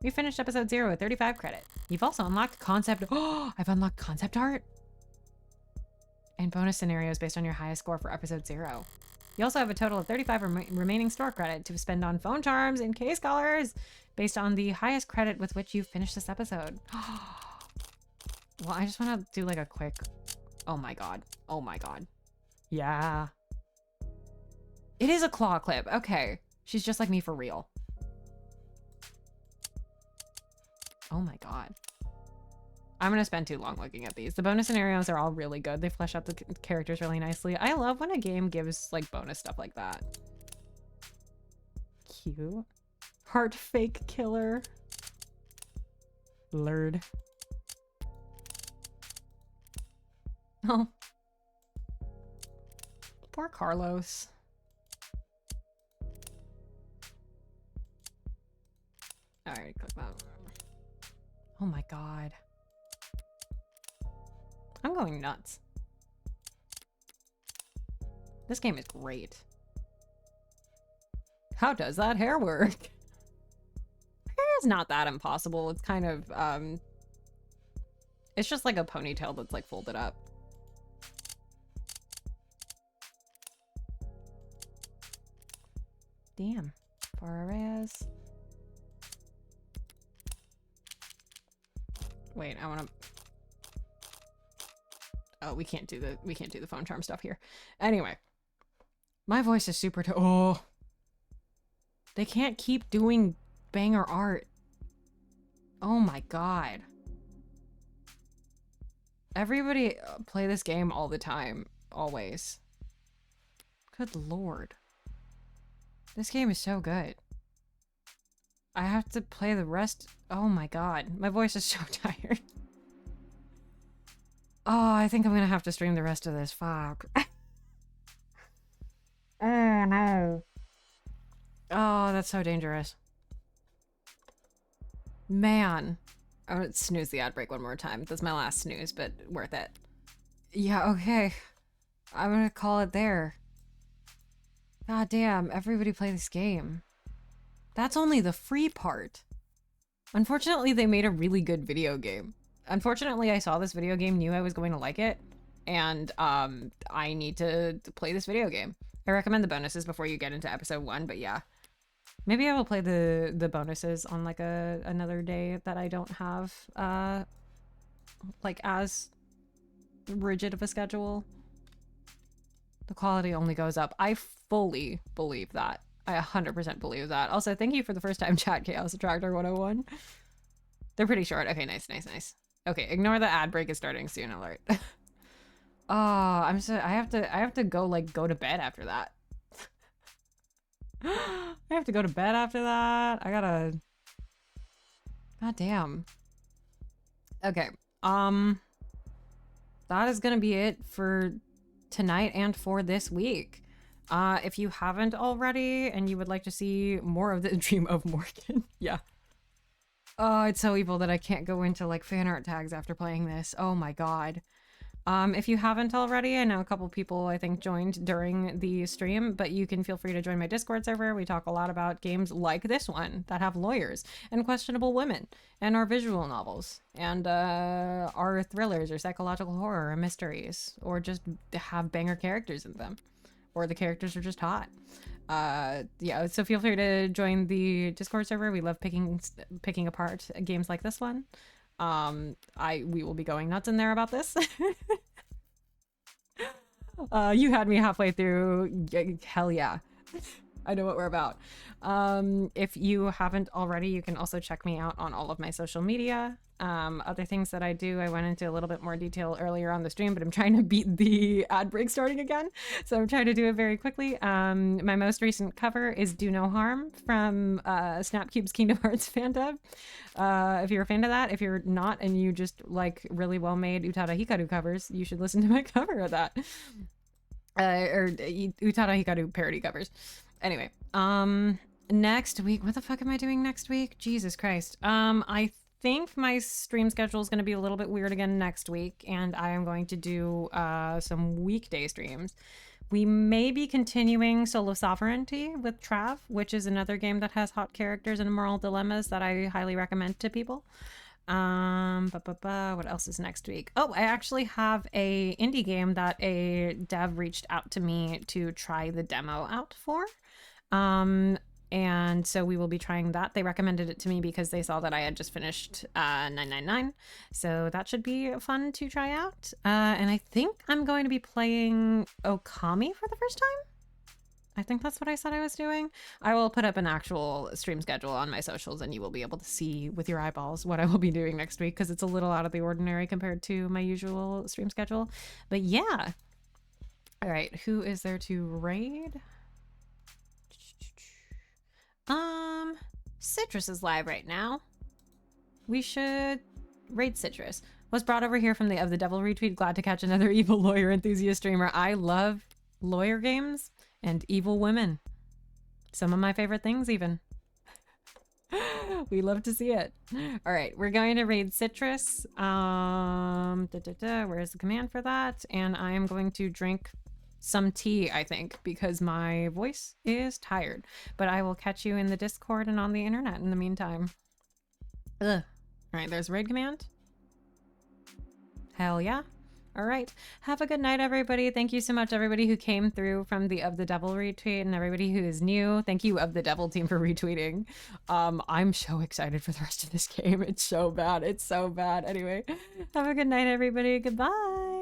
We finished episode 0 with 35 credit. You've also unlocked concept. Oh, I've unlocked concept art and bonus scenarios based on your highest score for episode 0. You also have a total of 35 remaining store credit to spend on phone charms and case colors based on the highest credit with which you've finished this episode. Well, I just want to do like a quick, oh my god. Oh my god. Yeah. It is a claw clip. Okay. She's just like me for real. Oh my god. I'm gonna spend too long looking at these. The bonus scenarios are all really good. They flesh out the characters really nicely. I love when a game gives like bonus stuff like that. Cute. Heartbreak Killer. Blurred. Oh. Poor Carlos. Alright, click that. Oh my god. I'm going nuts. This game is great. How does that hair work? Hair is not that impossible. It's kind of, it's just like a ponytail that's like folded up. Damn. Fares. Wait, I want to... Oh, we can't do the phone charm stuff here. Anyway. My voice is super oh. They can't keep doing banger art. Oh my god. Everybody play this game all the time. Always. Good lord. This game is so good. I have to play the rest. Oh my god. My voice is so tired. Oh, I think I'm gonna have to stream the rest of this. Fuck. Oh no. Oh, that's so dangerous. Man. I'm gonna snooze the ad break one more time. That's my last snooze, but worth it. Yeah, okay. I'm gonna call it there. God damn, everybody play this game. That's only the free part. Unfortunately, they made a really good video game. Unfortunately, I saw this video game, knew I was going to like it, and I need to play this video game. I recommend the bonuses before you get into episode 1, but yeah. Maybe I will play the bonuses on like another day that I don't have like as rigid of a schedule. The quality only goes up. I fully believe that. I 100% believe that. Also, thank you for the first time chat, Chaos Attractor 101. They're pretty short. Okay, nice, nice, nice. Okay, ignore the ad break is starting soon alert. Oh, I have to go to bed after that. I have to go to bed after that. I gotta... God damn. Okay, that is gonna be it for tonight and for this week. If you haven't already and you would like to see more of the Dream of Morgan, yeah. Oh, it's so evil that I can't go into like fan art tags after playing this. Oh my god. If you haven't already, I know a couple people I think joined during the stream, but you can feel free to join my Discord server. We talk a lot about games like this one that have lawyers and questionable women and our visual novels and our thrillers or psychological horror or mysteries or just have banger characters in them or the characters are just hot. Yeah, so feel free to join the Discord server. We love picking apart games like this one. We will be going nuts in there about this. You had me halfway through. Hell yeah. I know what we're about. If you haven't already, you can also check me out on all of my social media. Other things that I do, I went into a little bit more detail earlier on the stream, but I'm trying to beat the ad break starting again. So I'm trying to do it very quickly. My most recent cover is Do No Harm from Snapcube's Kingdom Hearts fandom. If you're a fan of that, if you're not and you just like really well-made Utada Hikaru covers, you should listen to my cover of that. Or Utada Hikaru parody covers. Anyway, Next week, what the fuck am I doing next week? Jesus Christ. I think my stream schedule is going to be a little bit weird again next week, and I am going to do some weekday streams. We may be continuing Solo Sovereignty with Trav, which is another game that has hot characters and moral dilemmas that I highly recommend to people. What else is next week? Oh, I actually have a indie game that a dev reached out to me to try the demo out for. And so we will be trying that. They recommended it to me because they saw that I had just finished 999. So that should be fun to try out. And I think I'm going to be playing Okami for the first time. I think that's what I said I was doing. I will put up an actual stream schedule on my socials and you will be able to see with your eyeballs what I will be doing next week because it's a little out of the ordinary compared to my usual stream schedule. But yeah. All right, who is there to raid? Citrus is live right now. We should raid Citrus. Was brought over here from the Of the Devil retweet. Glad to catch another evil lawyer enthusiast streamer. I love lawyer games and evil women. Some of my favorite things even. We love to see it. All right, we're going to raid Citrus. Where's the command for that? And I am going to drink some tea, I think, because my voice is tired. But I will catch you in the Discord and on the internet in the meantime. Ugh. All right, there's raid command. Hell yeah. All right. Have a good night, everybody. Thank you so much, everybody who came through from the Of the Devil retweet and everybody who is new. Thank you, Of the Devil team, for retweeting. I'm so excited for the rest of this game. It's so bad. It's so bad. Anyway, have a good night, everybody. Goodbye.